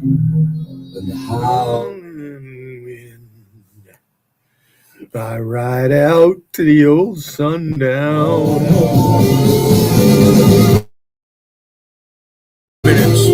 and the howling wind. If I ride out to the old sundown minutes.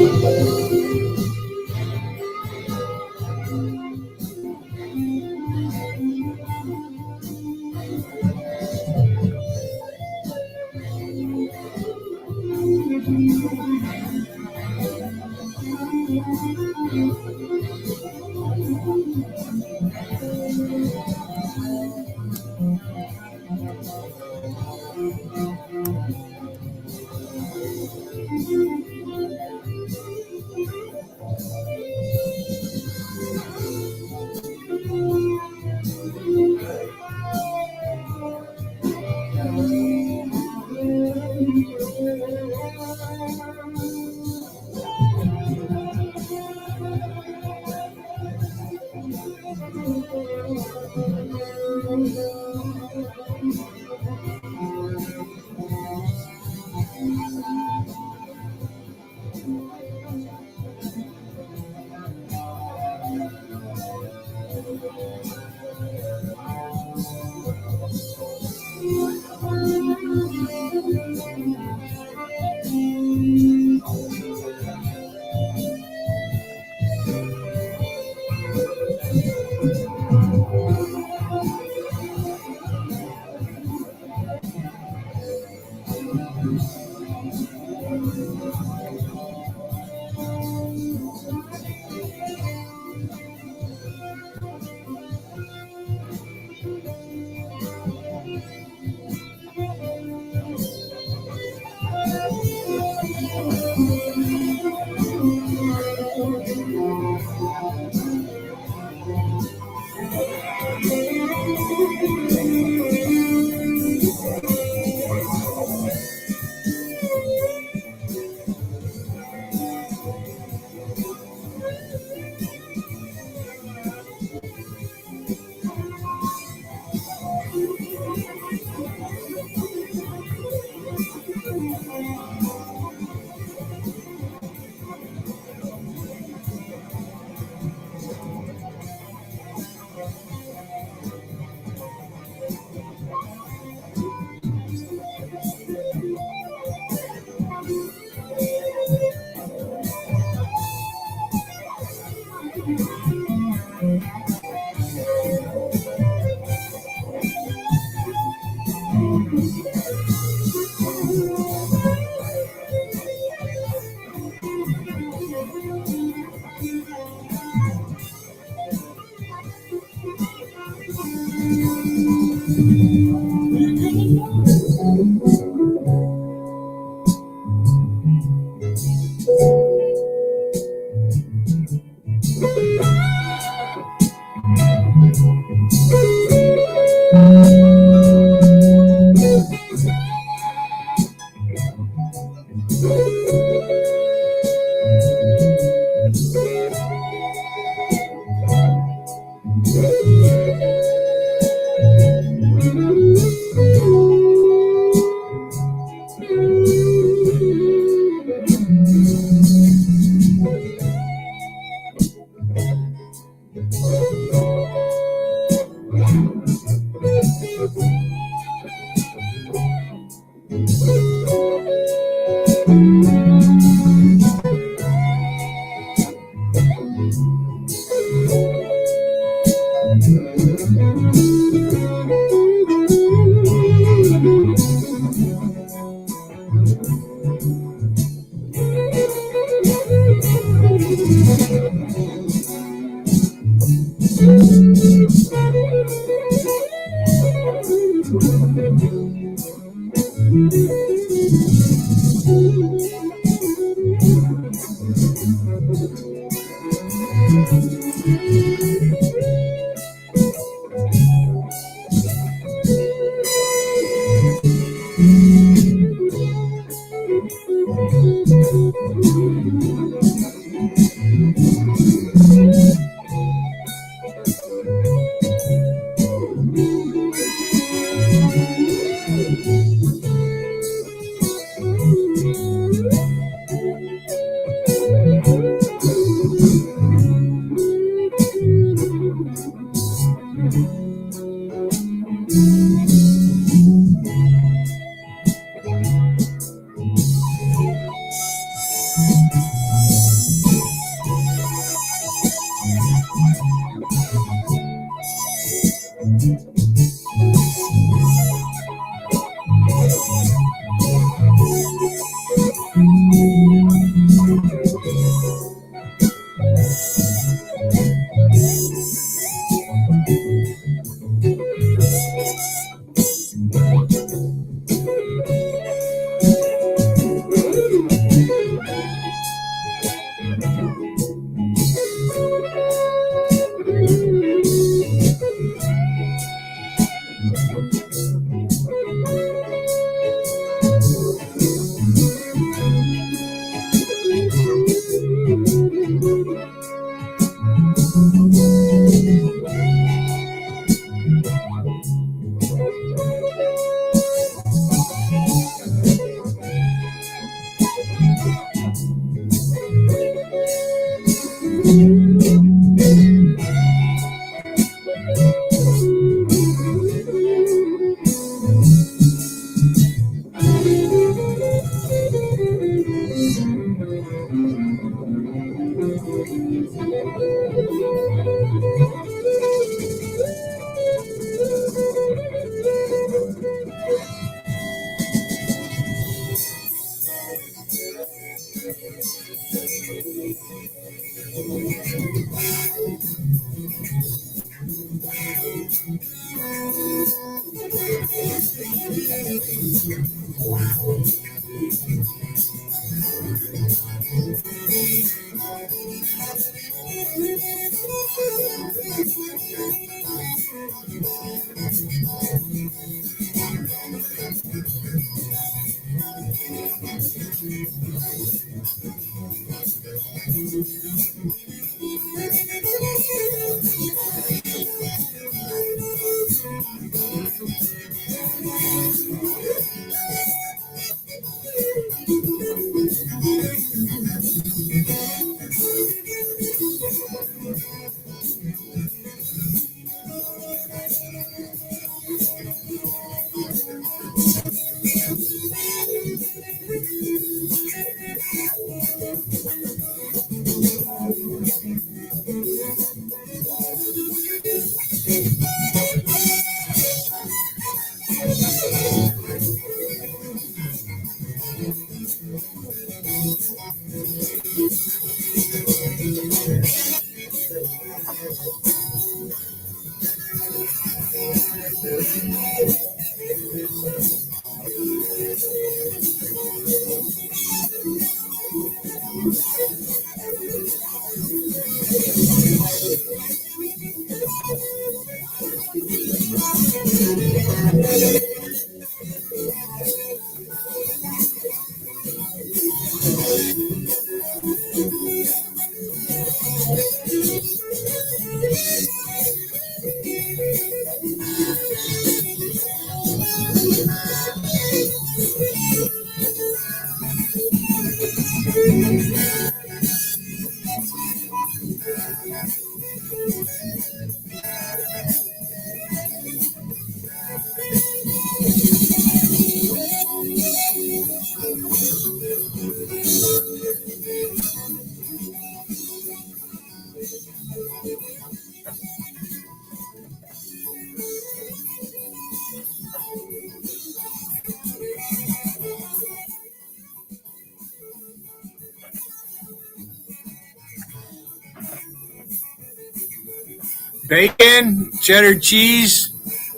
Bacon, cheddar cheese,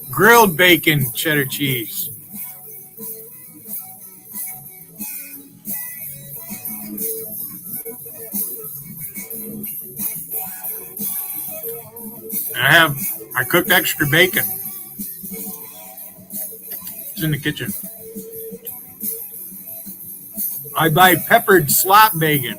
grilled bacon, cheddar cheese. And I cooked extra bacon. It's in the kitchen. I buy peppered slop bacon.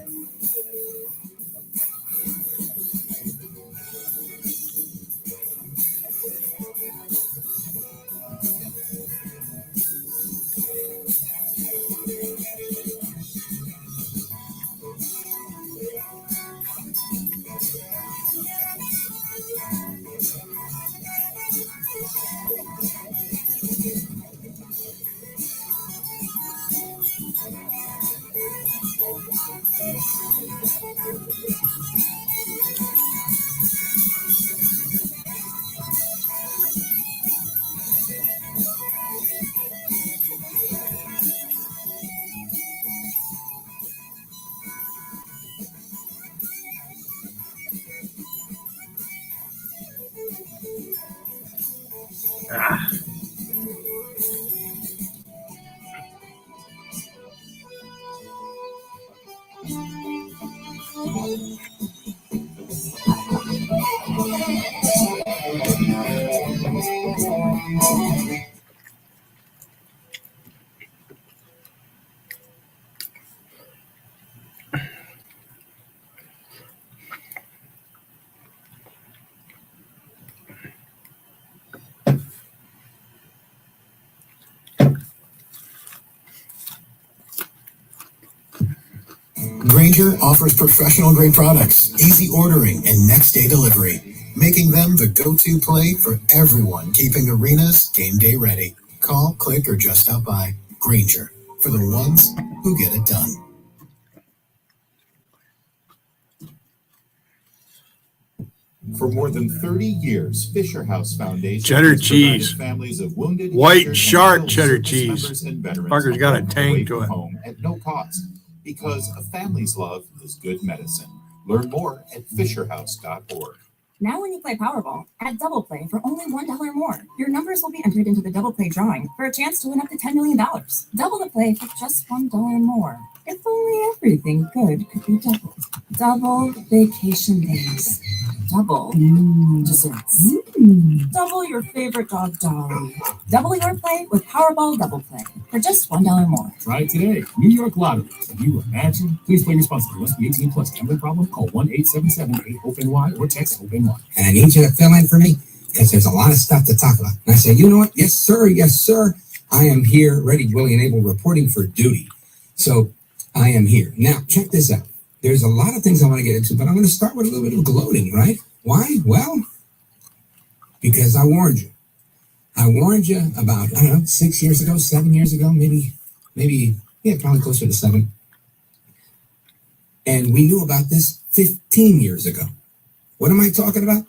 Grainger offers professional-grade products, easy ordering, and next-day delivery, making them the go-to play for everyone keeping arenas game day ready. Call, click, or just stop by. Grainger, for the ones who get it done. For more than 30 years, Fisher House Foundation Cheddar has provided cheese. families of wounded, White injured, shark and cheddar service cheese. members and veterans Parker's got a home tang away to from it. home at no cost, because a family's love is good medicine. Learn more at fisherhouse.org. Now when you play Powerball, add Double Play for only $1 more. Your numbers will be entered into the Double Play drawing for a chance to win up to $10 million. Double the play for just $1 more. If only everything good could be doubled. Double vacation days. Double desserts. Double your favorite dog dolly. Double your play with Powerball Double Play for just $1 more. Try it today. New York Lottery. Can you imagine? Please play responsibly. Must be 18 plus. Gambling problem? Call 1-877-8-HOPE-NY or text HOPE-NY. And I need you to fill in for me because there's a lot of stuff to talk about. And I say, you know what? Yes, sir. Yes, sir. I am here, ready, willing, and able, reporting for duty. So I am here. Now, check this out. There's a lot of things I want to get into, but I'm going to start with a little bit of gloating, right? Why? Well, because I warned you. I warned you about, 6 years ago, 7 years ago, maybe, probably closer to 7. And we knew about this 15 years ago. What am I talking about?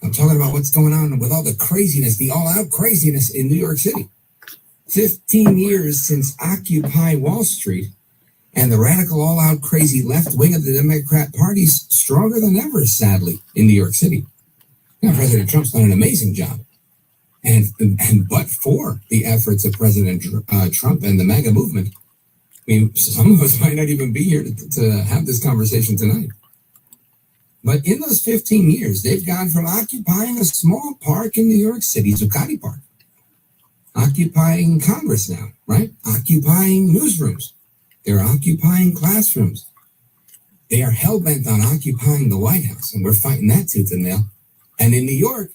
I'm talking about what's going on with all the craziness, the all-out craziness in New York City. 15 years since Occupy Wall Street, and the radical all-out crazy left wing of the Democrat Party's stronger than ever, sadly, in New York City. Now, President Trump's done an amazing job. And but for the efforts of President Trump and the MAGA movement, I mean, some of us might not even be here to have this conversation tonight. But in those 15 years, they've gone from occupying a small park in New York City, Zuccotti Park, occupying Congress now, right? Occupying newsrooms. They're occupying classrooms. They are hell-bent on occupying the White House, and we're fighting that tooth and nail. And in New York,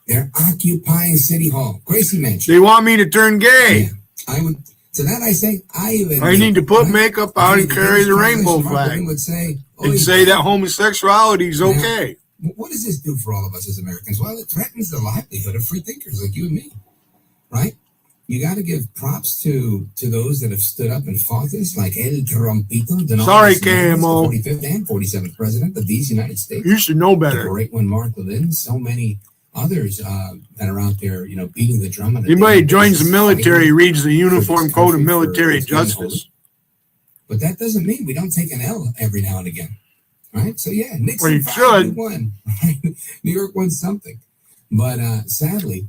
they're occupying City Hall, Gracie Mansion. They want me to turn gay. Yeah, I would. To that I say, I need to put makeup on and carry the rainbow flag. Would say, and say that homosexuality is okay. Now, what does this do for all of us as Americans? Well, it threatens the livelihood of free thinkers like you and me, right? You got to give props to those that have stood up and fought this, like El Trompito. Sorry, KMO. The 45th and 47th president of these United States. You should know The better. great one, Mark Levin. So many others that are out there, beating the drum. Anybody joins the military reads the Uniform Code of Military Justice. But that doesn't mean we don't take an L every now and again, right? So yeah, Nixon Well, you should. won. Right? New York won something, but sadly,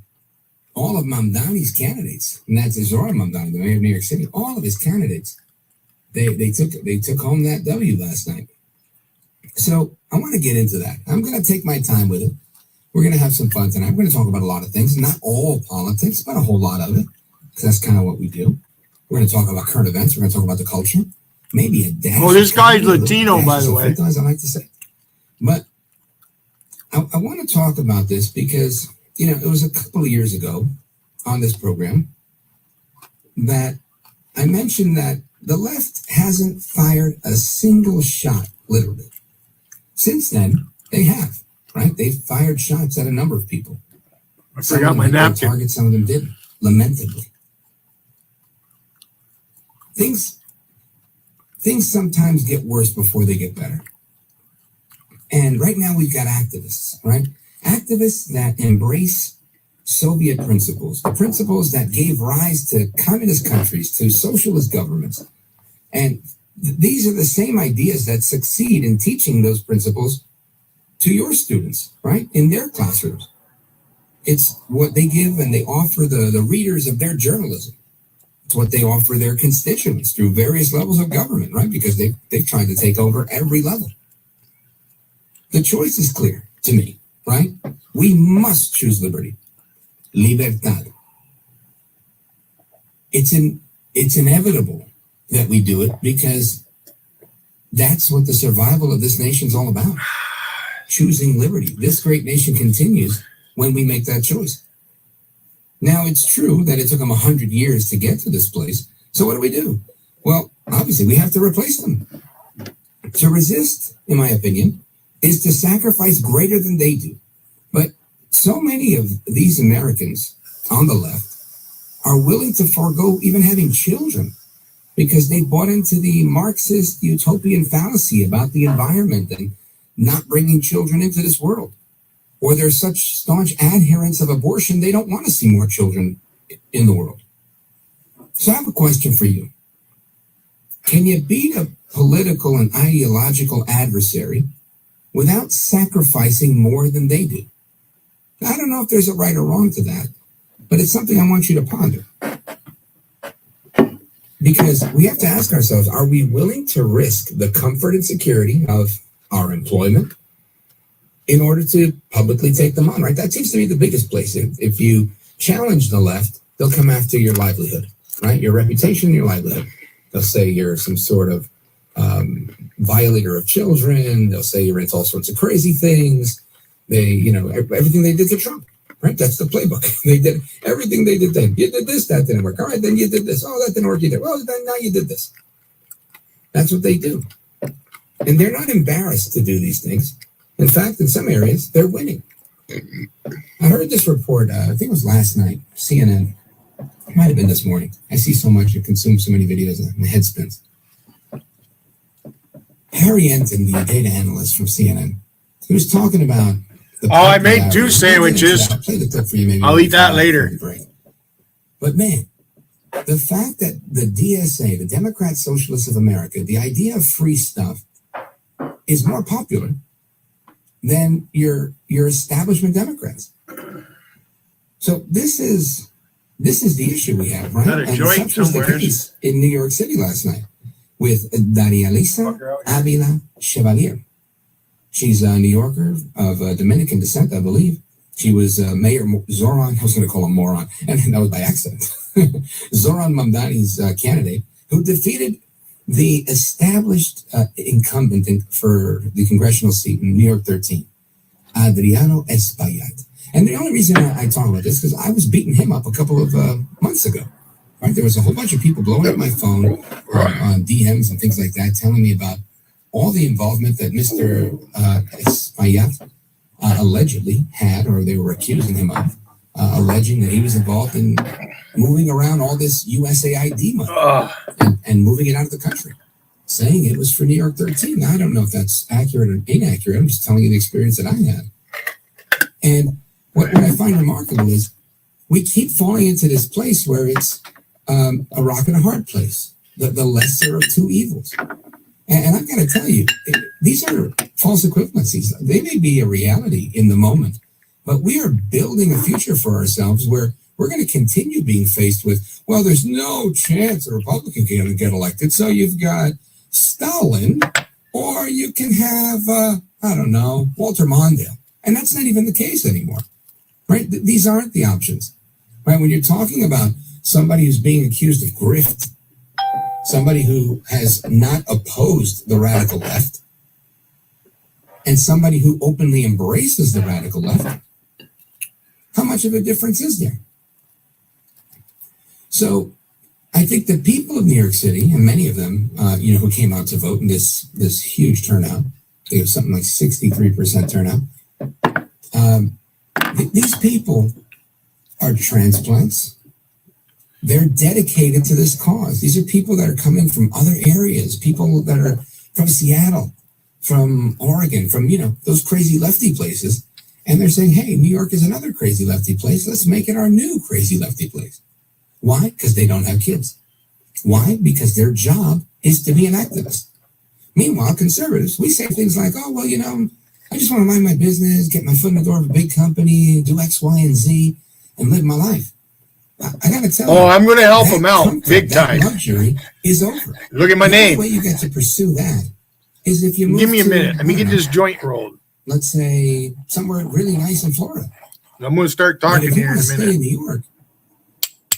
all of Mamdani's candidates, and that's Zohran Mamdani, the mayor of New York City, all of his candidates, they took home that W last night. So I want to get into that. I'm going to take my time with it. We're going to have some fun tonight. We're going to talk about a lot of things, not all politics, but a whole lot of it, because that's kind of what we do. We're going to talk about current events. We're going to talk about the culture, maybe a dash. Oh, this guy's Latino, by the way. As I like to say. But I want to talk about this because, it was a couple of years ago on this program that I mentioned that the left hasn't fired a single shot, literally. Since then, they have. Right? They fired shots at a number of people. I forgot my napkin. Target, some of them didn't, lamentably. Things things sometimes get worse before they get better. And right now we've got activists, right? Activists that embrace Soviet principles, the principles that gave rise to communist countries, to socialist governments. And these are the same ideas that succeed in teaching those principles to your students, right? In their classrooms. It's what they give and they offer the readers of their journalism. It's what they offer their constituents through various levels of government, right? Because they've tried to take over every level. The choice is clear to me, right? We must choose liberty. Libertad. It's inevitable that we do it because that's what the survival of this nation's all about. Choosing liberty. This great nation continues when we make that choice. Now, it's true that it took them 100 years to get to this place. So what do? Well, obviously, we have to replace them. To resist, in my opinion, is to sacrifice greater than they do. But so many of these Americans on the left are willing to forego even having children because they bought into the Marxist utopian fallacy about the environment and not bringing children into this world. Or they're such staunch adherents of abortion, they don't want to see more children in the world. So I have a question for you. Can you beat a political and ideological adversary without sacrificing more than they do? I don't know if there's a right or wrong to that, but it's something I want you to ponder. Because we have to ask ourselves, are we willing to risk the comfort and security of our employment in order to publicly take them on, right? That seems to be the biggest place. If you challenge the left, they'll come after your livelihood, right? Your reputation, your livelihood. They'll say you're some sort of violator of children. They'll say you're into all sorts of crazy things. Everything they did to Trump, right? That's the playbook. They did everything they did then. You did this, that didn't work. All right, then you did this. Oh, that didn't work either. Well, then now you did this. That's what they do. And they're not embarrassed to do these things. In fact, in some areas, they're winning. I heard this report, I think it was last night, CNN. It might have been this morning. I see so much and consume so many videos and my head spins. Harry Enton, the data analyst from CNN, he was talking about... I made 2 sandwiches. I'll play the clip for you maybe. I'll eat that later. But man, the fact that the DSA, the Democrat Socialists of America, the idea of free stuff is more popular than your establishment Democrats. So this is the issue we have, right? Got a joint such was the somewhere. case in New York City last night with Daria Lisa Avila Chevalier. She's a New Yorker of Dominican descent, I believe. She was Mayor Zoran, I was going to call him moron, and that was by accident. Zoran Mamdani's candidate, who defeated the established incumbent for the congressional seat in New York 13, Adriano Espaillat. And the only reason I talk about this is because I was beating him up a couple of months ago. Right? There was a whole bunch of people blowing up my phone on DMs and things like that, telling me about all the involvement that Mr. Espaillat allegedly had, or they were accusing him of, alleging that he was involved in moving around all this USAID money and moving it out of the country, saying it was for New York 13. Now, I don't know if that's accurate or inaccurate. I'm just telling you the experience that I had. And what I find remarkable is we keep falling into this place where it's a rock and a hard place, the lesser of two evils. And I've got to tell you, these are false equivalencies. They may be a reality in the moment, but we are building a future for ourselves where we're going to continue being faced with, well, there's no chance a Republican can get elected. So you've got Stalin, or you can have, Walter Mondale. And that's not even the case anymore, right? These aren't the options, right? When you're talking about somebody who's being accused of grift, somebody who has not opposed the radical left, and somebody who openly embraces the radical left, how much of a difference is there? So I think the people of New York City, and many of them, who came out to vote in this huge turnout, I think it was something like 63% turnout, these people are transplants. They're dedicated to this cause. These are people that are coming from other areas, people that are from Seattle, from Oregon, from, those crazy lefty places. And they're saying, hey, New York is another crazy lefty place. Let's make it our new crazy lefty place. Why? Because they don't have kids. Why? Because their job is to be an activist. Meanwhile, conservatives, we say things like, oh, well, I just want to mind my business, get my foot in the door of a big company, do X, Y, and Z, and live my life. I got to tell you. Oh, I'm going to help that him out comfort, big that time. luxury is over. Look at my The name. only way you get to pursue that is if you move Give me a to, minute. Let me get this joint rolled. let's say, somewhere really nice in Florida. I'm going to start But talking if you here in want a to stay minute. in New York,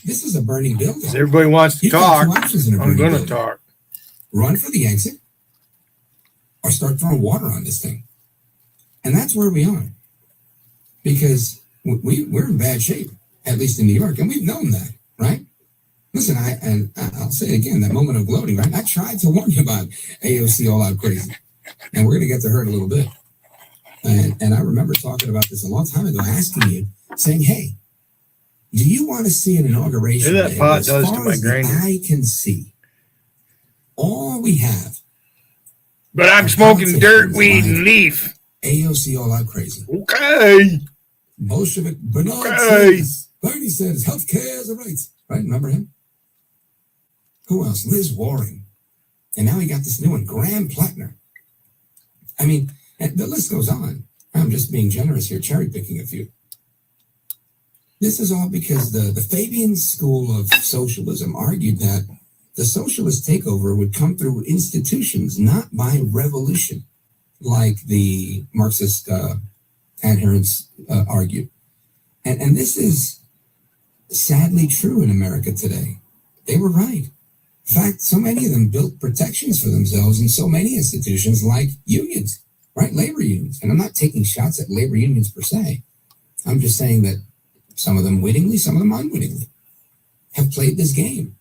this is a burning building. 'Cause everybody wants to You've got talk. two options in a I'm burning going to building. talk. Run for the exit or start throwing water on this thing. And that's where we are. Because we're in bad shape, at least in New York. And we've known that, right? Listen, I'll say it again, that moment of gloating, right? I tried to warn you about AOC All Out Crazy. And we're going to get to her in a little bit. And I remember talking about this a long time ago, asking you, saying, hey, do you want to see an inauguration? Look at that day pot as does far to my as the grinder. eye can see? All we have, But I'm smoking dirt, weed, and leaf. AOC All Out Crazy. Okay. Bolshevik Bernard Okay. Sanders. Bernie Sanders, healthcare is a right. Right? Remember him? Who else? Liz Warren. And now we got this new one, Graham Plattner. I mean, the list goes on. I'm just being generous here, cherry picking a few. This is all because the Fabian School of Socialism argued that the socialist takeover would come through institutions, not by revolution, like the Marxist adherents argue. And this is sadly true in America today. They were right. In fact, so many of them built protections for themselves in so many institutions like unions, right? Labor unions. And I'm not taking shots at labor unions per se. I'm just saying that some of them wittingly, some of them unwittingly, have played this game.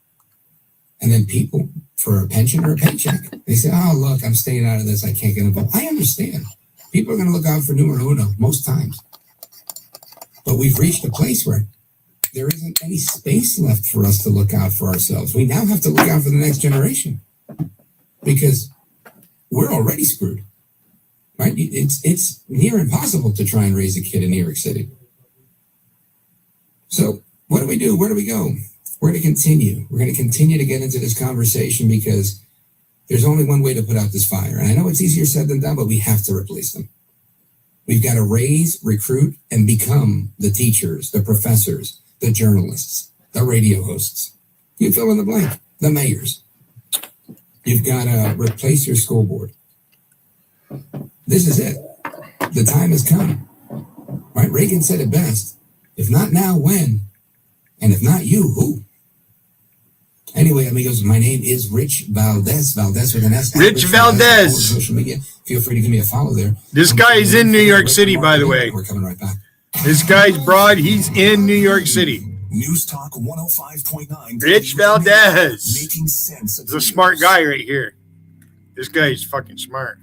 And then people, for a pension or a paycheck, they say, oh, look, I'm staying out of this. I can't get involved. I understand. People are going to look out for numero uno most times. But we've reached a place where there isn't any space left for us to look out for ourselves. We now have to look out for the next generation because we're already screwed, right? It's near impossible to try and raise a kid in New York City. So what do we do? Where do we go? We're going to continue. We're going to continue to get into this conversation because there's only one way to put out this fire. And I know it's easier said than done, but we have to replace them. We've got to raise, recruit, and become the teachers, the professors, the journalists, the radio hosts. You fill in the blank, the mayors. You've got to replace your school board. This is it. The time has come. Right? Reagan said it best. If not now, when? And if not you, who? Anyway, amigos, my name is Rich Valdez. Valdez with an S. Rich Valdez. Social media. Feel free to give me a follow there. This guy is in New York City, by the way. We're coming right back. This guy's broad. He's in New York City. News Talk 105.9. Rich Valdez. Making sense of He's a smart guy right here. This guy's fucking smart.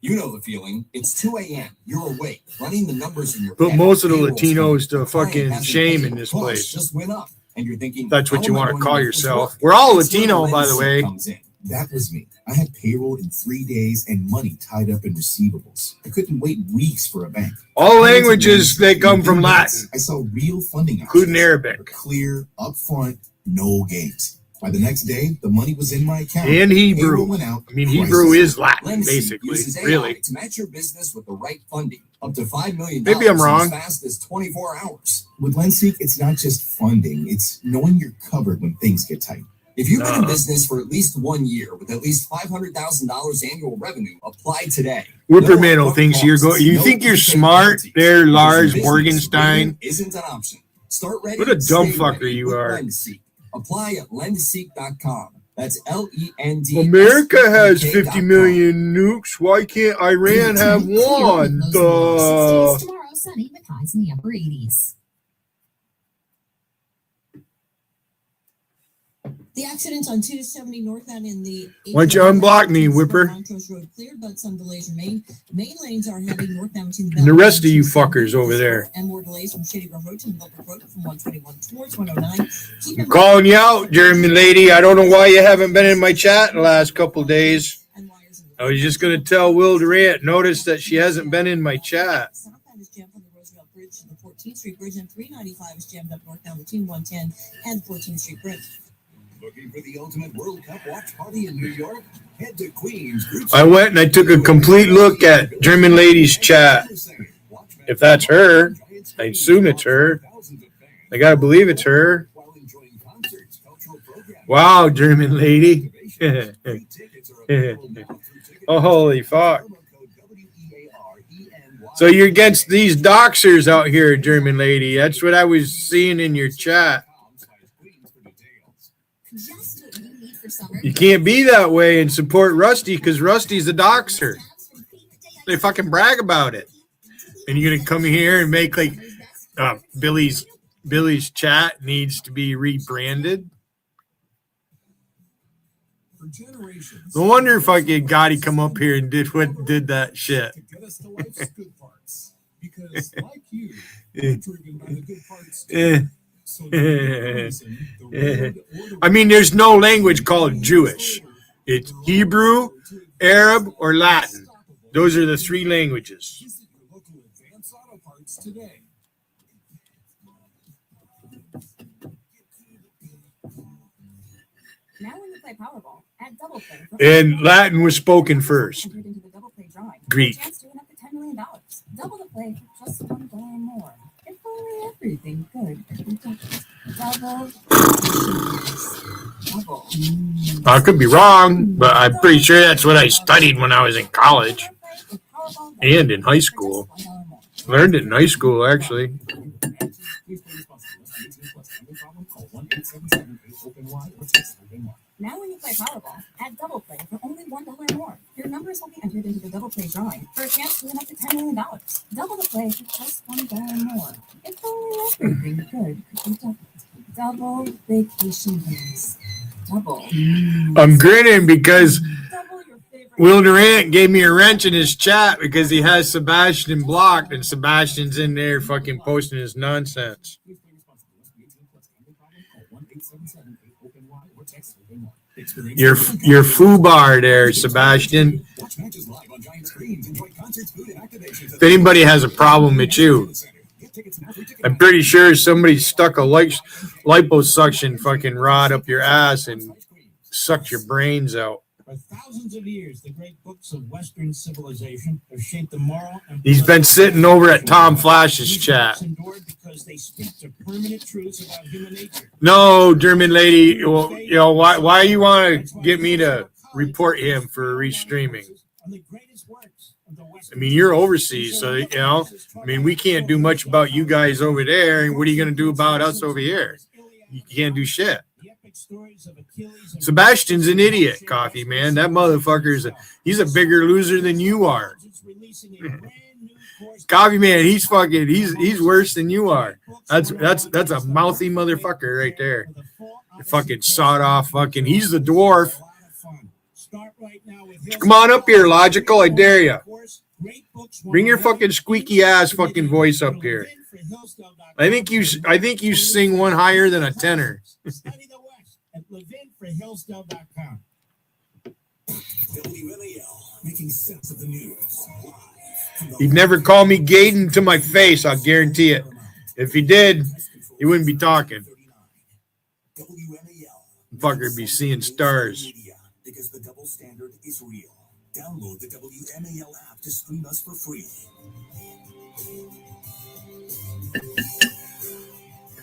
You know the feeling. It's 2 a.m. You're awake, running the numbers in your Put head. most of the Payroll's Latinos to coming. The client fucking hasn't shame paid. in this Costs place. just went up, and you're thinking That's what how you am I want to going call make this yourself. work? We're all That's where Latino, the by the Lens way. comes in. That was me. I had payroll in 3 days and money tied up in receivables. I couldn't wait weeks for a bank. All languages, they come from Latin, I saw real funding including options. Arabic. Clear, upfront, no games. By the next day, the money was in my account. And Hebrew. Payroll went out. I mean, prices Hebrew is Latin, Lenseek basically. uses AI Really. to match your business with the right funding, up to $5 million. Maybe I'm wrong. As fast as 24 hours. With Lenseek, it's not just funding, it's knowing you're covered when things get tight. If you've been in Uh-huh. business for at least 1 year with at least $500,000 annual revenue, apply today. Whipperman No will upfront think you're costs, going. You no think you're prepaid smart penalties. there, Because Lars business Morgenstein? isn't an option. Start ready. What a and dumb stay fucker ready you with are. Lenseek. Apply at lenseek.com. That's LEND. America has 50 million nukes. Why can't Iran have one? Duh. Tomorrow, sunny with highs in the upper 80s. The accidents on 270 northbound in the. Why don't you unblock me, Whipper? Montrose Road clear, but some delays remain. Main lanes are heavy northbound between And the rest of you fuckers over there. And more delays from Shady Grove Road to Millbrook Road from 121 towards 109. I'm calling you out, German lady. I don't know why you haven't been in my chat the last couple days. I was just going to tell Will Durant, notice that she hasn't been in my chat. Southbound is jammed from the Roosevelt Bridge to the 14th Street Bridge, and 395 is jammed up northbound between 110 and 14th Street Bridge. Looking for the ultimate World Cup watch party in New York? Head to Queens. I went and I took a complete look at German lady's chat. If that's her, I assume it's her. I got to believe it's her. Wow, German lady. Oh, holy fuck. So you're against these doxers out here, German lady. That's what I was seeing in your chat. Just what you need for summer. You can't be that way and support Rusty because Rusty's a doxer. They fucking brag about it. And you're going to come here and make like Billy's chat needs to be rebranded. No wonder if I get Gotti come up here and did that shit. Because like you, we're driven by the good parts too. So I mean, there's no language called Jewish. It's Hebrew, Arab, or Latin. Those are the three languages. Visit your local Advance Auto Parts today. Now when you play Powerball, add double play. And Latin was spoken first. Entered into the double play drawing. Greek. For a chance to win up to $10 million. Double the play for just $1 more. If only everything good could be double. Double. I could be wrong, but I'm pretty sure that's what I studied when I was in college and in high school. Learned it in high school, actually. Please play responsibly. Call 1-877-8-OPEN-Y or text OPEN-Y. Now when you play Powerball, add double play for only $1 more. Your numbers will be entered into the double play drawing for a chance to win up to $10 million. Double the play for just $1 more. If only everything good could be doubled. Double vacation days. Double. I'm grinning because Double your favorite. Will Durant gave me a wrench in his chat because he has Sebastian blocked and Sebastian's in there fucking posting his nonsense. Please play responsibly. Call 1-877-8-OPEN-Y or text OPEN-Y. Experience You're foobar there, Sebastian. Watch matches live on giant screens. Enjoy concerts, food, and activations. If anybody has a problem with you, I'm pretty sure somebody stuck a liposuction fucking rod up your ass and sucked your brains out. For thousands of years, the great books of Western civilization have shaped the moral and He's been sitting over at Tom Flash's chat. endured because they speak to permanent truths about human nature. No, German lady, well, you know, why you want to get me to report him for restreaming? Are the greatest works of the Western I mean, you're overseas, so, you know, I mean, we can't do much about you guys over there. And what are you going to do about us over here? You can't do shit. The epic stories of Achilles and Sebastian's an idiot, Coffee, man. That motherfucker's he's a bigger loser than you are. It's releasing a brand new course. Coffee man, he's worse than you are. That's a mouthy motherfucker right there. The fucking sawed off fucking, he's the dwarf. Start right now with Come on up here, Logical, I dare you. Bring your fucking squeaky ass fucking voice up here. I think you sing one higher than a tenor. Study the West at levinforhillsdale.com. WMAL, making sense of the news. He'd never call me Gaydon to my face, I'll guarantee it. If he did, he wouldn't be talking. Fucker be seeing stars. Because the double standard is real. Download the WMAL app to stream us for free.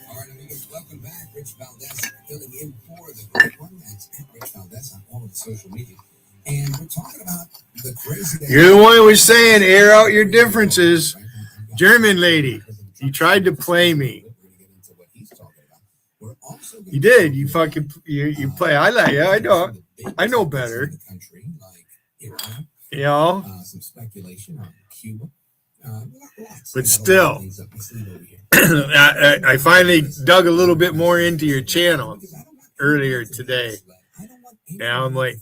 All right, amigos, welcome back. Rich Valdez filling in for the great one. That's at Rich Valdez on all of the social media. And we're talking about the crazy. You're the one who was saying air out your differences. German lady, you tried to play me. You did. You fucking you play. I like. Yeah, I know. I know better. You know. Some speculation on Cuba. But still, I finally dug a little bit more into your channel. earlier today. And I'm like,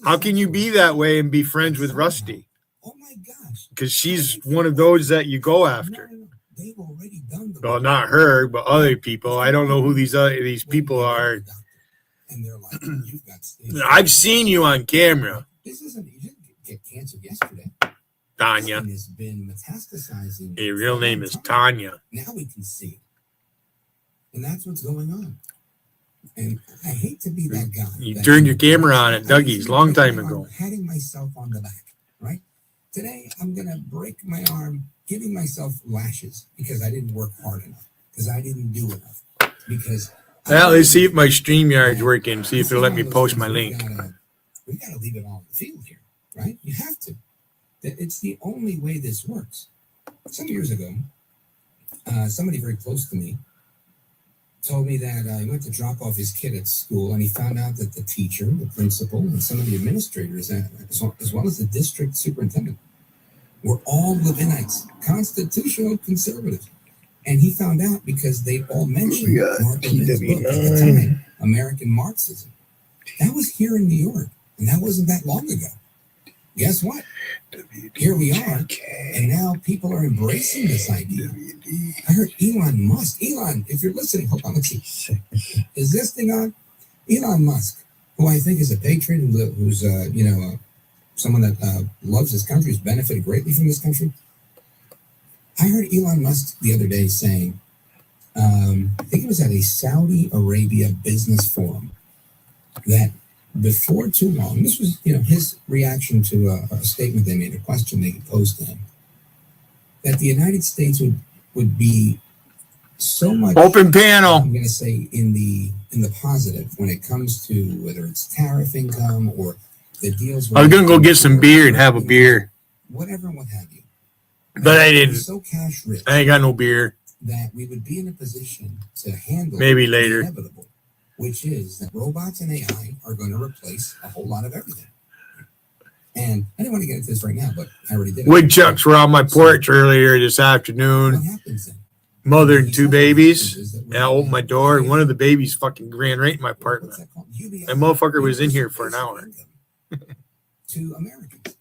how can you be that way and be friends with Rusty? Oh my gosh. Because she's one of those that you go after. They've already done the Well, not her, but other people. I don't know who these people are. And they're like, you've got stage. I've seen you on camera, This isn't, you didn't get cancer yesterday. Tanya. It's been metastasizing. Your real name is Tanya. Now we can see it. And that's what's going on. And I hate to be that guy. You turned your camera on at Dougie's long time ago. Patting myself on the back, right? Today, I'm going to break my arm, giving myself lashes because I didn't work hard enough, because I didn't do enough, because... Well, let's see if my StreamYard's working. See if they'll let me post my link. We got to leave it all in the field here, right? You have to. It's the only way this works. Some years ago, somebody very close to me told me that he went to drop off his kid at school, and he found out that the teacher, the principal, and some of the administrators, as well as the district superintendent, were all Levinites, constitutional conservatives. And he found out because they all mentioned Mark Levin's book at the time, American Marxism. That was here in New York, and that wasn't that long ago. Guess what? Here we are, and now people are embracing this idea. I heard Elon Musk. Elon, if you're listening, hold on, let's see. Is this thing on? Elon Musk, who I think is a patriot, who's someone that loves his country, has benefited greatly from this country. I heard Elon Musk the other day saying, I think it was at a Saudi Arabia business forum, that before too long, this was his reaction to a statement they made, a question they posed to him, that the United States would be so much open panel. I'm going to say in the positive when it comes to whether it's tariff income or the deals. I was going to go get some beer and have a beer. Whatever and what have you. But I didn't. So cash rich. I ain't got no beer. That we would be in a position to handle maybe later. The inevitable, which is that robots and AI are going to replace a whole lot of everything. And I didn't want to get into this right now, but I already did. Woodchucks were on my porch earlier this afternoon. What happens then? Mother and two babies. And I opened my door, and one of the babies fucking ran right in my apartment. That motherfucker was in here for an hour. To Americans.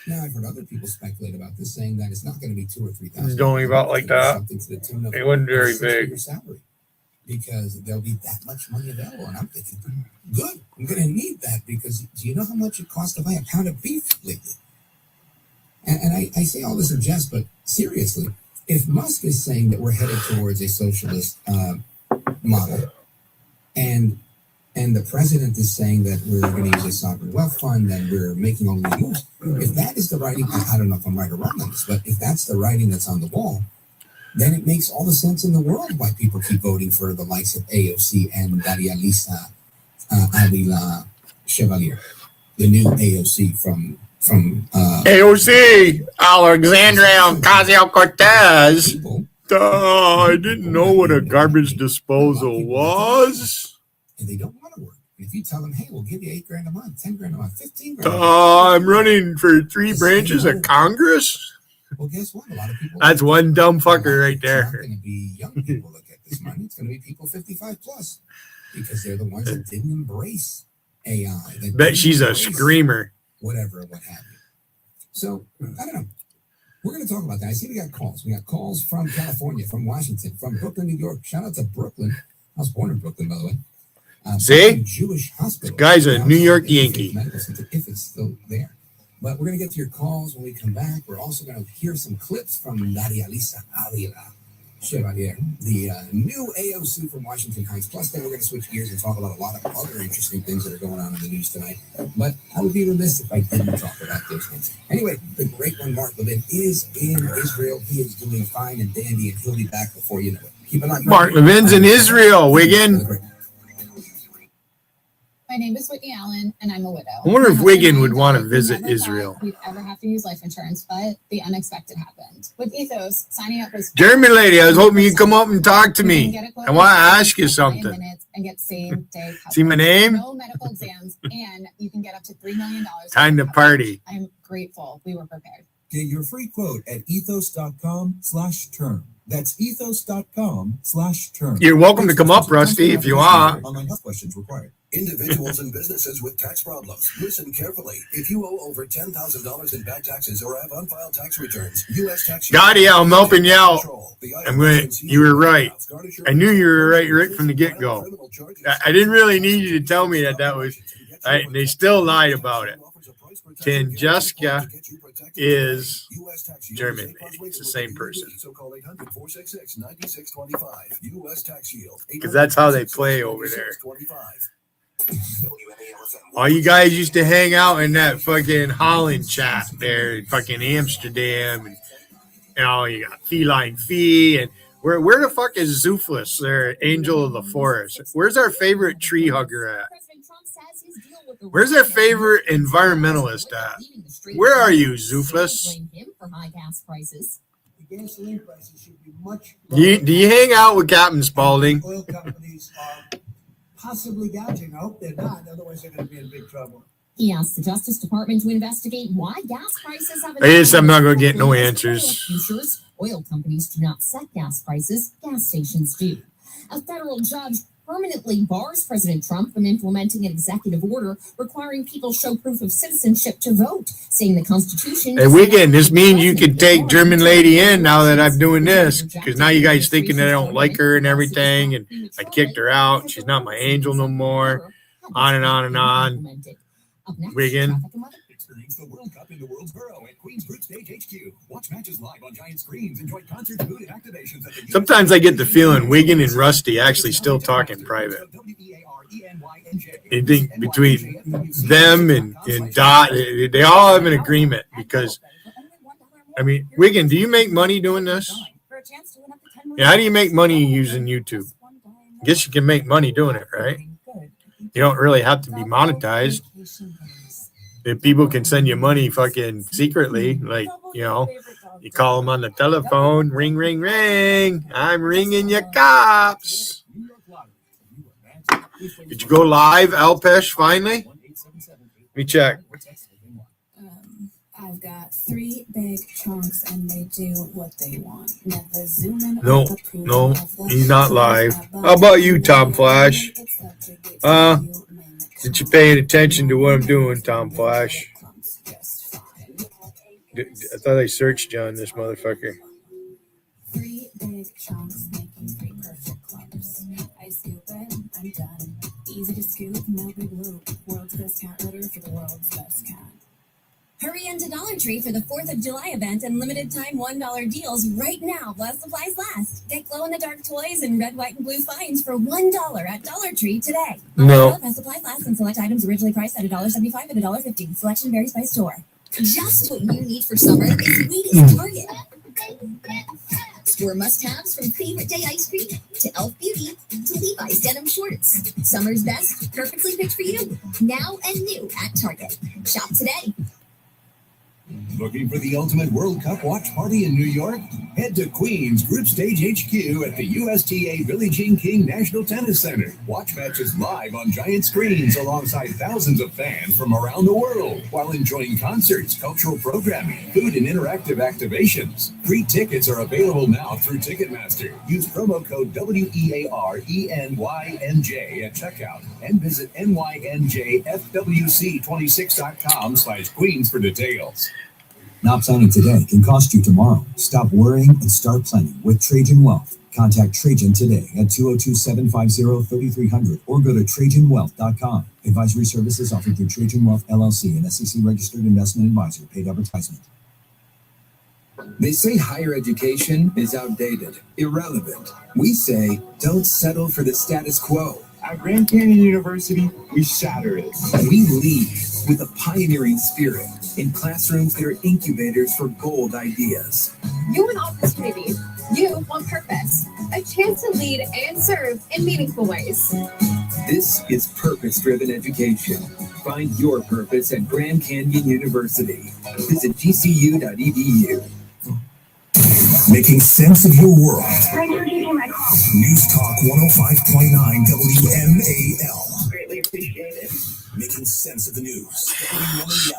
Now I've heard other people speculate about this, saying that it's not going to be $2,000 or $3,000. It's only about like that. It wasn't very big. Salary, because there'll be that much money available, and I'm thinking, good. I'm going to need that because do you know how much it costs to buy a pound of beef lately? And I say all this in jest, but seriously, if Musk is saying that we're headed towards a socialist model, and the president is saying that we're going to use a sovereign wealth fund and we're making all these moves, if that is the writing, I don't know if I'm right or wrong on this, but if that's the writing that's on the wall, then it makes all the sense in the world why people keep voting for the likes of AOC and Daria Lisa Avila Chevalier, the new AOC from AOC, Alexandria Ocasio-Cortez. I didn't know what a garbage disposal was. And they don't want to work. And if you tell them, hey, we'll give you $8,000 a month, $10,000 a month, $15,000. I'm running for 3 branches of Congress. Well, guess what? A lot of people. That's one dumb fucker right there. It's not going to be young people that get this money. It's going to be people 55 plus because they're the ones that didn't embrace AI. Bet she's a screamer. Whatever, what have you. So, I don't know. We're going to talk about that. I see we got calls. We got calls from California, from Washington, from Brooklyn, New York. Shout out to Brooklyn. I was born in Brooklyn, by the way. See? Jewish hospital. This guy's a New York Yankee. If it's still there. But we're going to get to your calls when we come back. We're also going to hear some clips from Daria Lisa Avila Chevalier, the new AOC from Washington Heights. Plus, then we're going to switch gears and talk about a lot of other interesting things that are going on in the news tonight. But I would be remiss if I didn't talk about those things. Anyway, the great one, Mark Levin, is in Israel. He is doing fine and dandy, and he'll be back before you know it. Keep an eye on Mark Levin's in Israel, Wiggin. My name is Whitney Allen, and I'm a widow. I wonder if Wiggin would want to visit Israel. We'd ever have to use life insurance, but the unexpected happened. With Ethos, signing up was German lady, I was hoping you'd come up and talk to me. I want to ask you something. And get same day See my name? No medical exams, and you can get up to $3 million. Time to party. I'm grateful we were prepared. Get your free quote at ethos.com/term. That's ethos.com/term. You're welcome to come up, Rusty, if you want. Online health questions required. Individuals and businesses with tax problems, listen carefully. If you owe over $10,000 in back taxes or have unfiled tax returns, U.S. Tax Gotti, I'm helping you out. You were right. I knew you were right from the get-go. I didn't really need you to tell me that was. They still lied about it. Tanjuska is German. It's the same person. Because that's how they play over there. All you guys used to hang out in that fucking Holland chat there, in fucking Amsterdam, and you got Feline Fee, and where the fuck is Zooflus, their angel of the forest? Where's our favorite tree hugger at? Where's our favorite environmentalist at? Where are you, Zooflus? Do you hang out with Captain Spaulding? Oil companies are possibly gouging. I hope they're not. Otherwise, they're going to be in big trouble. He asked the Justice Department to investigate why gas prices have. I guess I'm not going to get no answers. Oil companies do not set gas prices. Gas stations do. A federal judge permanently bars President Trump from implementing an executive order requiring people show proof of citizenship to vote, saying the Constitution. Hey, Wiggin, this means you can take German lady in now that I'm doing this, because now you guys thinking that I don't like her and everything, and I kicked her out. She's not my angel no more. On and on and on. Wiggin. Experience the World Cup in the world's borough at Queens Group Stage HQ. Watch matches live on giant screens. Enjoy concerts, food, and activations at the Sometimes I get the feeling Wiggin and Rusty actually still talk in private. I think between them and Dot, they all have an agreement because, I mean, Wiggin, do you make money doing this? Yeah, how do you make money using YouTube? I guess you can make money doing it, right? You don't really have to be monetized. If people can send you money fucking secretly, like, you call them on the telephone, ring, ring, ring. I'm ringing your cops. Did you go live, Alpesh, finally? Let me check. I've got 3 big chunks and they do what they want. Never zoom in. No, he's not live. How about you, Tom Flash? Since you're paying attention to what I'm doing, Tom Flash. I thought I searched you on this motherfucker. 3 big chunks making 3 perfect clumps. I scoop it, I'm done. Easy to scoop, no big loop. World's best cat litter for the world's best cat. Hurry into Dollar Tree for the 4th of July event and limited time $1 deals right now while supplies last. Get glow-in-the-dark toys and red, white, and blue finds for $1 at Dollar Tree today. No. As supplies last and select items originally priced at $1.75 and $1.50. Selection varies by store. Just what you need for summer is waiting at Target. Store must-haves from Favorite Day Ice Cream to Elf Beauty to Levi's Denim Shorts. Summer's best, perfectly picked for you. Now and new at Target. Shop today. Looking for the ultimate World Cup watch party in New York? Head to Queens Group Stage HQ at the USTA Billie Jean King National Tennis Center. Watch matches live on giant screens alongside thousands of fans from around the world while enjoying concerts, cultural programming, food, and interactive activations. Free tickets are available now through Ticketmaster. Use promo code WEARENYNJ at checkout and visit NYNJFWC26.com/Queens for details. Not planning today can cost you tomorrow. Stop worrying and start planning with Trajan Wealth. Contact Trajan today at 202-750-3300 or go to TrajanWealth.com. Advisory services offered through Trajan Wealth LLC, an SEC registered investment advisor. Paid advertisement. They say higher education is outdated, irrelevant. We say don't settle for the status quo. At Grand Canyon University, we shatter it. We lead with a pioneering spirit in classrooms that are incubators for bold ideas. You want opportunity. You want purpose. A chance to lead and serve in meaningful ways. This is purpose-driven education. Find your purpose at Grand Canyon University. Visit gcu.edu. Making sense of your world. News Talk 105.9 WMAL. Greatly appreciated. Making sense of the news. WMAL.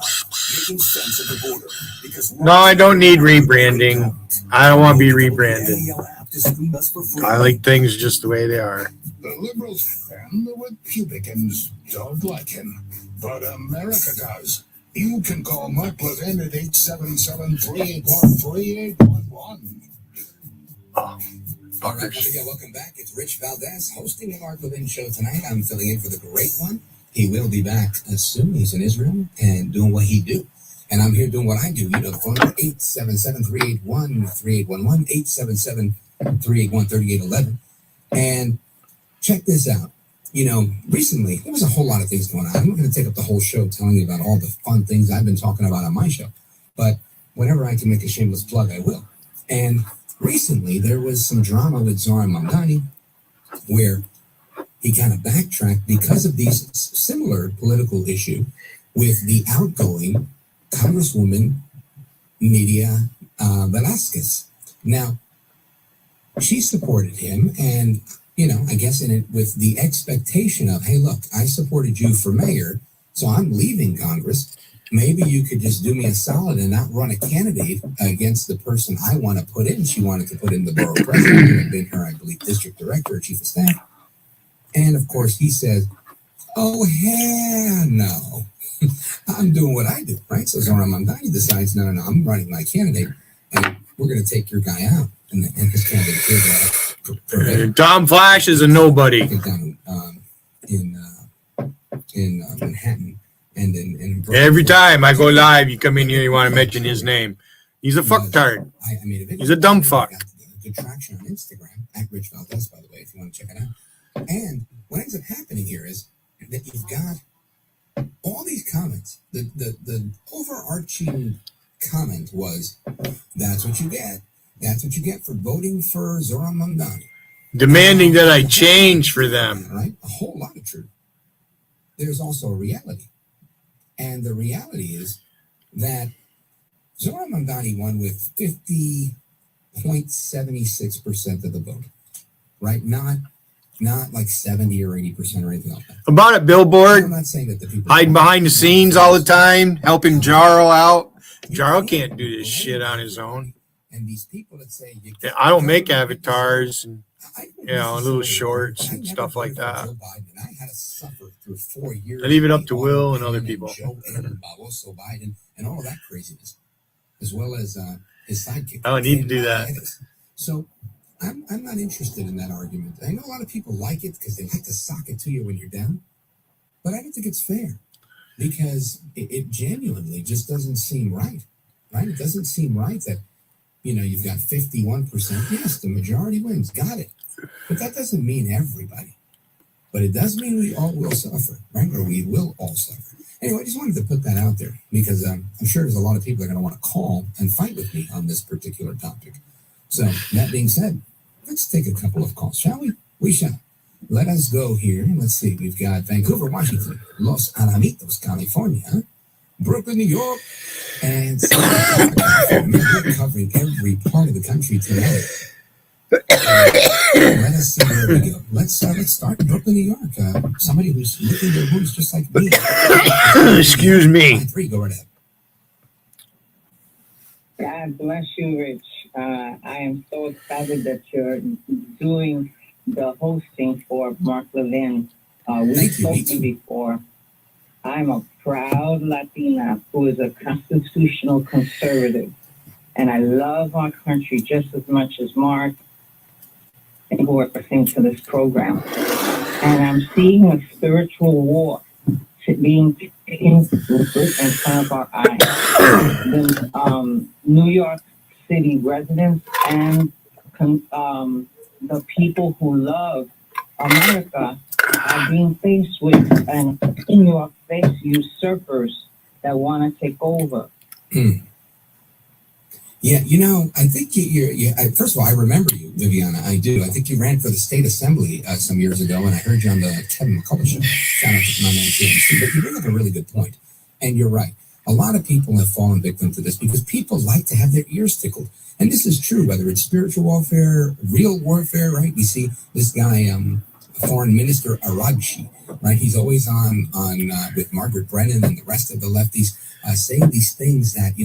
making sense of the border. Because No, I don't need rebranding. I don't want to be rebranded. I like things just the way they are. The liberals and the Republicans don't like him, but America does. You can call Mark Levin at 877-381-3811. All right, once again, welcome back. It's Rich Valdez hosting the Mark Levin Show tonight. I'm filling in for the great one. He will be back soon. He's in Israel and doing what he do. And I'm here doing what I do. You know, the phone number 877-381-3811, 877-381-3811. And check this out. You know, recently, there was a whole lot of things going on. I'm not going to take up the whole show telling you about all the fun things I've been talking about on my show. But whenever I can make a shameless plug, I will. And recently, there was some drama with Zohran Mamdani where he kind of backtracked because of these similar political issue with the outgoing Congresswoman Nydia Velasquez. Now, she supported him, and you know, I guess in it with the expectation of, hey, look, I supported you for mayor, so I'm leaving Congress. Maybe you could just do me a solid and not run a candidate against the person I want to put in. She wanted to put in the borough president, who had been her, I believe, district director or chief of staff. And of course, he says, oh, hell no. I'm doing what I do, right? So Zohran Mamdani decides, no, I'm running my candidate, and we're going to take your guy out. And his candidate is Tom Flash is a nobody. Down in Manhattan. And in Every time I go live, you come in here, you want to mention his name. He's a fucktard. He's a dumb fuck. Good traction on Instagram, at Rich Valdez, by the way, if you want to check it out. And what ends up happening here is that you've got all these comments. The overarching comment was, that's what you get. That's what you get for voting for Zohran Mamdani. Demanding that I change for them. Right? A whole lot of truth. There's also a reality. And the reality is that Zohran Mamdani won with 50.76% of the vote. Right? Not like 70 or 80% or anything like that. About it, Billboard. I'm not saying that the people hiding behind the scenes all the time, helping Jarl out. Jarl can't do this shit on his own. And these people that say I don't make avatars and little shorts and stuff like that. I had to suffer through 4 years. I leave it up to Will and other people. Joe and Barroso Biden and all of that craziness, as well as his sidekick. I don't need to do that. So I'm not interested in that argument. I know a lot of people like it because they like to sock it to you when you're down, but I don't think it's fair because it genuinely just doesn't seem right. Right? It doesn't seem right that. You know, you've got 51%. Yes, the majority wins. Got it. But that doesn't mean everybody. But it does mean we all will suffer, right? Or we will all suffer. Anyway, I just wanted to put that out there because I'm sure there's a lot of people that are going to want to call and fight with me on this particular topic. So that being said, let's take a couple of calls, shall we? We shall. Let us go here. Let's see. We've got Vancouver, Washington, Los Alamitos, California, Brooklyn, New York, and we're covering every part of the country today. Let us see where we go. Let's start in Brooklyn, New York. Somebody who's looking their moves just like me. Excuse me. 3, go right ahead. God bless you, Rich. I am so excited that you're doing the hosting for Mark Levin. We've spoken before. I'm a proud Latina who is a constitutional conservative, and I love our country just as much as Mark and who are listening to this program. And I'm seeing a spiritual war being taken in front of our eyes. The New York City residents and the people who love America are being faced with an in your face usurpers that want to take over. Yeah, you know, I think first of all, I remember you, Viviana. I do. I think you ran for the state assembly some years ago, and I heard you on the Kevin McCullough show. Shout out to my man KMC. But you bring up a really good point, and you're right. A lot of people have fallen victim to this because people like to have their ears tickled, and this is true. Whether it's spiritual warfare, real warfare, right? We see this guy, Foreign Minister Araghchi, right? He's always on with Margaret Brennan and the rest of the lefties saying these things that,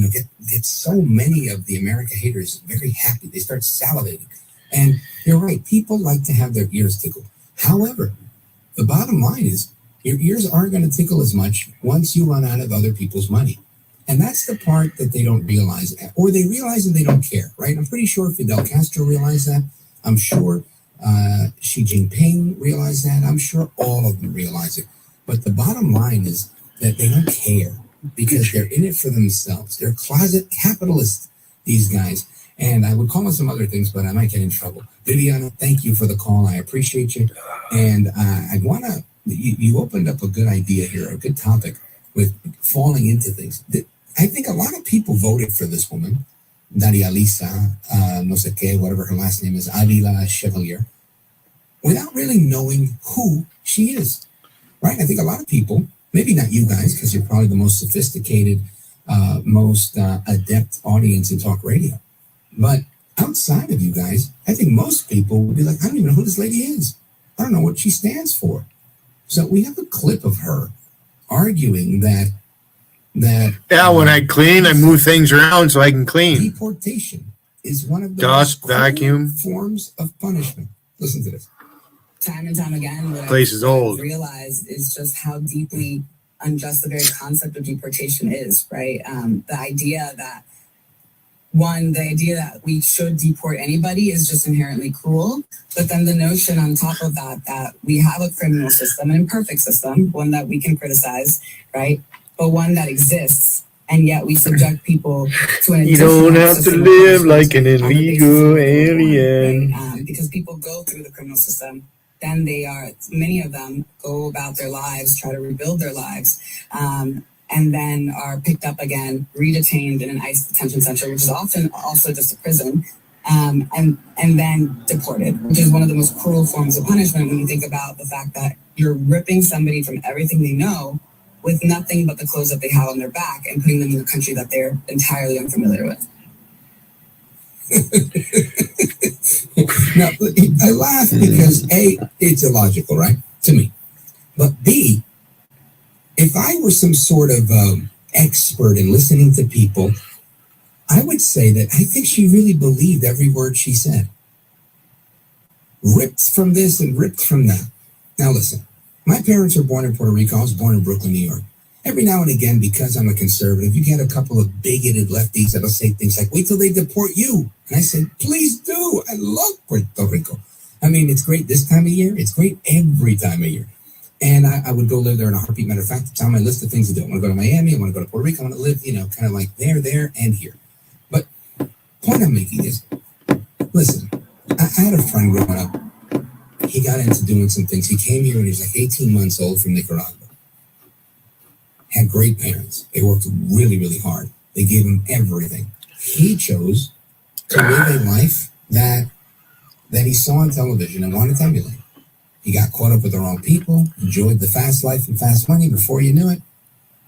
get so many of the America haters very happy. They start salivating. And you're right. People like to have their ears tickled. However, the bottom line is your ears aren't going to tickle as much once you run out of other people's money. And that's the part that they don't realize, or they realize and they don't care, right? I'm pretty sure Fidel Castro realized that. I'm sure Xi Jinping realized that. I'm sure all of them realize it. But the bottom line is that they don't care because they're in it for themselves. They're closet capitalists, these guys. And I would call them some other things, but I might get in trouble. Viviana, thank you for the call. I appreciate you. And I want to, you opened up a good idea here, a good topic with falling into things. I think a lot of people voted for this woman, Daria Lisa, no sé qué, whatever her last name is, Avila Chevalier, without really knowing who she is, right? I think a lot of people, maybe not you guys, because you're probably the most sophisticated, most adept audience in talk radio. But outside of you guys, I think most people would be like, I don't even know who this lady is. I don't know what she stands for. So we have a clip of her arguing that when I clean, I move things around so I can clean. Deportation is one of the dust most vacuum forms of punishment. Listen to this. Time and time again, what Place is old. I've realized is just how deeply unjust the very concept of deportation is, right? The idea that we should deport anybody is just inherently cruel. But then the notion on top of that we have a criminal system, an imperfect system, one that we can criticize, right? But one that exists, and yet we subject people to an You don't have to live like an illegal alien. Because people go through the criminal system, then many of them go about their lives, try to rebuild their lives, and then are picked up again, redetained in an ICE detention center, which is often also just a prison, and then deported, which is one of the most cruel forms of punishment when you think about the fact that you're ripping somebody from everything they know with nothing but the clothes that they have on their back and putting them in a country that they're entirely unfamiliar with. Now, I laugh because A, it's illogical, right? To me. But B, if I were some sort of expert in listening to people, I would say that I think she really believed every word she said. Ripped from this and ripped from that. Now listen, my parents were born in Puerto Rico. I was born in Brooklyn, New York. Every now and again, because I'm a conservative, you get a couple of bigoted lefties that'll say things like, wait till they deport you. And I said, please do. I love Puerto Rico. I mean, it's great this time of year. It's great every time of year. And I would go live there in a heartbeat. Matter of fact, it's on my list of things to do. I want to go to Miami. I want to go to Puerto Rico. I want to live, kind of like there, and here. But point I'm making is, listen, I had a friend growing up. He got into doing some things. He came here when he was like 18 months old from Nicaragua. Had great parents. They worked really, really hard. They gave him everything. He chose to live a life that he saw on television and wanted to emulate. He got caught up with the wrong people, enjoyed the fast life and fast money. Before you knew it,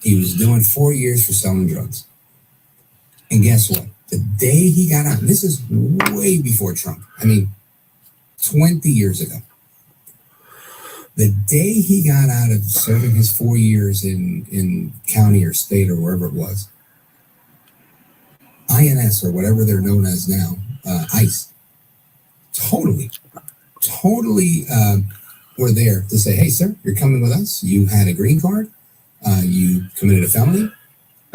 he was doing 4 years for selling drugs. And guess what? The day he got out, and this is way before Trump. I mean, 20 years ago. The day he got out of serving his 4 years in county or state or wherever it was, INS or whatever they're known as now, ICE, totally were there to say, hey, sir, you're coming with us. You had a green card. You committed a felony.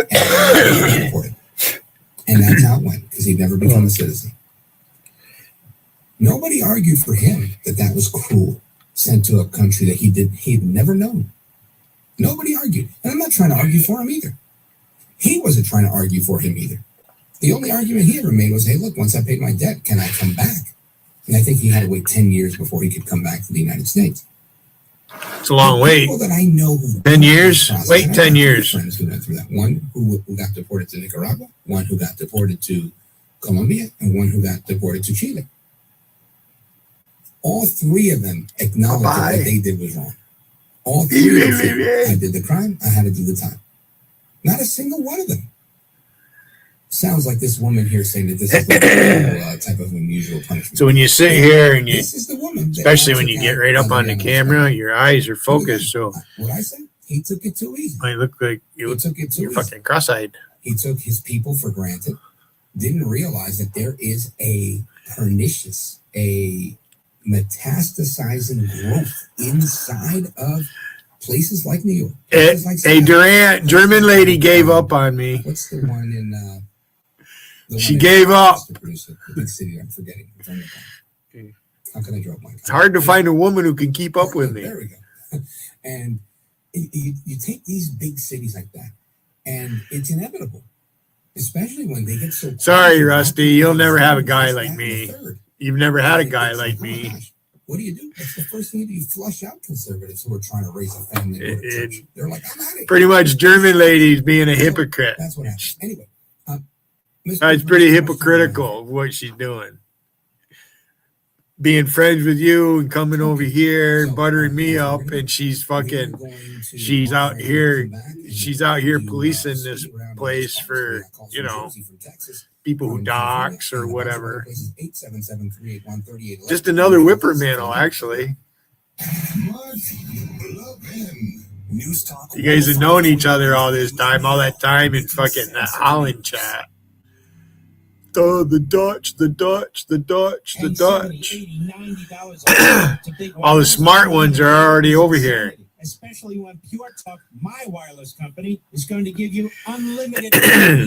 And you reported. And that's how it went because he'd never become a citizen. Nobody argued for him that was cruel. Sent to a country that he'd never known. Nobody argued. And I'm not trying to argue for him either. He wasn't trying to argue for him either. The only argument he ever made was, hey, look, once I paid my debt, can I come back? And I think he had to wait 10 years before he could come back to the United States. It's a long wait. People that I know 10 years? Wait 10 years. Friends who went through that. One who got deported to Nicaragua, one who got deported to Colombia, and one who got deported to Chile. All three of them acknowledged that what they did was wrong. All three of them said, I did the crime, I had to do the time. Not a single one of them. Sounds like this woman here saying that this is the type of unusual punishment. So when you sit here and this is the woman, especially when you get right up on the camera, your eyes are focused. So what I say? He took it too easy. I look like you took it too you're easy. fucking cross-eyed. He took his people for granted, didn't realize that there is a pernicious, a metastasizing growth inside of places like New York. Places like Hey, Durant, German lady gave up on me. What's the one in She gave up. The big city I'm forgetting. How can I draw a blank? It's hard to find a woman who can keep up with me. There we go. And you take these big cities like that, and it's inevitable, especially when they get so. Sorry, Rusty, you'll never have a guy like me. You've never had a guy like me. What do? That's the first thing you do. You flush out conservatives who are trying to raise a family. Go to church. They're like, I'm out of here. Pretty much German ladies being a hypocrite. That's what happens. Anyway, it's pretty hypocritical of what she's doing. Being friends with you and coming over here and buttering me up, and she's out here policing this place for, people who dox or whatever. Just another whippermantle, actually. You guys have known each other all this time, all that time in fucking that Holland chat. The Dutch. All the smart ones are already over here. Especially when Pure Talk, my wireless company, is going to give you unlimited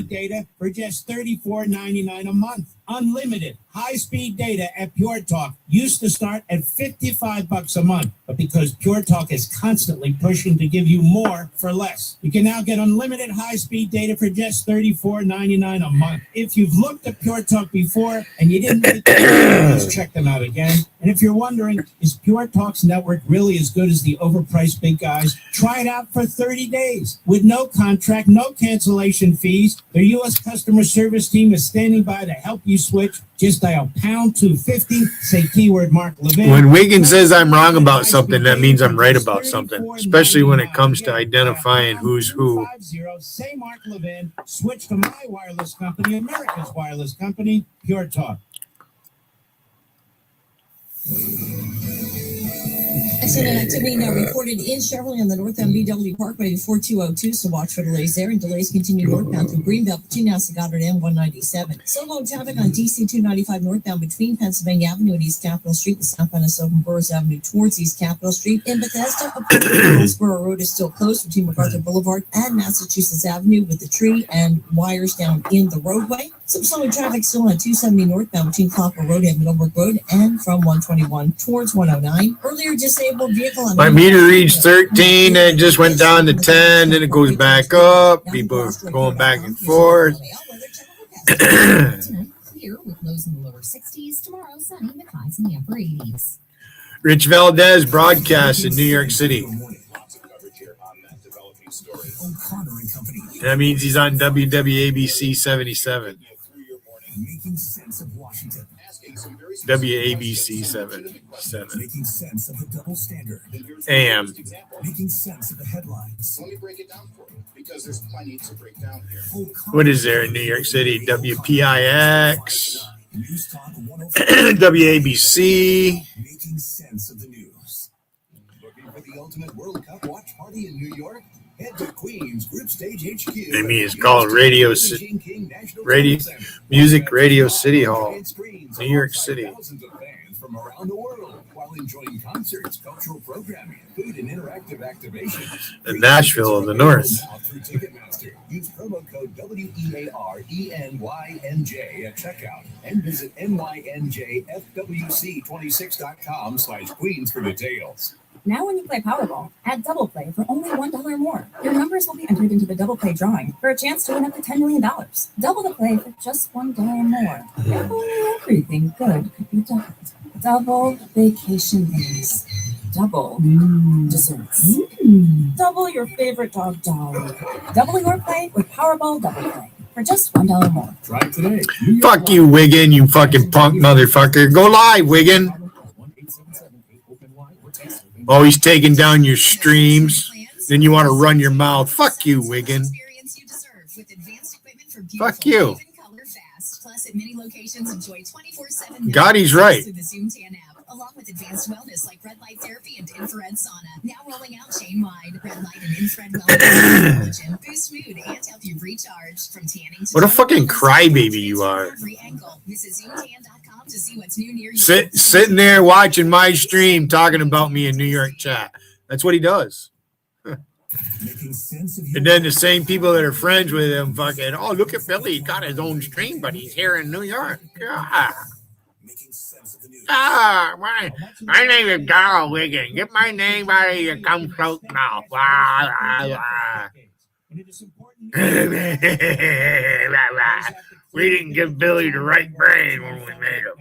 data for just $34.99 a month. Unlimited high-speed data at Pure Talk used to start at $55 a month, but because Pure Talk is constantly pushing to give you more for less, you can now get unlimited high-speed data for just $34.99 a month. If you've looked at Pure Talk before and you didn't like it, please check them out again. And if you're wondering, is Pure Talk's network really as good as the overpriced big guys? Try it out for 30 days with no contract, no cancellation fees. Their U.S. customer service team is standing by to help you switch. Just dial #250, say keyword Mark Levin. When Wiggins says I'm wrong about something, that means I'm right about something, especially when it comes to identifying who's who. Say Mark Levin, switch to my wireless company, America's wireless company, Pure Talk. Accident activity now reported in Cheverly on the northbound BW Parkway before 202, so watch for delays there. And delays continue northbound through Greenbelt between now Goddard and 197. Solo traffic on DC 295 northbound between Pennsylvania Avenue and East Capitol Street, the southbound of Southern Burroughs Avenue towards East Capitol Street. In Bethesda, Hillsborough Road is still closed between MacArthur Boulevard and Massachusetts Avenue with the tree and wires down in the roadway. Some slowing traffic still on 270 northbound between Copper Road and Middlebrook Road and from 121 towards 109. Earlier disabled vehicle on My meter reached 13, and it just went down to 10, then it goes back up. People are going back and forth. Clear with lows in the lower 60s. Tomorrow, sunny with highs in the upper 80s. Rich Valdez broadcasts in New York City. That means he's on WWABC 77. Making sense of Washington. WABC 77. Making sense of the double standard. AM. Making sense of the headlines. Let me break it down for you because there's plenty to break down here. What is there in New York City? WPIX. WABC. Making sense of the news. Looking for the ultimate World Cup watch party in New York? Head to Queens Group Stage HQ. I mean, it's called Radio Music Radio City Hall, New York City. Thousands of fans from around the world while enjoying concerts, cultural programming, food, and interactive activations. The Nashville of the North. Through Ticketmaster. Use promo code WEARENYNJ at checkout and visit NYNJFWC26.com/Queens for details. Now when you play Powerball, add Double Play for only $1 more. Your numbers will be entered into the Double Play drawing for a chance to win up to $10 million. Double the play for just $1 more. If only everything good could be doubled. Double vacation days. Double desserts. Double your favorite dog dolly. Double your play with Powerball Double Play for just $1 more. Try it today. Fuck you, Wiggin, you fucking punk motherfucker. Go live, Wiggin. Oh, he's taking down your streams. Then you want to run your mouth. Fuck you, Wiggin. Fuck you. Gotti's right. along with advanced wellness like red light therapy and infrared sauna. Now rolling out chain-wide. Red light and infrared wellness collagen, boost mood, and help you recharge from tanning to What a fucking crybaby you are. every angle. Visit zoomtan.com to see what's new near you. Sitting there watching my stream talking about me in New York chat. That's what he does. And then the same people that are friends with him fucking, oh, look at Billy. He got his own stream, but he's here in New York. My name is Darrell Wiggin. Get my name out of your gum throat mouth. We didn't give Billy the right brain when we made him.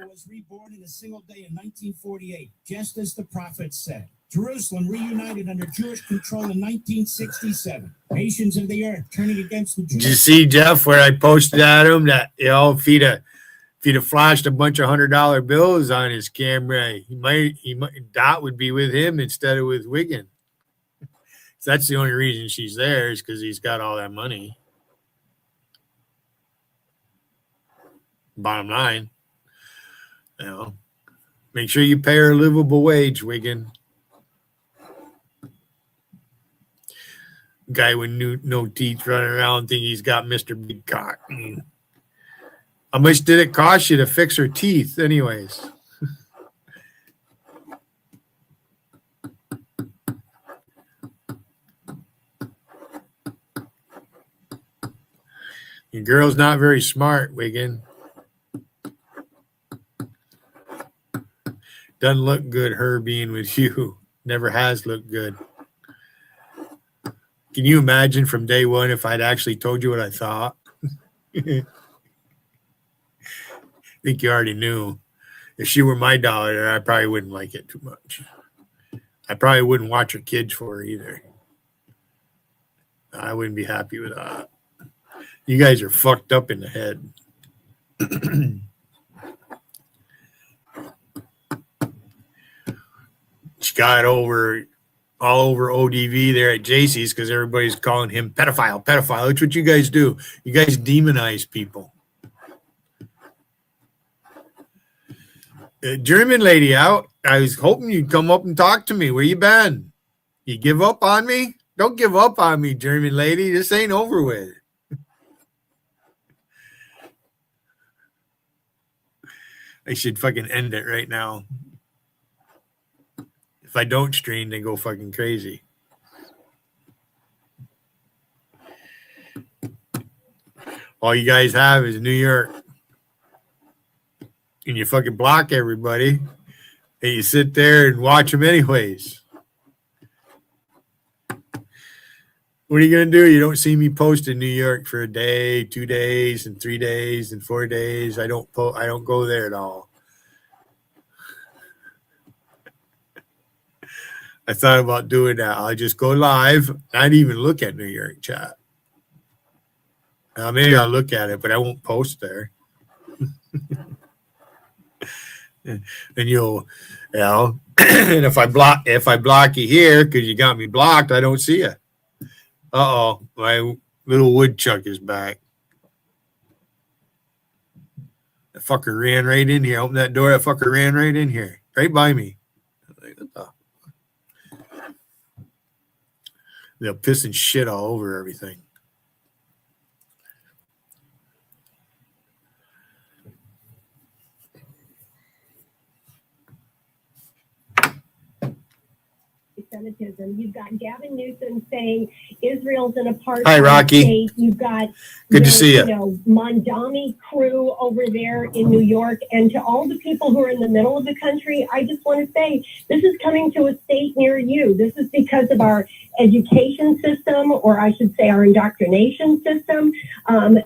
Was reborn in a single day in 1948, just as the prophets said. Jerusalem reunited under Jewish control in 1967. Nations of the earth turning against the Jews. Did you see, Jeff, where I posted at him that, you know, if he'd have flashed a bunch of $100 bills on his camera, he might Dot would be with him instead of with Wiggin. So that's the only reason she's there is because he's got all that money. Bottom line, you know, make sure you pay her a livable wage, Wiggin. Guy with no teeth running around thinking he's got Mr. Big Cock. How much did it cost you to fix her teeth, anyways? Your girl's not very smart, Wiggin. Doesn't look good, her being with you. Never has looked good. Can you imagine from day one if I'd actually told you what I thought? I think you already knew. If she were my daughter, I probably wouldn't like it too much. I probably wouldn't watch her kids for her either. I wouldn't be happy with that. You guys are fucked up in the head. She got all over ODV there at JC's because everybody's calling him pedophile. That's what you guys do. You guys demonize people. German lady out. I was hoping you'd come up and talk to me. Where you been? You give up on me? Don't give up on me, German lady. This ain't over with. I should fucking end it right now. If I don't stream, they go fucking crazy. All you guys have is New York. And you fucking block everybody. And you sit there and watch them anyways. What are you going to do? You don't see me post in New York for a day, 2 days, and 3 days, and 4 days. I don't go there at all. I thought about doing that. I'll just go live, not even look at New York chat. Maybe I'll look at it, but I won't post there. And you'll, you know, and if I block you here because you got me blocked, I don't see you. Uh-oh, my little woodchuck is back. That fucker ran right in here. Open that door. That fucker ran right in here, right by me. Like, what the? They're pissing shit all over everything. Anti-Semitism. You've got Gavin Newsom saying Israel's an apartheid Hi, Rocky. state. You've got Good to see you. Mondami crew over there in New York, and to all the people who are in the middle of the country, I just want to say this is coming to a state near you. This is because of our education system, or I should say our indoctrination system.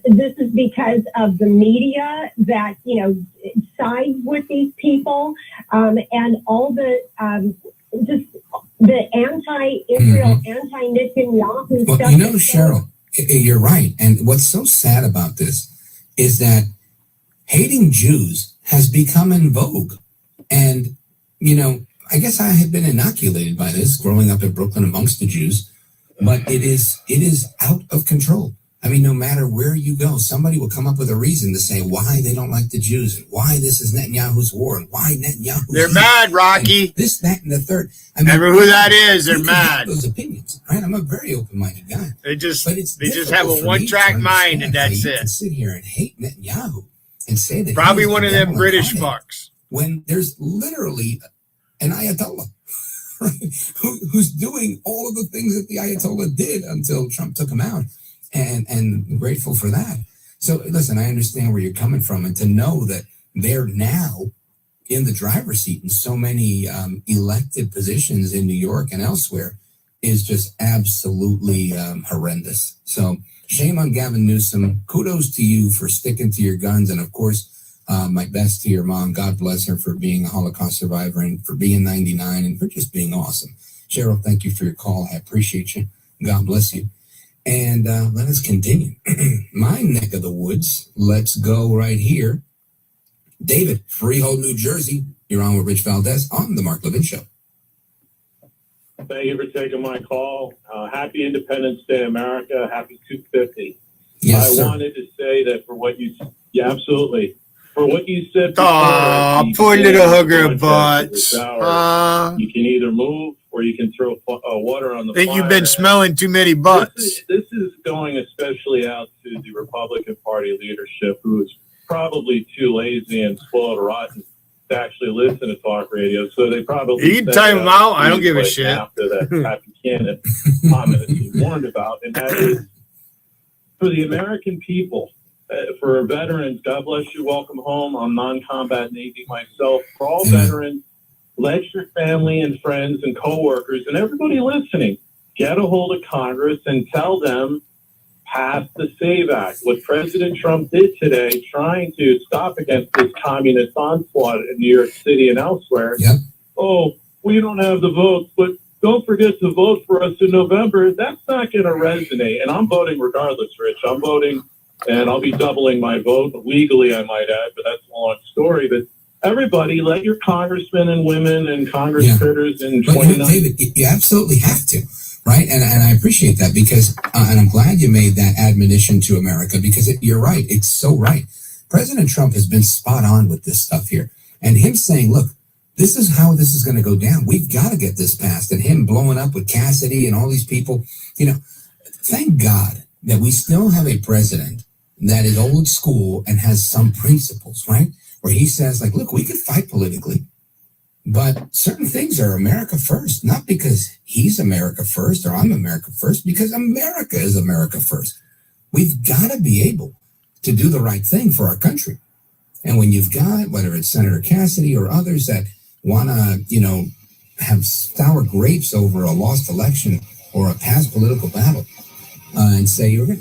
This is because of the media that sides with these people, and all the just the anti-Israel, anti-Netanyahu Well, stuff. Cheryl, you're right. And what's so sad about this is that hating Jews has become in vogue. And, I guess I had been inoculated by this growing up in Brooklyn amongst the Jews, but it is out of control. I mean, no matter where you go, somebody will come up with a reason to say why they don't like the Jews and why this is Netanyahu's war and why Netanyahu. They're mad, Rocky. This, that, and the third. I mean, remember who that is. They're you can have mad. those opinions, right? I'm a very open-minded guy. They just But it's have a difficult for me one-track to mind, and understand that's how you can it. sit here and hate Netanyahu and say that Probably he's one the of them devil British incarnate fucks. when there's literally an Ayatollah, right, who's doing all of the things that the Ayatollah did until Trump took him out, and I'm grateful for that. So listen, I understand where you're coming from, and to know that they're now in the driver's seat in so many elected positions in New York and elsewhere is just absolutely horrendous. So shame on Gavin Newsom. Kudos to you for sticking to your guns, and of course, my best to your mom. God bless her for being a Holocaust survivor and for being 99 and for just being awesome. Cheryl, thank you for your call. I appreciate you. God bless you. And let us continue. My neck of the woods. Let's go right here. David, Freehold, New Jersey. You're on with Rich Valdez on the Mark Levin Show. Thank you for taking my call. Happy Independence Day, America. Happy 250. Yes, I sir. wanted to say that for what you, yeah, absolutely. For what you said Aw, before, poor the little dam hugger contract butts. was ours. You can either move or you can throw water on the I think fire. you've been smelling too many butts. This is going especially out to the Republican Party leadership, who is probably too lazy and spoiled rotten to actually listen to talk radio. So they probably You can send time them out. I don't tweets give a right shit. after that Happy Cannon comment that you warned about, and that is for the American people. For veterans, God bless you, welcome home. I'm non-combat Navy myself. For all veterans, let your family and friends and coworkers and everybody listening get a hold of Congress and tell them, pass the SAVE Act. What President Trump did today, trying to stop against this communist onslaught in New York City and elsewhere. Yep. Oh, we don't have the votes, but don't forget to vote for us in November. That's not going to resonate. And I'm voting regardless, Rich. I'm voting, and I'll be doubling my vote legally, I might add, but that's a long story. But everybody, let your congressmen and women and Congress critters in But 29. David, you absolutely have to, right? And I appreciate that because, and I'm glad you made that admonition to America because you're right. It's so right. President Trump has been spot on with this stuff here. And him saying, look, this is how this is going to go down. We've got to get this passed. And him blowing up with Cassidy and all these people, you know, thank God that we still have a president that is old school and has some principles, right? Where he says, like, look, we could fight politically, but certain things are America first, not because he's America first or I'm America first, because America is America first. We've got to be able to do the right thing for our country. And when you've got, whether it's Senator Cassidy or others that want to, you know, have sour grapes over a lost election or a past political battle, and say, we're going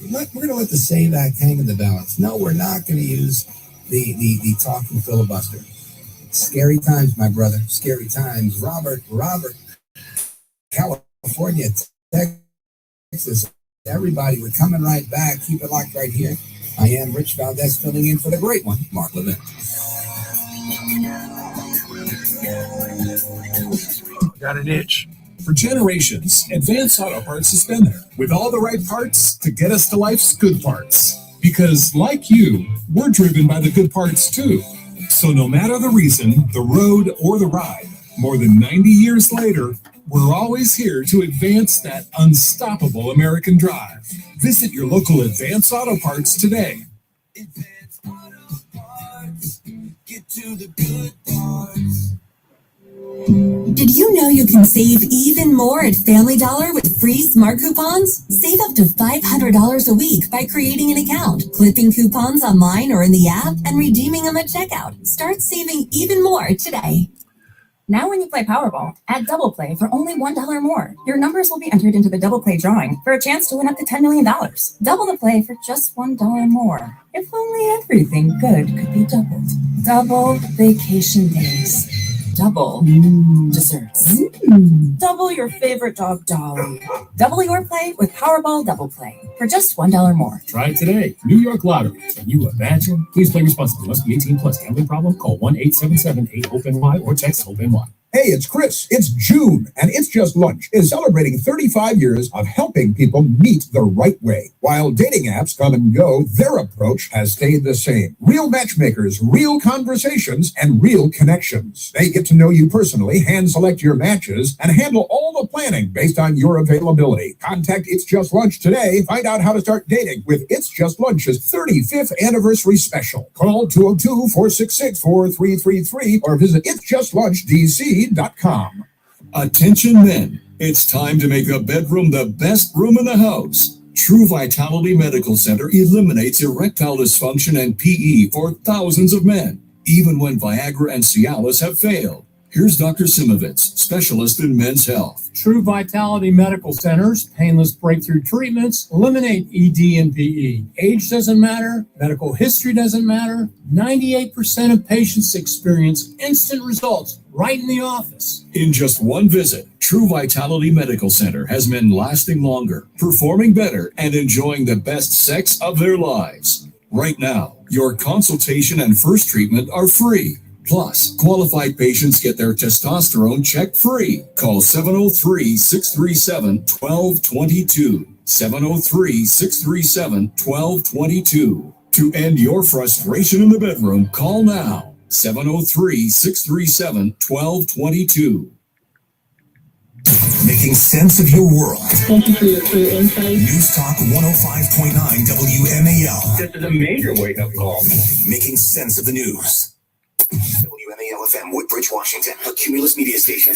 to let the SAVE Act hang in the balance. No, we're not going to use the talking filibuster. Scary times, my brother. Scary times. Robert, California, Texas, everybody, we're coming right back. Keep it locked right here. I am Rich Valdez, filling in for the great one, Mark Levin. Got an itch. For generations, Advance Auto Parts has been there with all the right parts to get us to life's good parts. Because, like you, we're driven by the good parts too. So no matter the reason, the road, or the ride, more than 90 years later, we're always here to advance that unstoppable American drive. Visit your local Advance Auto Parts today. Advance Auto Parts. Get to the good parts. Did you know you can save even more at Family Dollar with free smart coupons? Save up to $500 a week by creating an account, clipping coupons online or in the app, and redeeming them at checkout. Start saving even more today. Now when you play Powerball, add Double Play for only $1 more. Your numbers will be entered into the Double Play drawing for a chance to win up to $10 million. Double the play for just $1 more. If only everything good could be doubled. Double vacation days. Double desserts. Double your favorite dog, Dolly. Double your play with Powerball Double Play for just $1 more. Try it today. New York Lottery. Can you imagine? Please play responsibly. Must be 18 plus. Gambling problem? Call 1-877-8-HOPE-NY or text HOPE-NY. Hey, it's Chris. It's June, and It's Just Lunch is celebrating 35 years of helping people meet the right way. While dating apps come and go, their approach has stayed the same. Real matchmakers, real conversations, and real connections. They get to know you personally, hand select your matches, and handle all the planning based on your availability. Contact It's Just Lunch today. Find out how to start dating with It's Just Lunch's 35th anniversary special. Call 202-466-4333 or visit itsjustlunchdc.com. Attention men, it's time to make the bedroom the best room in the house. True Vitality Medical Center eliminates erectile dysfunction and PE for thousands of men, even when Viagra and Cialis have failed. Here's Dr. Simovitz, specialist in men's health. True Vitality Medical Centers, painless breakthrough treatments, eliminate ED and PE. Age doesn't matter, medical history doesn't matter. 98% of patients experience instant results right in the office. In just one visit, True Vitality Medical Center has men lasting longer, performing better, and enjoying the best sex of their lives. Right now, your consultation and first treatment are free. Plus, qualified patients get their testosterone checked free. Call 703-637-1222. 703-637-1222. To end your frustration in the bedroom, call now. 703-637-1222. Making sense of your world. Thank you for your clear insight. News Talk 105.9 WMAL. This is a major wake-up call. Making sense of the news. WMAL FM, Woodbridge, Washington, a Cumulus media station.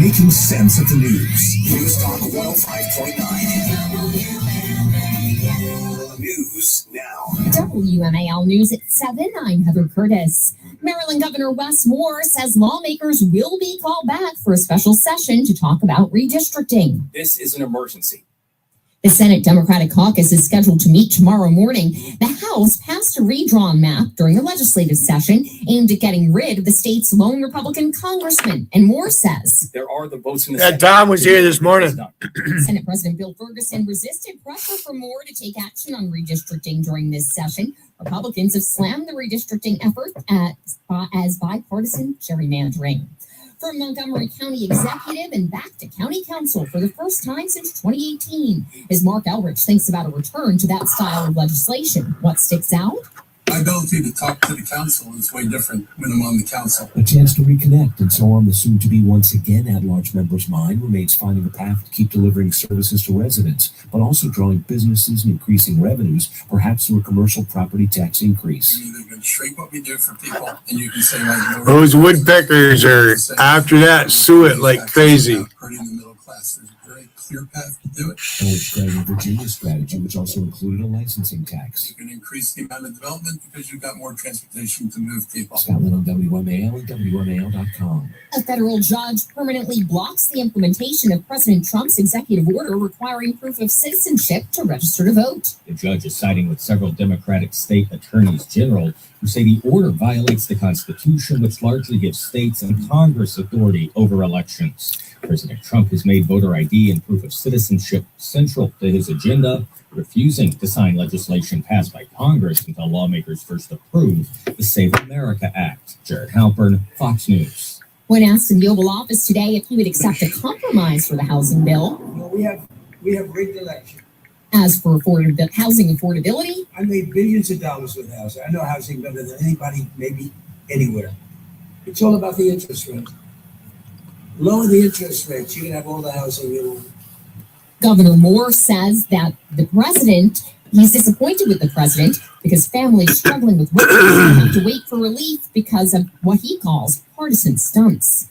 Making sense of the news. News Talk 105.9. News now. WMAL News at 7. I'm Heather Curtis. Maryland Governor Wes Moore says lawmakers will be called back for a special session to talk about redistricting. This is an emergency. The Senate Democratic Caucus is scheduled to meet tomorrow morning. The House passed a redrawn map during the legislative session aimed at getting rid of the state's lone Republican congressman. And Moore says there are the votes in the Senate. Tom was here this morning. Senate President Bill Ferguson resisted pressure for Moore to take action on redistricting during this session. Republicans have slammed the redistricting effort as bipartisan gerrymandering. From Montgomery County Executive and back to County Council for the first time since 2018, as Mark Elrich thinks about a return to that style of legislation. What sticks out? My ability to talk to the council is way different when I'm on the council. A chance to reconnect and so on the soon-to-be once again at-large member's mind remains finding a path to keep delivering services to residents, but also drawing businesses and increasing revenues, perhaps through a commercial property tax increase. You're either going to shrink what we do for people, and you can say, like, those woodpeckers are, after that, sue it like crazy. Hurting the middle class. There's a very clear path to do it. And with driving Virginia's strategy, which also included a licensing tax. You can increase the amount of development because you've got more transportation to move people. Scotland on WMAL and WMAL.com. A federal judge permanently blocks the implementation of President Trump's executive order requiring proof of citizenship to register to vote. The judge is siding with several Democratic state attorneys general who say the order violates the Constitution, which largely gives states and Congress authority over elections. President Trump has made voter ID and proof of citizenship central to his agenda, refusing to sign legislation passed by Congress until lawmakers first approve the Save America Act. Jared Halpern, Fox News. When asked in the Oval Office today if he would accept a compromise for the housing bill. No, we have rigged election. As for housing affordability, I made billions of dollars with housing. I know housing better than anybody, maybe anywhere. It's all about the interest rate. Lower the interest rates, you can have all the housing you want. Governor Moore says that he's disappointed with the president because families struggling with rent have to wait for relief because of what he calls partisan stunts.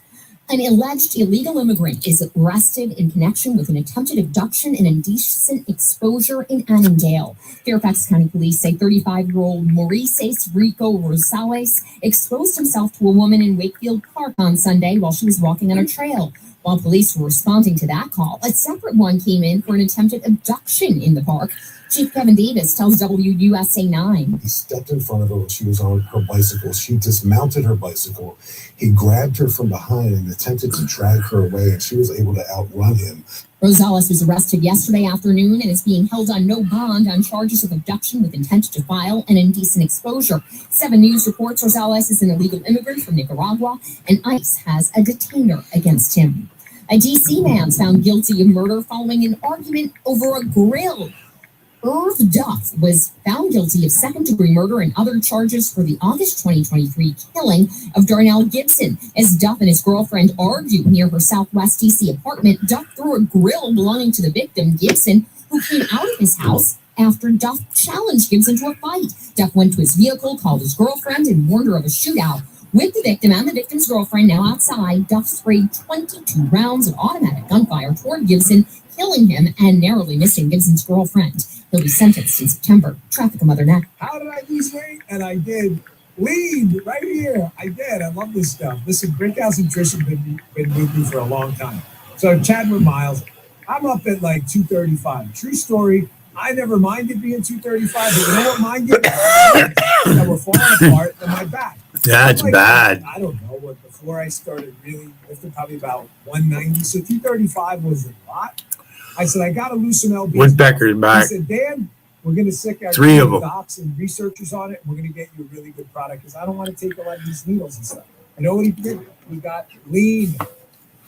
An alleged illegal immigrant is arrested in connection with an attempted abduction and indecent exposure in Annandale. Fairfax County Police say 35-year-old Maurice Rico Rosales exposed himself to a woman in Wakefield Park on Sunday while she was walking on a trail. While police were responding to that call, a separate one came in for an attempted abduction in the park. Chief Kevin Davis tells WUSA 9. He stepped in front of her when she was on her bicycle. She dismounted her bicycle. He grabbed her from behind and attempted to drag her away, and she was able to outrun him. Rosales was arrested yesterday afternoon and is being held on no bond on charges of abduction with intent to defile and indecent exposure. 7 News reports Rosales is an illegal immigrant from Nicaragua, and ICE has a detainer against him. A D.C. man's found guilty of murder following an argument over a grill. Irv Duff was found guilty of second-degree murder and other charges for the August 2023 killing of Darnell Gibson. As Duff and his girlfriend argued near her Southwest D.C. apartment, Duff threw a grill belonging to the victim, Gibson, who came out of his house after Duff challenged Gibson to a fight. Duff went to his vehicle, called his girlfriend, and warned her of a shootout. With the victim and the victim's girlfriend now outside, Duff sprayed 22 rounds of automatic gunfire toward Gibson, killing him and narrowly missing Gibson's girlfriend. He'll be sentenced in September. Traffic of Mother Neck. How did I lose weight? And I did. Lean right here. I did. I love this stuff. Listen, Brickhouse Nutrition been with me for a long time. So chatting with Miles, I'm up at like 235. True story. I never minded being 235, but you know what mine did? That were falling apart in my back. That's like, bad. I don't know what before I started really lifting, probably about 190. So 235 was a lot. I said, I got to lose some LBs. Woodpecker's back. He said, Dan, we're going to sick our 3 of them. docs and researchers on it. And we're going to get you a really good product because I don't want to take a lot of these needles and stuff. I know what he did. We got lean.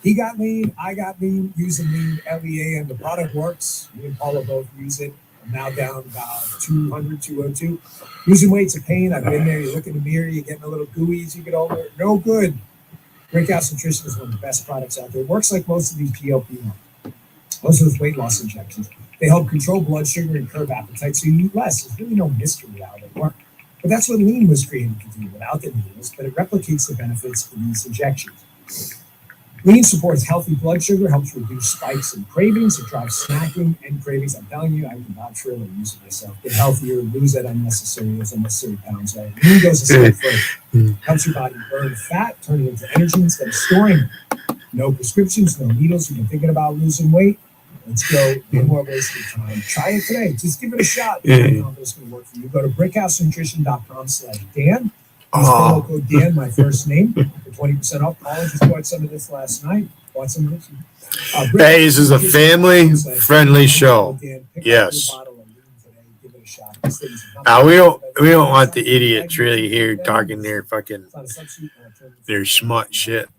He got lean. I got lean. Using lean LEA, and the product works. Me and Paula both use it. I'm now down about 200, 202. Losing weight's a pain. I've been there. You look in the mirror. You're getting a little gooey as you get older. No good. Breakhouse Nutrition is one of the best products out there. It works like most of these GLP-1. Most of those weight loss injections. They help control blood sugar and curb appetite, so you eat less. There's really no mystery how they work. But that's what lean was created to do without the needles, but it replicates the benefits of these injections. Lean supports healthy blood sugar, helps reduce spikes and cravings. It drives snacking and cravings. I'm telling you, I can vouch for it. I use it myself. Get healthier, lose that unnecessary pounds. Lean goes a step further. Helps your body burn fat, turn it into energy instead of storing it. No prescriptions, no needles. You've been thinking about losing weight. Let's go. No more wasted time. Try it today. Just give it a shot. It's going to work for you. Go to brickhousenutrition.com/Dan. Use promo code Dan, my first name, for 20% off. Paula just bought some of this last night. Bought some of this. Hey, this is a family-friendly show. Yes. We don't want the idiots really here talking their fucking their smut shit.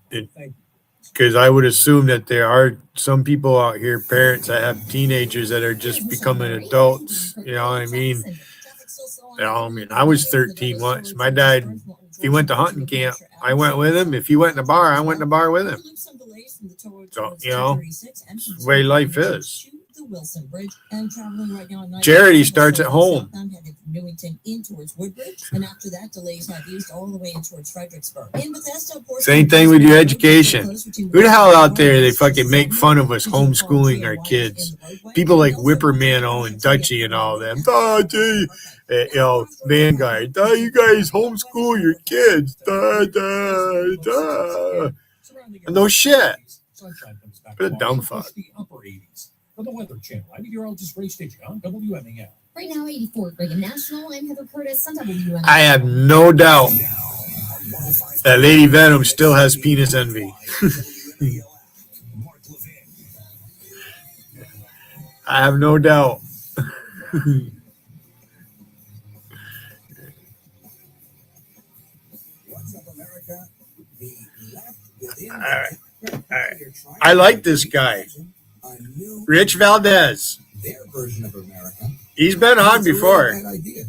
Because I would assume that there are some people out here, parents that have teenagers that are just becoming adults. You know what I mean? You know, I mean, I was 13 once. My dad, if he went to hunting camp, I went with him. If he went in the bar, I went in the bar with him. So, you know, it's the way life is. Charity starts at home. Newington in towards Woodbridge, and after that, delays have eased all the way in towards Fredericksburg. In Bethesda, same thing with your education. Who the hell out there, they fucking make fun of us homeschooling our kids? People like Whippermano and Dutchie and all them. Oh, gee, you know, Vanguard. Oh, you guys homeschool your kids. No shit. What a dumb fuck. For the Weather Channel, I'm meteorologist Ray Stitcher on WMAL. Right now, 84 Brigham National. I'm Heather Curtis on WMAL. I have no doubt that Lady Venom still has penis envy. I have no doubt. All right. I like this guy. Rich Valdez. Their version of America. He's been on before.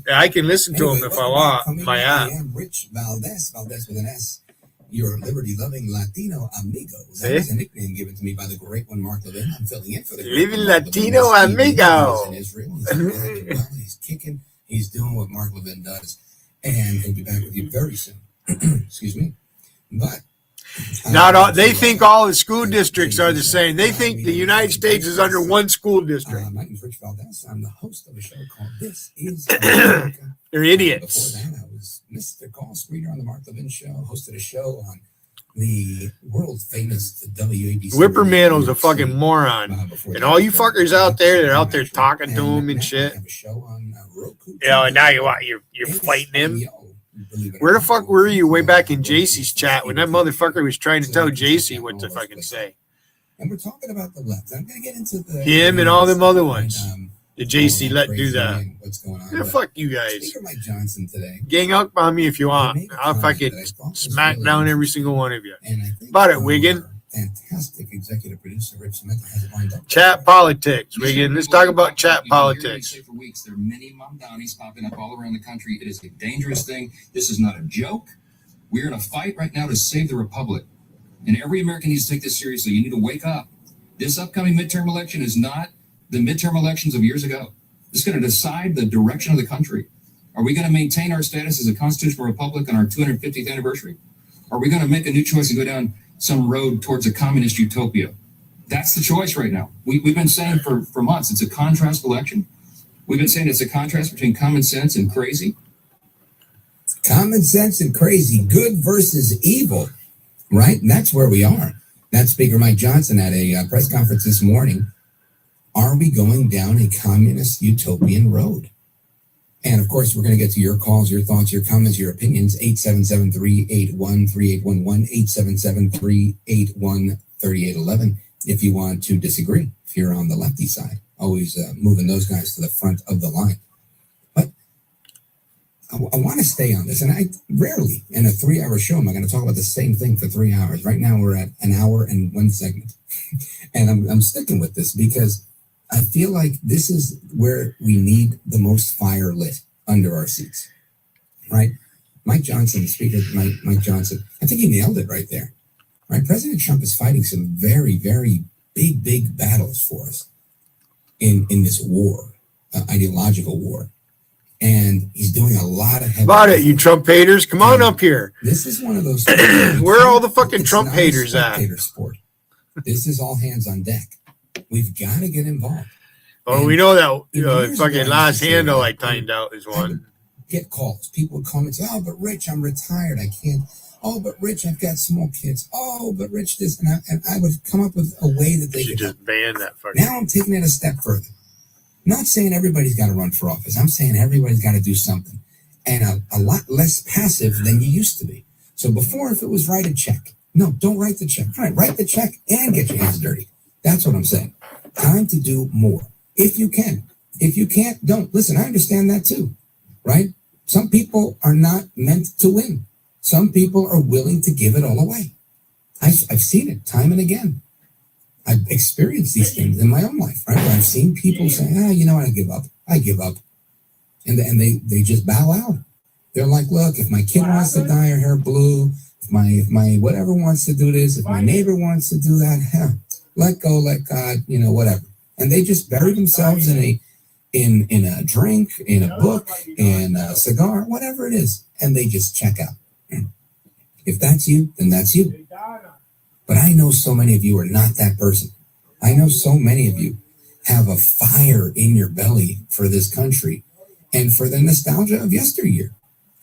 I can listen to him if I want. My app. I am Rich Valdez, Valdez with an S. Your liberty-loving Latino amigo. That was a nickname given to me by the great one, Mark Levin. I'm filling in for the Living Latino amigo. In Israel. He's kicking. He's doing what Mark Levin does. And he'll be back with you very soon. Excuse me. But not all, they think all the school districts are the same. They think the United States is under one school district. My name is Rich Valdez. I'm the host of a show called This Is America. They're idiots. Before that, I was Mr. Call Screener on the Mark Levin Show. Hosted a show on the world famous WABC. Whippermano's a fucking moron. And all you fuckers out there, they're out there talking to him and shit. You know, and now you're fighting him. Where the fuck were you way back in JC's chat when that motherfucker was trying to tell JC what to fucking say? And we're talking about the left. I'm going to get into the him and all them other ones. The JC all let crazy do that. and what's going on. Yeah, But fuck you guys. Speaker Mike Johnson today. Gang up on me if you want. made a I'll comment fucking that I thought was smack really down every single one of you. And I think About it, our Wiggin. fantastic executive producer Rich Smith has it lined up. Chat politics, Wiggin. Let's talk about chat politics. For weeks, there are many Mamdanis popping up all around the country. It is a dangerous thing. This is not a joke. We're in a fight right now to save the republic. And every American needs to take this seriously. You need to wake up. This upcoming midterm election is not the midterm elections of years ago. It's going to decide the direction of the country. Are we going to maintain our status as a constitutional republic on our 250th anniversary? Are we going to make a new choice and go down some road towards a communist utopia? That's the choice right now. We've been saying for months, it's a contrast election. We've been saying it's a contrast between common sense and crazy. Common sense and crazy, good versus evil, right? And that's where we are. That's Speaker Mike Johnson at a press conference this morning. Are we going down a communist utopian road? And of course, we're going to get to your calls, your thoughts, your comments, your opinions. 877-381-3811, 877-381-3811. If you want to disagree, if you're on the lefty side, always moving those guys to the front of the line. But I want to stay on this, and I rarely in a 3-hour show am I going to talk about the same thing for 3 hours. Right now, we're at an hour and one segment, and I'm sticking with this because I feel like this is where we need the most fire lit under our seats, right? Mike Johnson, Speaker Mike Johnson, I think he nailed it right there, right? President Trump is fighting some very, very big battles for us in this war, ideological war. And he's doing a lot of heavy About it, you Trump haters. Come on up here. This is one of those. Where are all the fucking Trump haters at? Sport. This is all hands on deck. We've got to get involved. Oh, we know that fucking last handle I timed out is one. Get calls. People would call me and say, "Oh, but Rich, I'm retired. I can't. Oh, but Rich, I've got small kids. Oh, but Rich, this." And I would come up with a way that they could just ban that fucking. Now I'm taking it a step further. I'm not saying everybody's got to run for office. I'm saying everybody's got to do something. And a lot less passive than you used to be. So before, if it was write a check. No, don't write the check. All right, write the check and get your hands dirty. That's what I'm saying. Time to do more. If you can. If you can't, don't. Listen, I understand that too, right? Some people are not meant to win. Some people are willing to give it all away. I've seen it time and again. I've experienced these things in my own life, right? Where I've seen people say, you know what, I give up. And they just bow out. They're like, look, if my kid wants to dye her hair blue, if my whatever wants to do this, if my neighbor wants to do that, let go, let God, whatever. And they just bury themselves in a drink, in a book, in a cigar, whatever it is, and they just check out. If that's you, then that's you. But I know so many of you are not that person. I know so many of you have a fire in your belly for this country and for the nostalgia of yesteryear.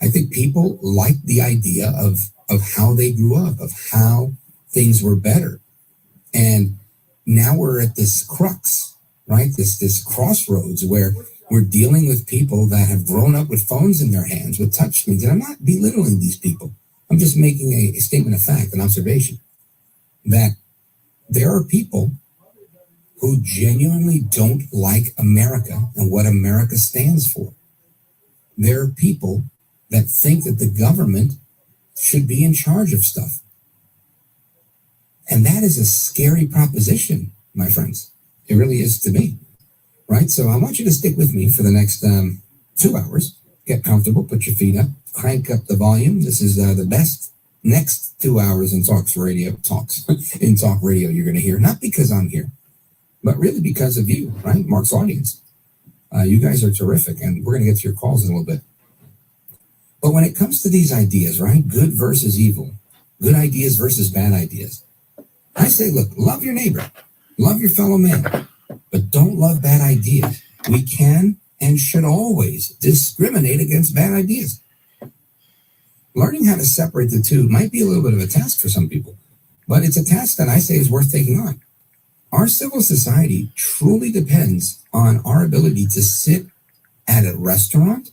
I think people like the idea of how they grew up, of how things were better. And now we're at this crux, right? This crossroads where we're dealing with people that have grown up with phones in their hands, with touch screens. And I'm not belittling these people. I'm just making a statement of fact, an observation, that there are people who genuinely don't like America and what America stands for. There are people that think that the government should be in charge of stuff. And that is a scary proposition, my friends. It really is to me, right? So I want you to stick with me for the next 2 hours. Get comfortable, put your feet up, crank up the volume. This is the best next 2 hours in talk radio you're going to hear. Not because I'm here, but really because of you, right? Mark's audience. You guys are terrific, and we're going to get to your calls in a little bit. But when it comes to these ideas, right? Good versus evil, good ideas versus bad ideas. I say, look, love your neighbor, love your fellow man, but don't love bad ideas. We can and should always discriminate against bad ideas. Learning how to separate the two might be a little bit of a task for some people, but it's a task that I say is worth taking on. Our civil society truly depends on our ability to sit at a restaurant,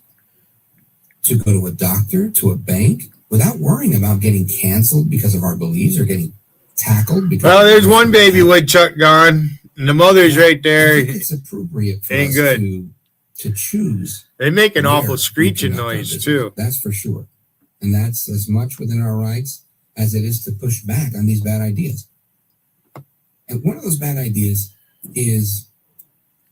to go to a doctor, to a bank, without worrying about getting canceled because of our beliefs or getting tackled. Because Well, there's one baby woodchuck gone, and the mother's right there. It's appropriate for Ain't us good. to choose. They make an where awful we screeching conduct our noise business. too. That's for sure. And that's as much within our rights as it is to push back on these bad ideas. And one of those bad ideas is,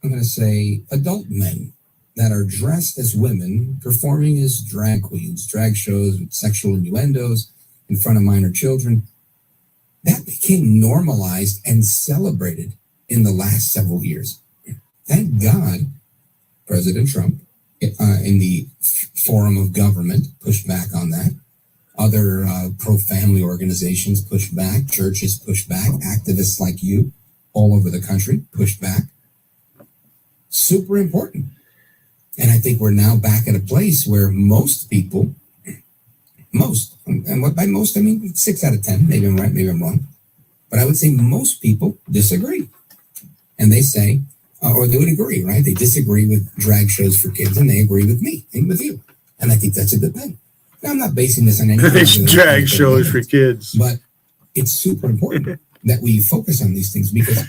I'm going to say, adult men that are dressed as women performing as drag queens, drag shows with sexual innuendos in front of minor children. That became normalized and celebrated in the last several years. Thank God President Trump in the forum of government pushed back on that. Other pro-family organizations pushed back, churches pushed back, activists like you all over the country pushed back. Super important. And I think we're now back at a place where most people, and what by most, I mean 6 out of 10, maybe I'm right, maybe I'm wrong, but I would say most people disagree. And they say, or they would agree, right? They disagree with drag shows for kids and they agree with me and with you. And I think that's a good thing. Now, I'm not basing this on any drag shows for kids, but it's super important that we focus on these things because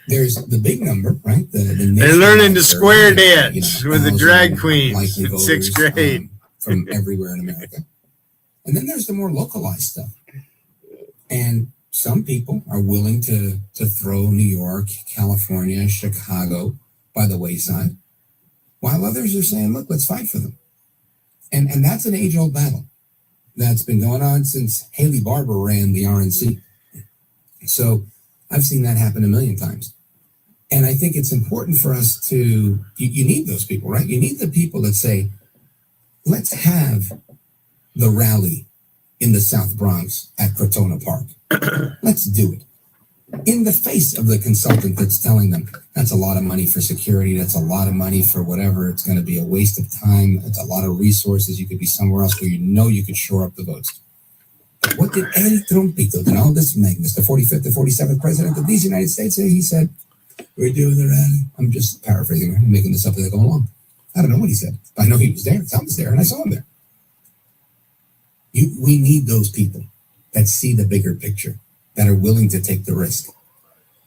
there's the big number, right? They're learning to square dance with a drag queen in 6th grade from everywhere in America. And then there's the more localized stuff. And some people are willing to throw New York, California, Chicago by the wayside, while others are saying, look, let's fight for them. And that's an age-old battle that's been going on since Haley Barbour ran the RNC. So I've seen that happen a million times. And I think it's important for us to, you need those people, right? You need the people that say, let's have the rally in the South Bronx at Crotona Park. Let's do it. In the face of the consultant that's telling them, that's a lot of money for security, that's a lot of money for whatever, it's going to be a waste of time, it's a lot of resources, you could be somewhere else where you know you could shore up the votes. What did El Trumpito, the oldest Magnus, the 45th to 47th president of these United States, say? He said, we're doing the rally. I'm just paraphrasing, I'm making this up as I go along. I don't know what he said, but I know he was there. Tom was there, and I saw him there. We need those people that see the bigger picture, that are willing to take the risk,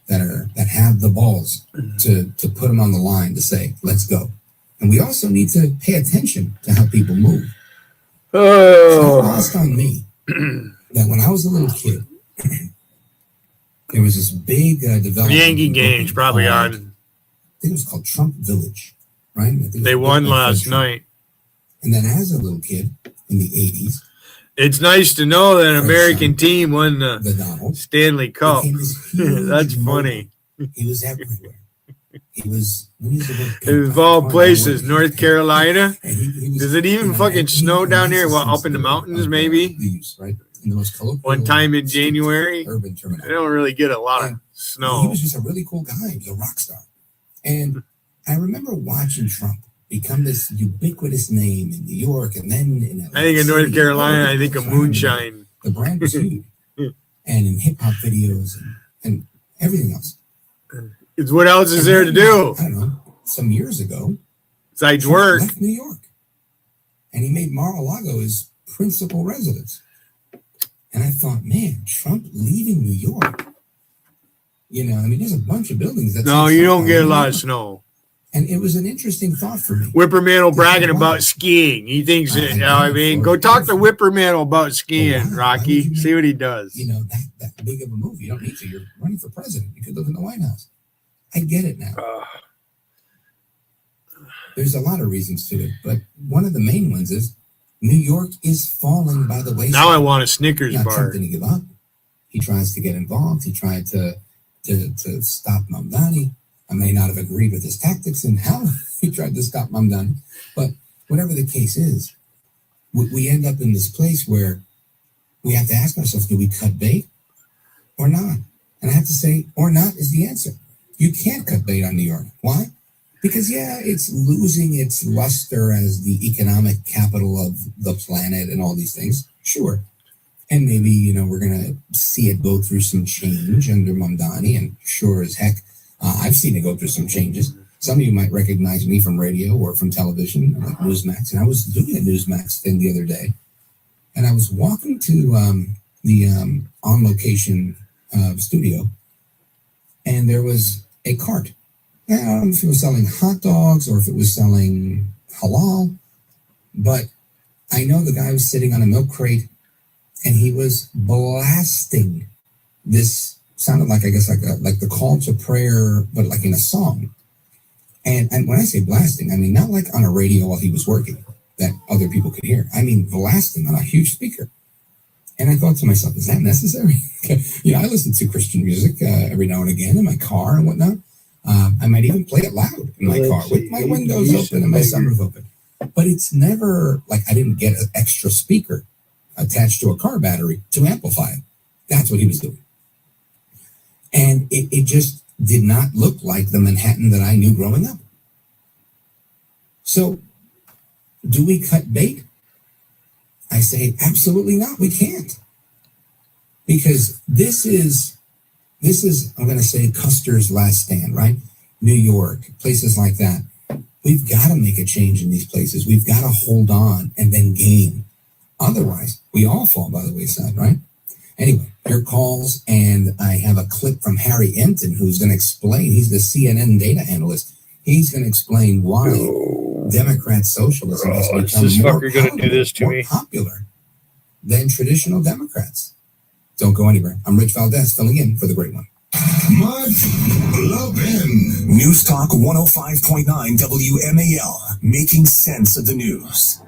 that have the balls to put them on the line to say, let's go. And we also need to pay attention to how people move. Oh, It's not lost on me that when I was a little kid, there was this big development. Yankee game's probably on. I think it was called Trump Village, right? They won last night. And then as a little kid in the 80s, it's nice to know that an American team won the Stanley Cup. That's funny. He was everywhere. He was of all places, North Carolina. Does it even fucking snow down here? Well, up in the mountains, maybe. Right? In the most colorful One time in January. Urban terminal. I don't really get a lot of snow. He was just a really cool guy. He was a rock star. And I remember watching Trump become this ubiquitous name in New York and then in I think in North Carolina, I think of moonshine. The brand was huge. And in hip hop videos and everything else. It's what else is there to do? I don't know. Some years ago, besides Trump work, left New York. And he made Mar-a-Lago his principal residence. And I thought, man, Trump leaving New York. You know, I mean, there's a bunch of buildings that. No, you don't get a lot of snow. And it was an interesting thought for me. Whippermantle bragging about skiing. He thinks, go talk to Whippermantle about skiing, Rocky. See what he does. You know, that big of a move. You don't need to. You're running for president. You could live in the White House. I get it now. There's a lot of reasons to it, but one of the main ones is New York is falling by the wayside. Now I want a Snickers Now, bar. Trump didn't give up. He tries to get involved. He tried to stop Mamdani. I may not have agreed with his tactics and how he tried to stop Mamdani, but whatever the case is, we end up in this place where we have to ask ourselves, do we cut bait or not? And I have to say, or not is the answer. You can't cut bait on New York. Why? Because, it's losing its luster as the economic capital of the planet and all these things. Sure. And maybe, we're going to see it go through some change under Mamdani. And sure as heck, I've seen it go through some changes. Some of you might recognize me from radio or from television, like Newsmax. And I was doing a Newsmax thing the other day. And I was walking to on location studio, and there was a cart. I don't know if it was selling hot dogs or if it was selling halal, but I know the guy was sitting on a milk crate and he was blasting this. Sounded like, I guess, like the call to prayer, but like in a song. And when I say blasting, I mean not like on a radio while he was working that other people could hear. I mean blasting on a huge speaker. And I thought to myself, is that necessary? You know, I listen to Christian music every now and again in my car and whatnot. I might even play it loud in my car with my windows open and my sunroof open. But it's never like I didn't get an extra speaker attached to a car battery to amplify it. That's what he was doing. And it just did not look like the Manhattan that I knew growing up. So, do we cut bait? I say, absolutely not. We can't. Because this is, I'm going to say, Custer's last stand, right? New York, places like that. We've got to make a change in these places. We've got to hold on and then gain. Otherwise, we all fall by the wayside, right? Anyway, your calls, and I have a clip from Harry Enton, who's going to explain. He's the CNN data analyst. He's going to explain why Democrat socialism has become more popular than traditional Democrats. Don't go anywhere. I'm Rich Valdez, filling in for the great one. Much love in News Talk 105.9 WMAL, making sense of the news.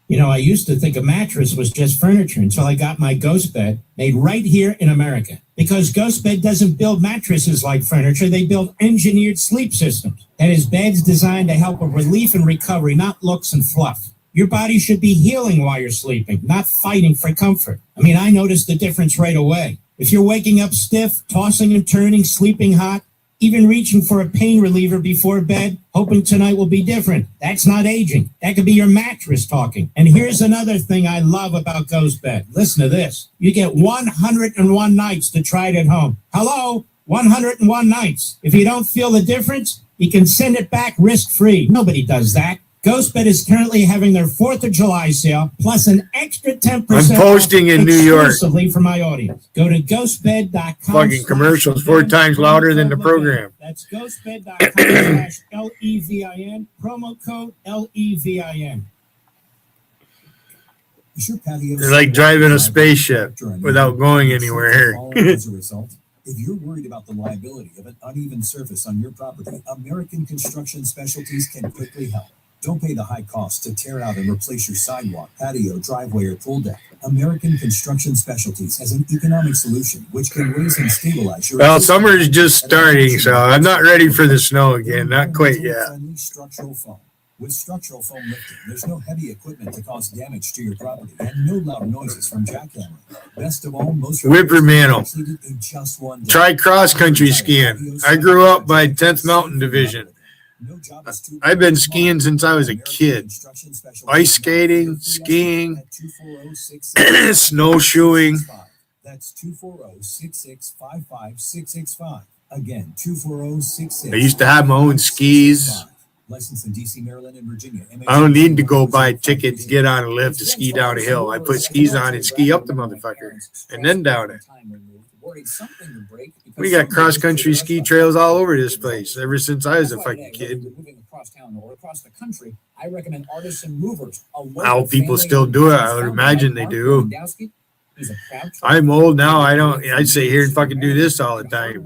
You know, I used to think a mattress was just furniture until I got my Ghost Bed made right here in America. Because Ghost Bed doesn't build mattresses like furniture, they build engineered sleep systems. That is, beds designed to help with relief and recovery, not looks and fluff. Your body should be healing while you're sleeping, not fighting for comfort. I mean, I noticed the difference right away. If you're waking up stiff, tossing and turning, sleeping hot, even reaching for a pain reliever before bed, hoping tonight will be different. That's not aging. That could be your mattress talking. And here's another thing I love about Ghost Bed. Listen to this. You get 101 nights to try it at home. Hello? 101 nights. If you don't feel the difference, you can send it back risk-free. Nobody does that. GhostBed is currently having their 4th of July sale, plus an extra 10% I'm posting in New York. Exclusively for my audience. Go to ghostbed.com. Fucking commercials 4 times louder than the program. That's ghostbed.com/LEVIN, promo code LEVIN. It's like driving a spaceship without going anywhere. As a result, if you're worried about the liability of an uneven surface on your property, American Construction Specialties can quickly help. Don't pay the high cost to tear out and replace your sidewalk, patio, driveway, or pool deck. American Construction Specialties has an economic solution which can raise and stabilize your... Well, summer is just starting, so I'm not ready for the snow again. Not quite yet. Structural foam. With structural foam lifting, there's no heavy equipment to cause damage to your property and no loud noises from jackhammering. Best of all, most Whippermantle. in just one day. Try cross-country skiing. I grew up by 10th Mountain Division. I've been skiing since I was a kid. Ice skating, skiing, snowshoeing. That's 240-6655-665. Again, 240-66. I used to have my own skis. Licensed in DC, Maryland, and Virginia. I don't need to go buy a ticket to get on a lift to ski down a hill. I put skis on and ski up the motherfucker and then down it. We got cross-country ski trails all over this place ever since I was a fucking kid. Across town or across the country, I recommend Artisan Movers. How people still do it, I would imagine they do. I'm old now. I'd sit here and fucking do this all the time.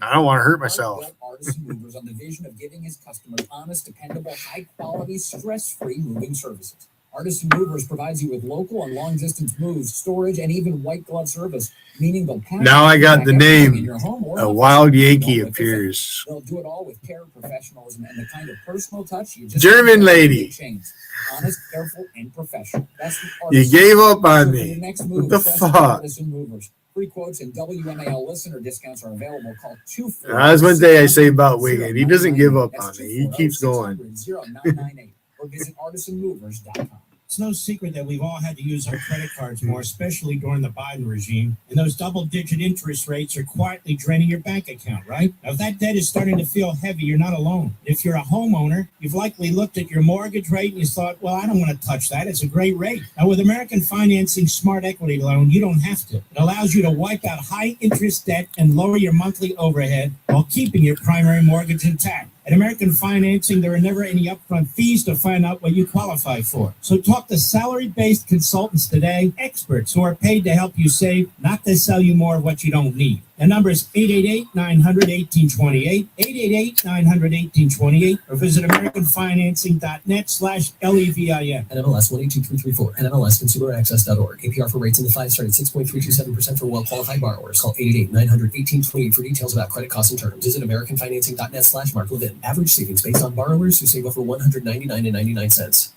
I don't want to hurt myself. Artisan Movers on the vision of giving his customers honest, dependable, high-quality, stress-free moving services. Artisan Movers provides you with local and long-distance moves, storage, and even white glove service, meaning they'll pack now I got the name. in your home or A wild Yankee appears. They'll do it all with care, professionalism, and the kind of personal touch you just German lady. Honest, careful, and professional. That's the You Artisan. gave up on So for me. your next What move, the trust fuck? Artisan Movers. Free quotes and WMAL listener discounts are available. Call 240. That's one thing I say about Wigan. He doesn't give up on me. He keeps going. 0998 or visit artisanmovers.com. It's no secret that we've all had to use our credit cards more, especially during the Biden regime. And those double-digit interest rates are quietly draining your bank account, right? Now, if that debt is starting to feel heavy, you're not alone. If you're a homeowner, you've likely looked at your mortgage rate and you thought, well, I don't want to touch that. It's a great rate. Now, with American Financing Smart Equity Loan, you don't have to. It allows you to wipe out high-interest debt and lower your monthly overhead while keeping your primary mortgage intact. At American Financing, there are never any upfront fees to find out what you qualify for. So talk to salary-based consultants today, experts who are paid to help you save, not to sell you more of what you don't need. The number is 888-900-1828, 888-900-1828, or visit AmericanFinancing.net/LEVIN. NMLS 182334, NMLSConsumerAccess.org. APR for rates in the 5 start at 6.327% for well-qualified borrowers. Call 888-900-1828 for details about credit costs and terms. Visit AmericanFinancing.net/MarkLevin. Average savings based on borrowers who save over $199.99.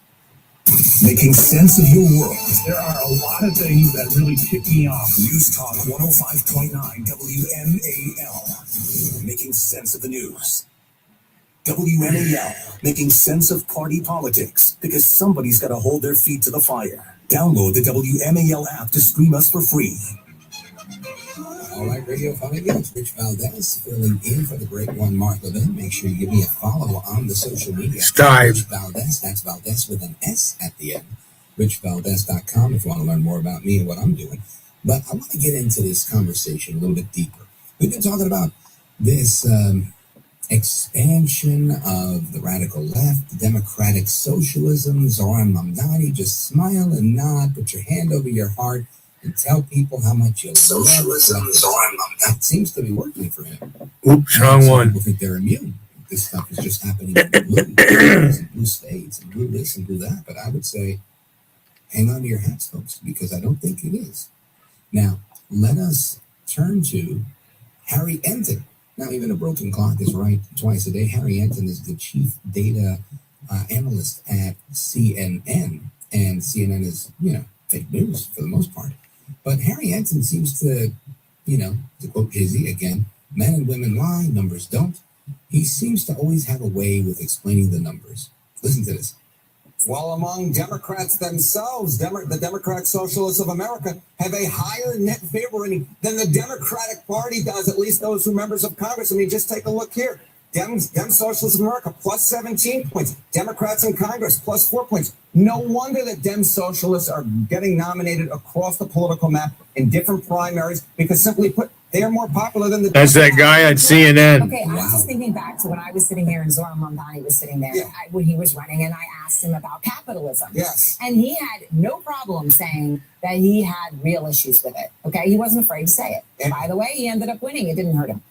Making sense of your world. There are a lot of things that really tick me off. News Talk 105.9 WMAL. Making sense of the news. WMAL. Making sense of party politics. Because somebody's got to hold their feet to the fire. Download the WMAL app to stream us for free. All right, Radio Phonics, Rich Valdez filling in for the great one, Mark Levin. Make sure you give me a follow on the social media. Rich Valdez, that's Valdez with an S at the end. RichValdez.com if you want to learn more about me and what I'm doing. But I want to get into this conversation a little bit deeper. We've been talking about this expansion of the radical left, the democratic socialism. Zoran Mamdani, just smile and nod, put your hand over your heart, and tell people how much you love socialism. That seems to be working for him. Oops, wrong one. People think they're immune. This stuff is just happening in blue states and blue this and blue that. But I would say, hang on to your hats, folks, because I don't think it is. Now, let us turn to Harry Enton. Now, even a broken clock is right twice a day. Harry Enton is the chief data analyst at CNN, and CNN is, fake news for the most part. But Harry Enton seems to, to quote Izzy again, men and women lie, numbers don't. He seems to always have a way with explaining the numbers. Listen to this. While among Democrats themselves, the Democratic Socialists of America have a higher net favor rating than the Democratic Party does, at least those who are members of Congress. I mean, just take a look here. Dem Socialists of America, plus 17 points. Democrats in Congress, plus 4 points. No wonder that Dem Socialists are getting nominated across the political map in different primaries, because simply put, they are more popular than the... That's that guy on CNN. Okay, I was just thinking back to when I was sitting there and Zoran Mamdani was sitting there when he was running, and I asked him about capitalism. Yes. And he had no problem saying that he had real issues with it. Okay, he wasn't afraid to say it. And by the way, he ended up winning. It didn't hurt him.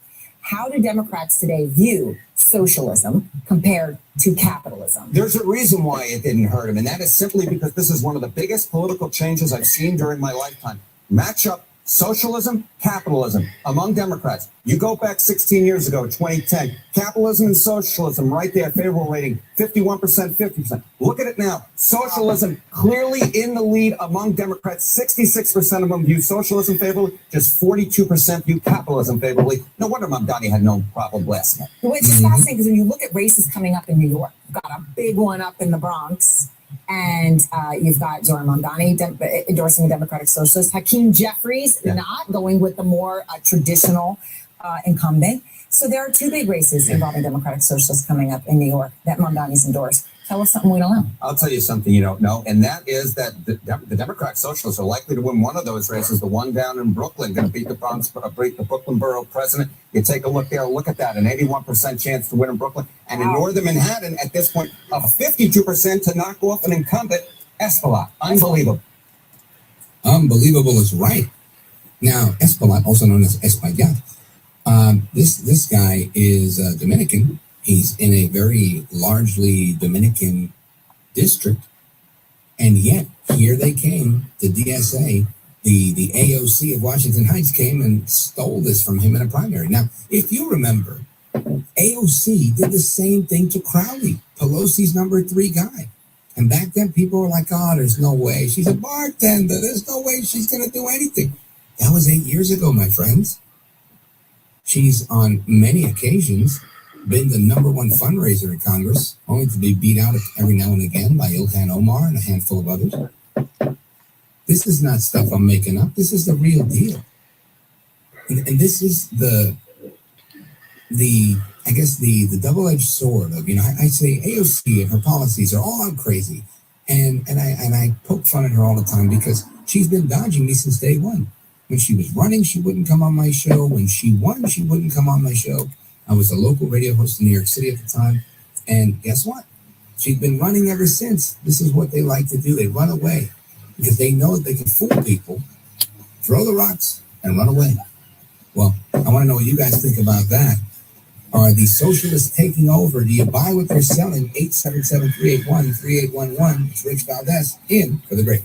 How do Democrats today view socialism compared to capitalism? There's a reason why it didn't hurt him, and that is simply because this is one of the biggest political changes I've seen during my lifetime. Match up socialism, capitalism among Democrats. You go back 16 years ago, 2010, capitalism and socialism right there, favorable rating, 51%, 50%. Look at it now. Socialism clearly in the lead among Democrats. 66% of them view socialism favorably, just 42% view capitalism favorably. No wonder Mamdani had no problem blasting it. Well, it's just fascinating because when you look at races coming up in New York, you've got a big one up in the Bronx. And you've got Zoran Mamdani endorsing a Democratic Socialist. Hakeem Jeffries not going with the more traditional incumbent. So there are two big races involving Democratic Socialists coming up in New York that Mamdani's endorsed. Tell us something we don't know. I'll tell you something you don't know, and that is that the Democratic Socialists are likely to win one of those races, the one down in Brooklyn, going to beat the Brooklyn borough president. You take a look there, look at that, an 81% chance to win in Brooklyn. And in northern Manhattan, at this point, a 52% to knock off an incumbent, Espaillat. Unbelievable. Unbelievable is right. Now, Espaillat, also known as Espaillat, this guy is Dominican. He's in a very largely Dominican district. And yet, here they came, the DSA, the AOC of Washington Heights came and stole this from him in a primary. Now, if you remember, AOC did the same thing to Crowley, Pelosi's number 3 guy. And back then, people were like, oh, there's no way. She's a bartender. There's no way she's going to do anything. That was 8 years ago, my friends. She's on many occasions been the #1 fundraiser in Congress, only to be beat out every now and again by Ilhan Omar and a handful of others. This is not stuff I'm making up. This is the real deal. And this is the I guess the double-edged sword of, I say AOC and her policies are all out crazy. And I poke fun at her all the time because she's been dodging me since day one. When she was running, she wouldn't come on my show. When she won, she wouldn't come on my show. I was a local radio host in New York City at the time. And guess what? She's been running ever since. This is what they like to do. They run away because they know that they can fool people, throw the rocks, and run away. Well, I want to know what you guys think about that. Are the socialists taking over? Do you buy what they're selling? 877-381-3811. It's Rich Valdez in for the break.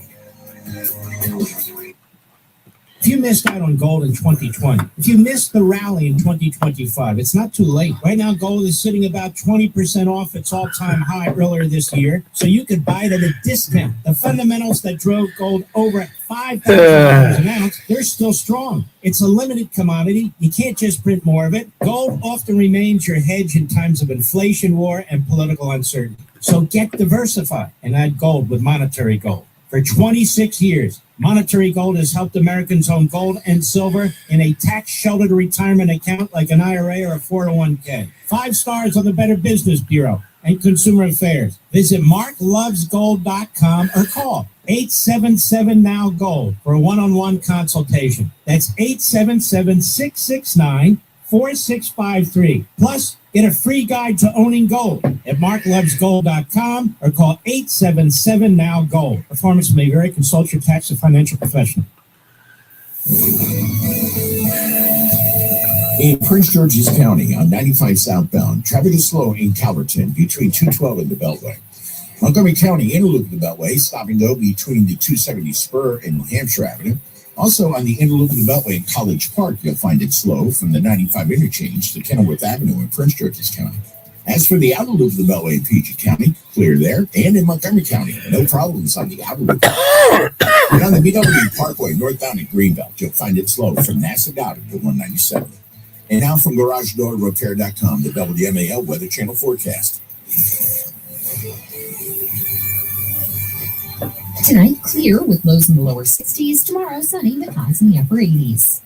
If you missed out on gold in 2020, if you missed the rally in 2025, it's not too late. Right now, gold is sitting about 20% off its all-time high earlier this year, so you could buy it at a discount. The fundamentals that drove gold over $5,000 an ounce, they're still strong. It's a limited commodity. You can't just print more of it. Gold often remains your hedge in times of inflation, war, and political uncertainty. So get diversified and add gold with Monetary Gold. For 26 years, Monetary Gold has helped Americans own gold and silver in a tax-sheltered retirement account like an IRA or a 401k. 5 stars on the Better Business Bureau and Consumer Affairs. Visit marklovesgold.com or call 877-NOW-GOLD for a one-on-one consultation. That's 877-669-4653. Plus, get a free guide to owning gold at marklovesgold.com or call 877-NOW-GOLD. Performance may vary. Consult your tax and financial professional. In Prince George's County on 95 southbound, traffic is slow in Calverton between 212 and the Beltway. Montgomery County inner loop of the Beltway, stop and go between the 270 spur and New Hampshire Avenue. Also on the inner loop of the Beltway in College Park, you'll find it slow from the 95 interchange to Kenilworth Avenue in Prince George's County. As for the outer loop of the Beltway in Puget County, clear there, and in Montgomery County, no problems on the outer loop. And on the BW Parkway northbound in Greenbelt, you'll find it slow from Nassagaga to 197. And now from GarageDoorRepair.com, the WMAL Weather Channel forecast. Tonight, clear with lows in the lower 60s. Tomorrow, sunny with highs in the upper 80s.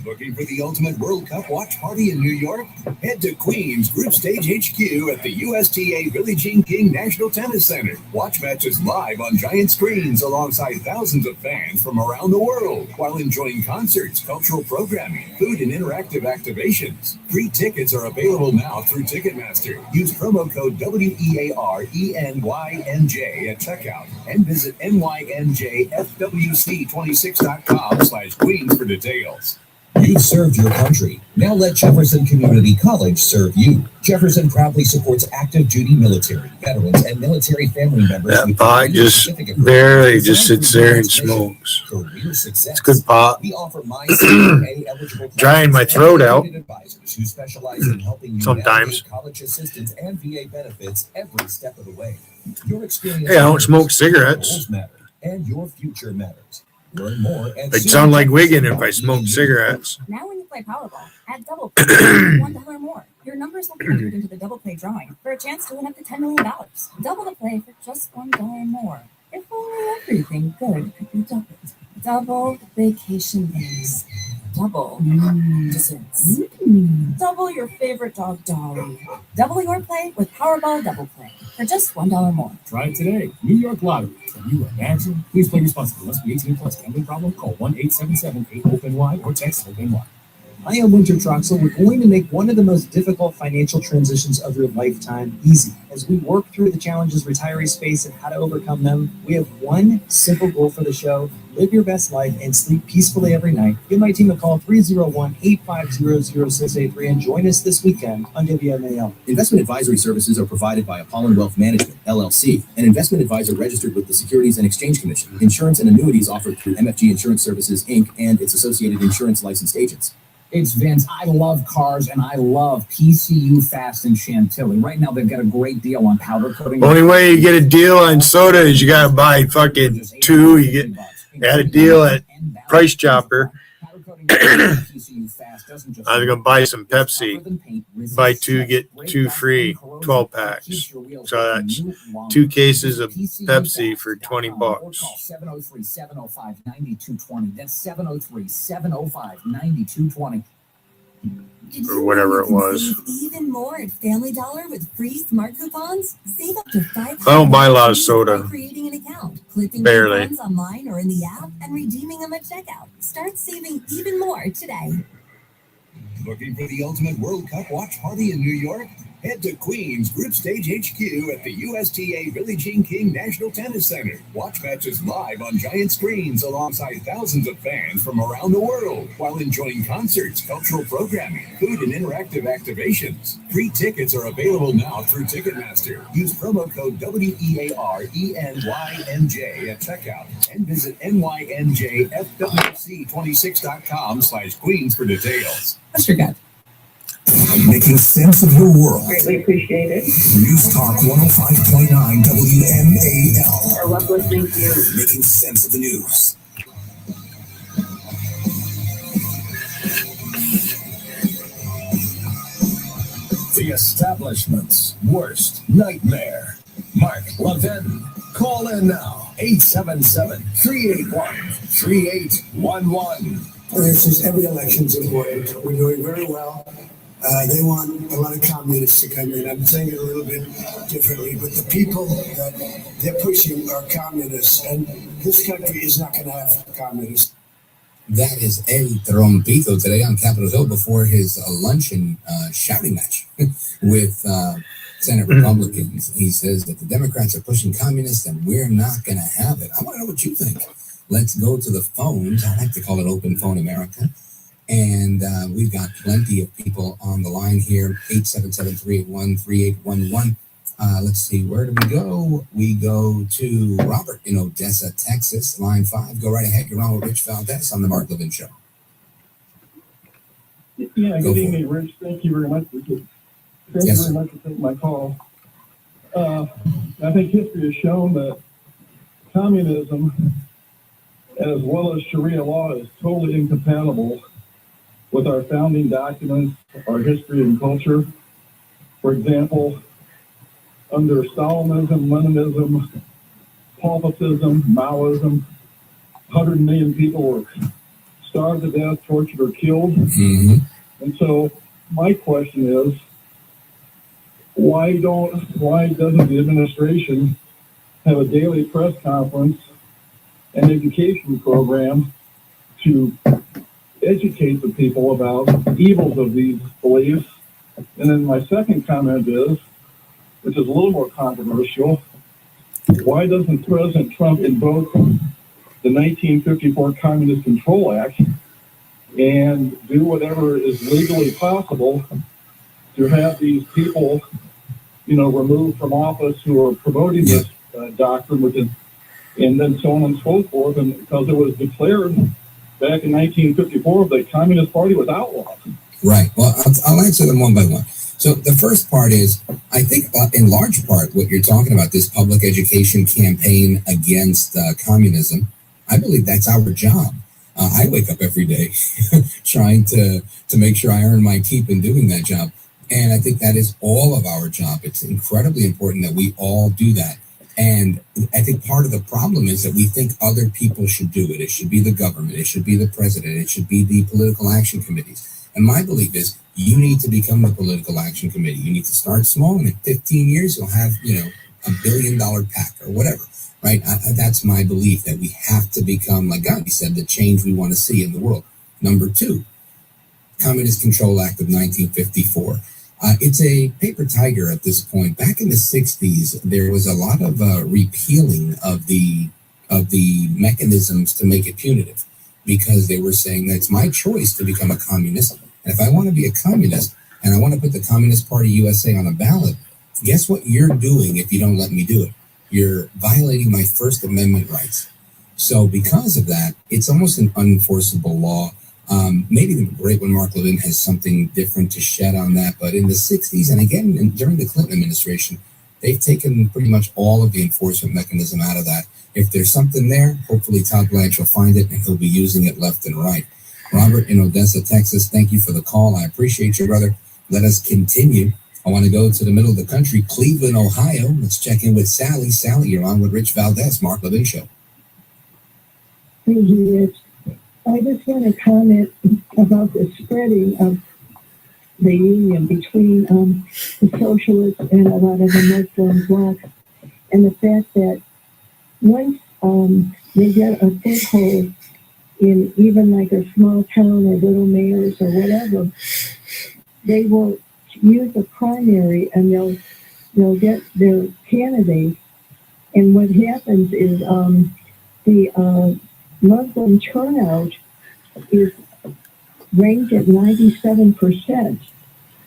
Looking for the ultimate World Cup watch party in New York? Head to Queens Group Stage HQ at the USTA Billie Jean King National Tennis Center. Watch matches live on giant screens alongside thousands of fans from around the world while enjoying concerts, cultural programming, food, and interactive activations. Free tickets are available now through Ticketmaster. Use promo code WEARENYNJ at checkout and visit NYNJFWC26.com/Queens for details. You've served your country. Now let Jefferson Community College serve you. Jefferson proudly supports active duty military, veterans, and military family members. That pot just barely just sits there and smokes. It's good pot. We offer MyCPA eligible Drying my throat out advisors who specialize in helping you sometimes. navigate college assistance and VA benefits every step of the way. Your experience Hey, I don't smoke cigarettes. matter, and your future matters. Learn more at I'd sound like Wiggin if I smoked cigarettes. Now when you play Powerball, add double play $1 more. Your numbers will be entered into the double play drawing for a chance to win up to $10 million. Double the play for just $1 more. If only everything good could be doubled. Double vacation days. Double desserts. Double your favorite dog, Dolly. Double your play with Powerball Double Play for just $1 more. Try it today. New York Lottery. Are you a dancer? Please play responsibly. Must be 18 plus. Gambling problem? Call 1-877-8-OPEN-Y or text OPEN-Y. I am Winter Troxel. We're going to make one of the most difficult financial transitions of your lifetime easy. As we work through the challenges retirees face and how to overcome them, we have one simple goal for the show: live your best life and sleep peacefully every night. Give my team a call, 301-850-0683, and join us this weekend on WMAL. Investment advisory services are provided by Apollon Wealth Management, LLC, an investment advisor registered with the Securities and Exchange Commission. Insurance and annuities offered through MFG Insurance Services, Inc. and its associated insurance licensed agents. It's Vince. I love cars and I love PCU Fast in Chantilly. Right now they've got a great deal on powder coating. Only way you get a deal on soda is you gotta buy fucking 2. You had a deal at Price Chopper. PCU Fast gas doesn't just I was gonna buy some Pepsi. Buy two, get two free, 12 packs. So that's 2 cases of Pepsi for $20. Call 703-705-9220. That's 703-705-9220. Or whatever it was. Even more at Family Dollar with free smart coupons. Save up to $5. I don't buy a lot of soda. Creating an account, clipping Barely. coupons online or in the app, and redeeming them at checkout. Start saving even more today. Looking for the ultimate World Cup watch party in New York? Head to Queens Group Stage HQ at the USTA Billie Jean King National Tennis Center. Watch matches live on giant screens alongside thousands of fans from around the world while enjoying concerts, cultural programming, food, and interactive activations. Free tickets are available now through Ticketmaster. Use promo code WEARENYNJ at checkout and visit NYNJFWC26.com/Queens for details. Mr. God. Making sense of your world. Greatly appreciate it. News Talk 105.9 WMAL. I love listening to you. Making sense of the news. The establishment's worst nightmare. Mark Levin. Call in now. 877-381-3811. This is every election's important. We're doing very well. They want a lot of communists to come in. I'm saying it a little bit differently, but the people that they're pushing are communists, and this country is not going to have communists. That is El Trompito today on Capitol Hill before his luncheon shouting match with Senate Republicans. He says that the Democrats are pushing communists and we're not going to have it. I want to know what you think. Let's go to the phones. I like to call it Open Phone America. And we've got plenty of people on the line here. 877-381-3811. Let's see, where do we go? We go to Robert in Odessa, Texas, line 5. Go right ahead. You're on with Rich Valdez on the Mark Levin Show. Yeah, good evening, Rich. Thank you very much for taking my call. I think history has shown that communism, as well as Sharia law, is totally incompatible with our founding documents, our history and culture. For example, under Stalinism, Leninism, Pol-Potism, Maoism, 100 million people were starved to death, tortured, or killed. Mm-hmm. And so my question is, why doesn't the administration have a daily press conference and education program to educate the people about the evils of these beliefs? And then my second comment is, which is a little more controversial, why doesn't President Trump invoke the 1954 Communist Control Act and do whatever is legally possible to have these people, removed from office who are promoting this doctrine, and then so on and so forth, and because it was declared back in 1954 the Communist Party was outlawed. Right. Well, I'll answer them one by one. So the first part is, I think in large part what you're talking about, this public education campaign against communism, I believe that's our job. I wake up every day trying to make sure I earn my keep in doing that job. And I think that is all of our job. It's incredibly important that we all do that. And I think part of the problem is that we think other people should do it. It should be the government. It should be the president. It should be the political action committees. And my belief is you need to become the political action committee. You need to start small, and in 15 years, you'll have, $1 billion PAC or whatever, right? That's my belief, that we have to become, like Gandhi said, the change we want to see in the world. Number 2, Communist Control Act of 1954. It's a paper tiger at this point. Back in the 60s, there was a lot of repealing of the mechanisms to make it punitive, because they were saying that it's my choice to become a communist. And if I want to be a communist and I want to put the Communist Party USA on a ballot, guess what you're doing if you don't let me do it? You're violating my First Amendment rights. So because of that, it's almost an unenforceable law. Maybe the great one, Mark Levin, has something different to shed on that. But in the 60s, and again, during the Clinton administration, they've taken pretty much all of the enforcement mechanism out of that. If there's something there, hopefully Todd Blanche will find it and he'll be using it left and right. Robert in Odessa, Texas, thank you for the call. I appreciate you, brother. Let us continue. I want to go to the middle of the country, Cleveland, Ohio. Let's check in with Sally. Sally, you're on with Rich Valdez, Mark Levin Show. Thank you, Rich. I just want to comment about the spreading of the union between the socialists and a lot of the Muslim blocs, and the fact that once they get a foothold in even like a small town or little mayors or whatever, they will use a primary and they'll get their candidates. And what happens is the Muslim turnout is ranked at 97%.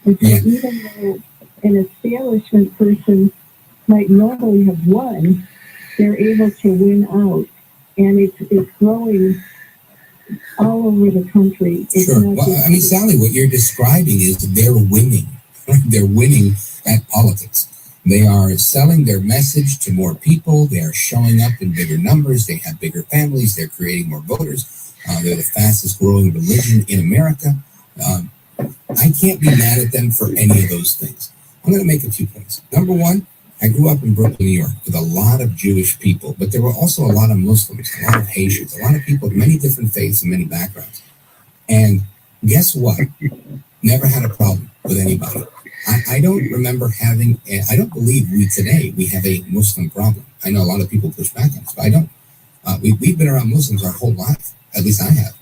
And so even though an establishment person might normally have won, they're able to win out. And it's growing all over the country. It's Sure. Well, I mean, Sally, what you're describing is they're winning. They're winning at politics. They are selling their message to more people. They are showing up in bigger numbers. They have bigger families. They're creating more voters. They're the fastest growing religion in America. I can't be mad at them for any of those things. I'm going to make a few points. Number one, I grew up in Brooklyn, New York, with a lot of Jewish people, but there were also a lot of Muslims, a lot of Haitians, a lot of people of many different faiths and many backgrounds. And guess what? Never had a problem with anybody. I don't remember having, I don't believe we have a Muslim problem. I know a lot of people push back on us, but I don't. We've been around Muslims our whole life. At least I have.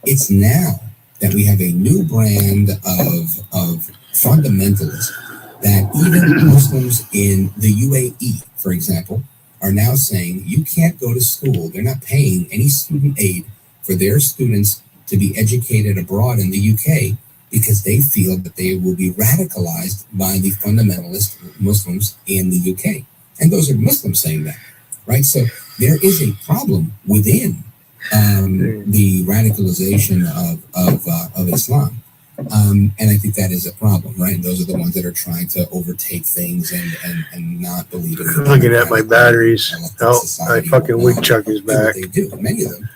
It's now that we have a new brand of fundamentalism that even Muslims in the UAE, for example, are now saying you can't go to school. They're not paying any student aid for their students to be educated abroad in the UK because they feel that they will be radicalized by the fundamentalist Muslims in the UK. And those are Muslims saying that, right? So there is a problem within the radicalization of Islam. And I think that is a problem, right? And those are the ones that are trying to overtake things and not believe in it. Looking at my batteries. Oh, my fucking woodchuck is back. They do. Many of them.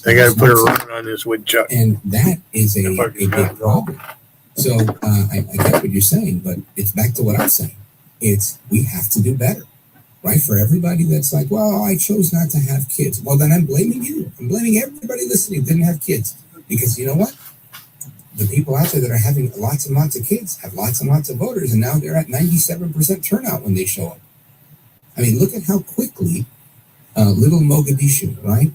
I got to put a run on this woodchuck. And that is a big problem. So I get what you're saying, but it's back to what I'm saying. We have to do better, right? For everybody that's like, well, I chose not to have kids. Well, then I'm blaming you. I'm blaming everybody listening who didn't have kids. Because you know what? The people out there that are having lots and lots of kids have lots and lots of voters, and now they're at 97% turnout when they show up. I mean, look at how quickly little Mogadishu, right?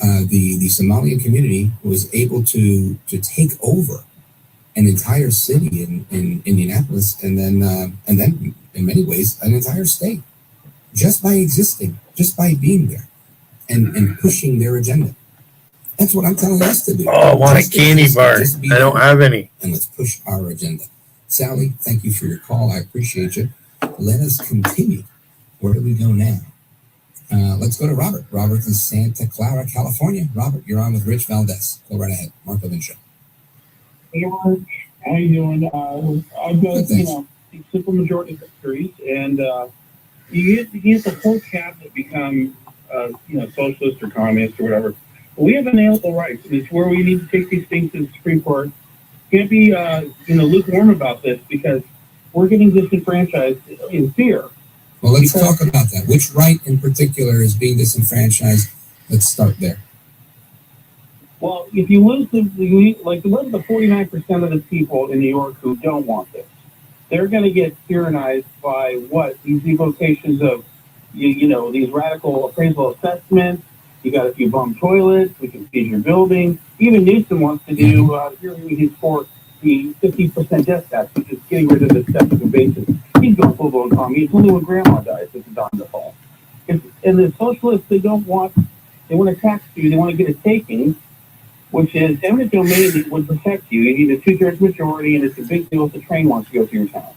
The Somalian community was able to take over an entire city in Indianapolis, and then in many ways an entire state, just by existing, just by being there, and pushing their agenda. That's what I'm telling us to do. Oh, I want a candy bar. I don't have any. And let's push our agenda. Sally, thank you for your call. I appreciate you. Let us continue. Where do we go now? Let's go to Robert. Robert in Santa Clara, California. Robert, you're on with Rich Valdez. Go right ahead. Mark Levin Show. Hey, Mark. How you doing? I've got, simple majority victories, and you get the whole cabinet become, socialist or communist or whatever. But we have inalienable rights, and it's where we need to take these things to the Supreme Court. Can't be, lukewarm about this because we're getting disenfranchised in fear. Well, let's talk about that. Which right in particular is being disenfranchised? Let's start there. Well, if you listen to the 49% of the people in New York who don't want this, they're going to get tyrannized by what? These evocations of, these radical appraisal assessments. You got a few bum toilets. We can feed your building. Even Newsom wants to do, he's for the 50% death tax, which is getting rid of the septic basis. He's going full-blown commie. It's only when grandma dies that it's on the fall. And the socialists, they want to tax you. They want to get a taking, which is eminent domain that would protect you. You need a 2/3 majority, and it's a big deal if the train wants to go through your town.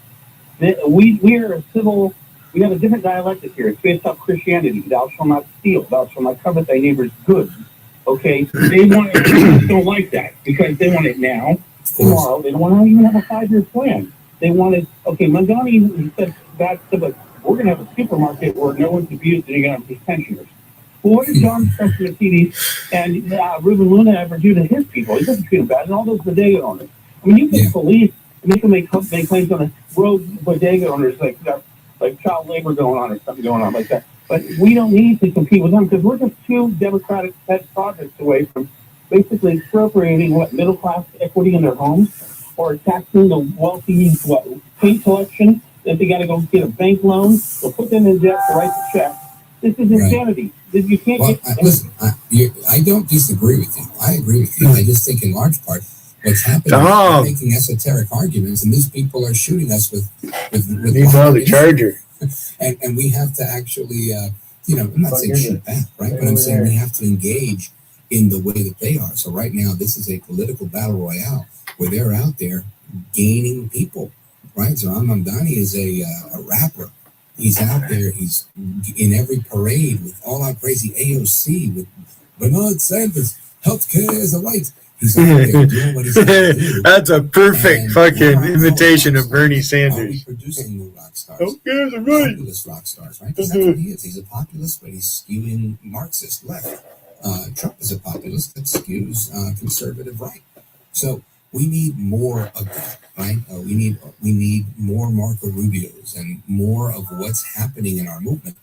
We are a civil. We have a different dialectic here. It's based off Christianity. Thou shalt not steal. Thou shalt not covet thy neighbor's goods. Okay? They don't like that because they want it now, tomorrow. They don't want to even have a 5-year plan. They want it. Okay, Mandani said that, but we're going to have a supermarket where no one's abused and you're going to have these pensioners. Well, what did John Catsimatidis and Ruben Luna ever do to his people? He doesn't treat them bad, and all those bodega owners. I mean, you can police, and they can make claims on the road bodega owners like child labor going on or something going on like that. But we don't need to compete with them because we're just two Democratic pet projects away from basically expropriating middle-class equity in their homes or taxing the wealthy paint collection that they got to go get a bank loan or put them in debt to write the check. This is insanity. You can't listen, I don't disagree with you. I agree with you. I just think in large part what's happening is we're making esoteric arguments, and these people are shooting us with the charger. And we have to actually, I'm not saying shoot back, right? But I'm saying we have to engage in the way that they are. So right now, this is a political battle royale where they're out there gaining people, right? Zohran Mamdani is a rapper. He's out there. He's in every parade with all our crazy AOC, with Bernard Sanders. Healthcare is a right. He's out there doing what he's got to do. That's a perfect fucking imitation of Bernie Sanders. Are we producing new rock stars? Populist rock stars, right? Because that's what he is. He's a populist, but he's skewing Marxist left. Trump is a populist that skews conservative right. So we need more of that, right? We need more Marco Rubios and more of what's happening in our movement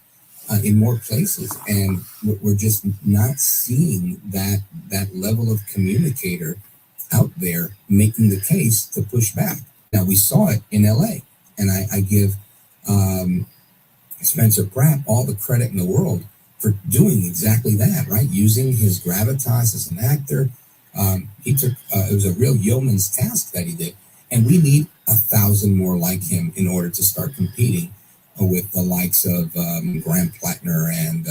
in more places, and we're just not seeing that level of communicator out there making the case to push back. Now we saw it in LA, and I give Spencer Pratt all the credit in the world for doing exactly that, right? Using his gravitas as an actor. He took it was a real yeoman's task that he did, and we need 1,000 more like him in order to start competing with the likes of Graham Plattner and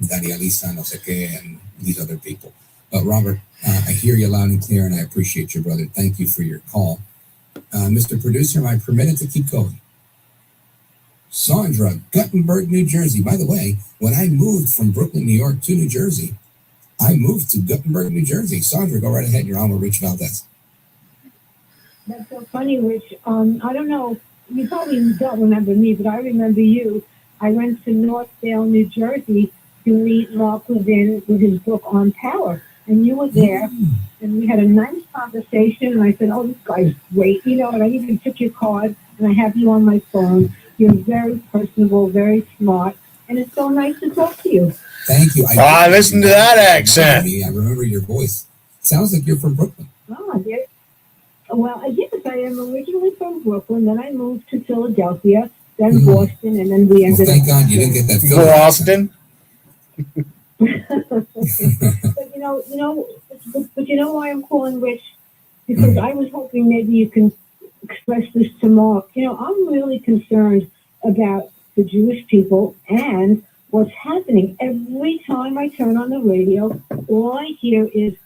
Daria Lisa no sé qué, and these other people. But Robert, I hear you loud and clear, and I appreciate you, brother. Thank you for your call. Mr. Producer, am I permitted to keep going? Sandra, Guttenberg, New Jersey. By the way, when I moved from Brooklyn, New York to New Jersey, I moved to Guttenberg, New Jersey. Sandra, go right ahead. You're on with Rich Valdez. That's so funny, Rich. I don't know. You probably don't remember me, but I remember you. I went to Northdale, New Jersey to meet Mark Levin with his book on power. And you were there, and we had a nice conversation. And I said, oh, this guy's great. And I even took your card, and I have you on my phone. You're very personable, very smart, and it's so nice to talk to you. Thank you. Listen to that accent. I remember your voice. Sounds like you're from Brooklyn. Oh, I did. Well, yes, I am originally from Brooklyn. Then I moved to Philadelphia, then Boston, and then we ended up. Thank God you didn't get that. Boston. But you know why I'm calling, Rich? Because I was hoping maybe you can express this to Mark. I'm really concerned about the Jewish people and what's happening. Every time I turn on the radio, all I hear is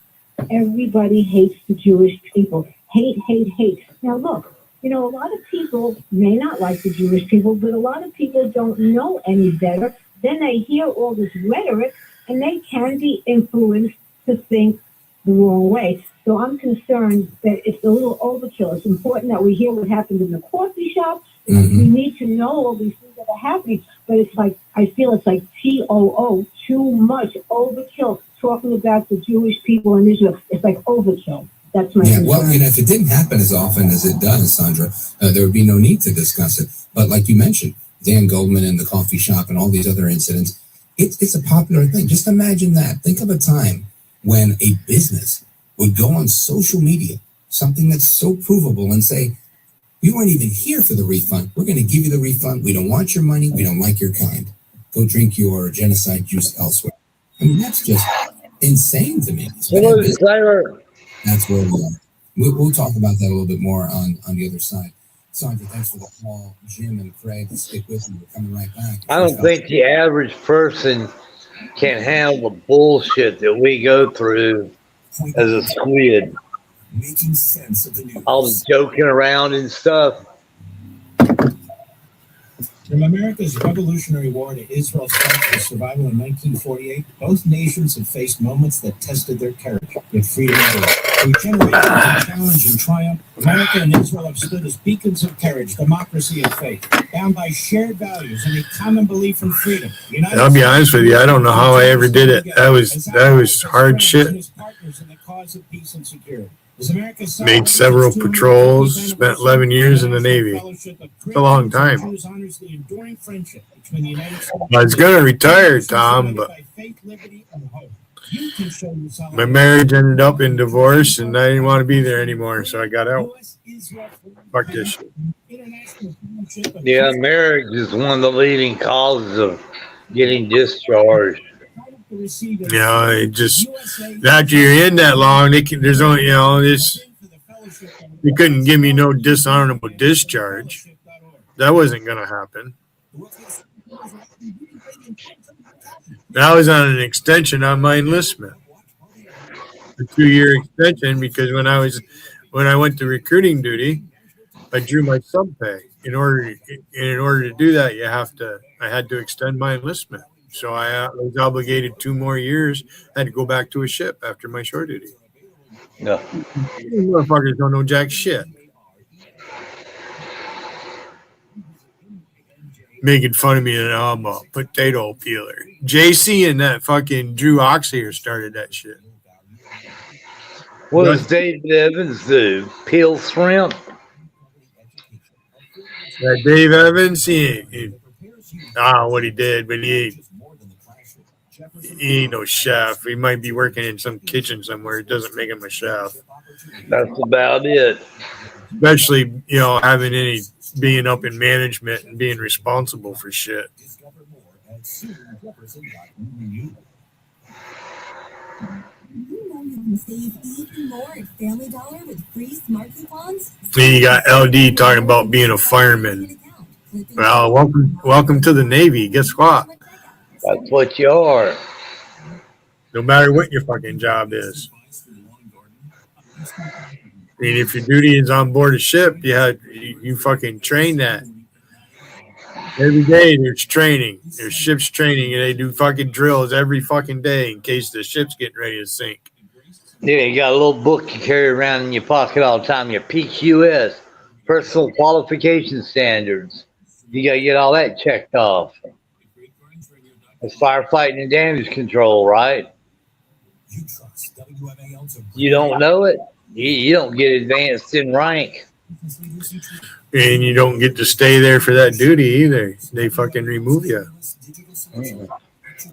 everybody hates the Jewish people. Hate, hate, hate. Now, look, a lot of people may not like the Jewish people, but a lot of people don't know any better. Then they hear all this rhetoric, and they can be influenced to think the wrong way. So I'm concerned that it's a little overkill. It's important that we hear what happened in the coffee shop. We need to know all these things that are happening. But it's like, I feel it's like TOO, too much overkill, talking about the Jewish people in Israel. It's like overkill. That's my concern. Well, if it didn't happen as often as it does, Sandra, there would be no need to discuss it. But like you mentioned, Dan Goldman and the coffee shop and all these other incidents, it's a popular thing. Just imagine that. Think of a time when a business would go on social media, something that's so provable, and say, we weren't even here for the refund. We're going to give you the refund. We don't want your money. We don't like your kind. Go drink your genocide juice elsewhere. I mean, that's just insane to me. That's where we are. We'll talk about that a little bit more on the other side. Sandra, thanks for the call. Jim and Craig, stick with me. We're coming right back. I don't think the average person can handle the bullshit that we go through as a squid. Making sense of the news. All the joking around and stuff. From America's Revolutionary War to Israel's fight for survival in 1948, both nations have faced moments that tested their courage, yet freedom ended. Through generations of challenge and triumph, America and Israel have stood as beacons of courage, democracy, and faith, bound by shared values and a common belief in freedom. I'll be honest with you, I don't know how I ever did it. That was hard shit. Made several patrols, spent 11 years in the Navy. It's a long time. I was going to retire, Tom, but my marriage ended up in divorce, and I didn't want to be there anymore, so I got out. Fuck this shit. Yeah, marriage is one of the leading causes of getting discharged. Yeah, it just after you're in that long, there's only you couldn't give me no dishonorable discharge. That wasn't gonna happen. I was on an extension on my enlistment, a 2-year extension, because when I went to recruiting duty, I drew my sub pay. In order to do that, I had to extend my enlistment. So I was obligated 2 more years. I had to go back to a ship after my shore duty. No. These motherfuckers don't know jack shit. Making fun of me and I'm a potato peeler. JC and that fucking Drew Oxley started that shit. What does David Evans do? Peel shrimp? Dave Evans, I don't know what he did, but he ain't no chef. He might be working in some kitchen somewhere. It doesn't make him a chef. That's about it. Especially, being up in management and being responsible for shit. You can save even more at Family Dollar with free smart coupons. Then you got LD talking about being a fireman. Well, welcome to the Navy. Guess what? That's what you are. No matter what your fucking job is. I mean, if your duty is on board a ship, you fucking train that. Every day there's training. There's ship's training, and they do fucking drills every fucking day in case the ship's getting ready to sink. Yeah, you got a little book you carry around in your pocket all the time. Your PQS, Personal Qualification Standards. You got to get all that checked off. It's firefighting and damage control, right? You don't know it? You don't get advanced in rank. And you don't get to stay there for that duty either. They fucking remove you.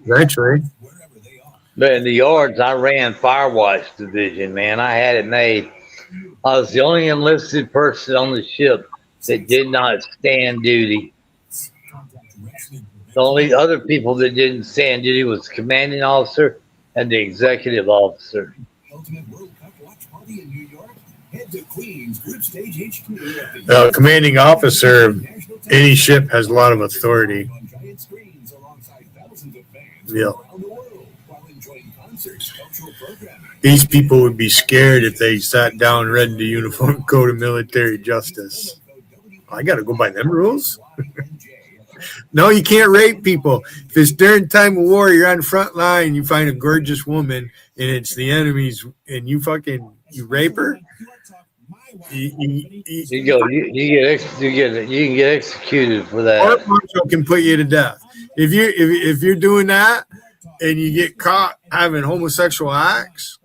Eventually. But in the yards, I ran Firewatch Division, man. I had it made. I was the only enlisted person on the ship that did not stand duty. The only other people that didn't stand duty was the commanding officer and the executive officer. Commanding officer of any ship has a lot of authority. Yeah. These people would be scared if they sat down and read the Uniform Code of Military Justice. I got to go by them rules? No, you can't rape people. If it's during time of war, you're on the front line, you find a gorgeous woman, and it's the enemy's, and you rape her? You can get executed for that. Court martial can put you to death. If you're doing that and you get caught having homosexual acts,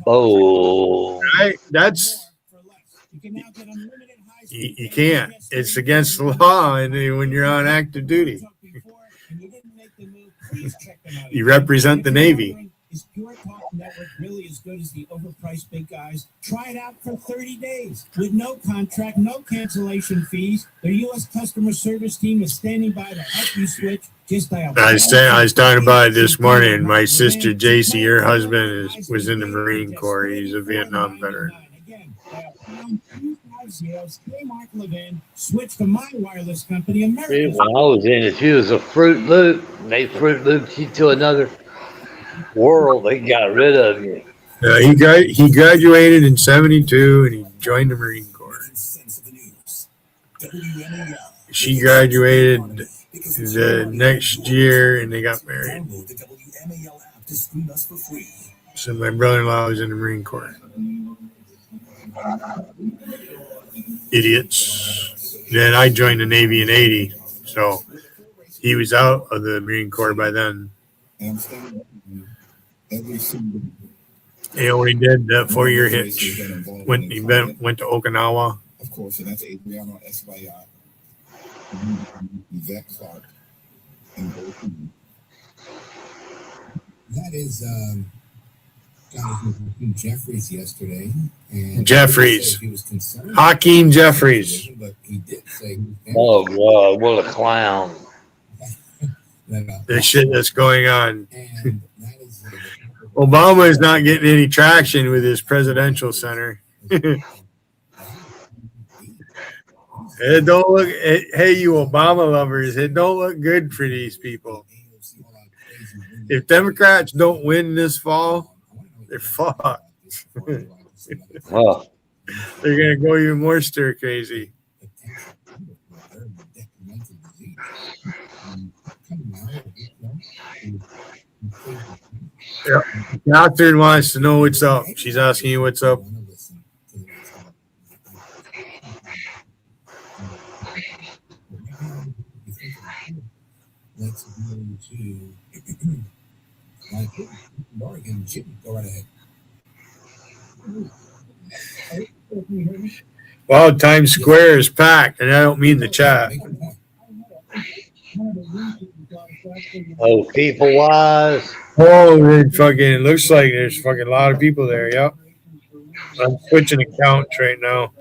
right? That's you can't. It's against the law, and when you're on active duty, you represent the Navy. Is Pure Talk Network really as good as the overpriced big guys? Try it out for 30 days with no contract, no cancellation fees. Their U.S. customer service team is standing by to help you switch. Just dial. I was talking about it this morning. My sister JC, her husband was in the Marine Corps. He's a Vietnam veteran. Switch to my wireless company, American. When I was in it, she was a Fruit Loop. And they Fruit Looped you to another world. They got rid of you. He graduated in '72 and he joined the Marine Corps. she graduated the next year, and they got married. Download the WMAL app to stream us for free. So my brother-in-law was in the Marine Corps. Idiots. Then I joined the Navy in '80, so he was out of the Marine Corps by then. And I'm standing up with you every single He only did the 4-year hitch. Went to Okinawa. Of course, and that's Adriano Espaillat, Yvette Clark, and Bo Coon. That is Jonathan Jeffries yesterday. And Jeffries. he was concerned. Hakeem Jeffries. But he did say Oh, God, what a clown. The shit that's going on. Obama is not getting any traction with his presidential center. It don't look. Hey, you Obama lovers, it don't look good for these people. If Democrats don't win this fall, they're fucked. Oh. They're gonna go even more stir crazy. Yeah. Catherine wants to know what's up. She's asking you what's up. Let's go to Oregon. Jim, go right ahead. Well, Times Square is packed, and I don't mean the chat. Oh, people wise. Oh, it fucking looks like there's fucking a lot of people there. Yep. I'm switching accounts right now.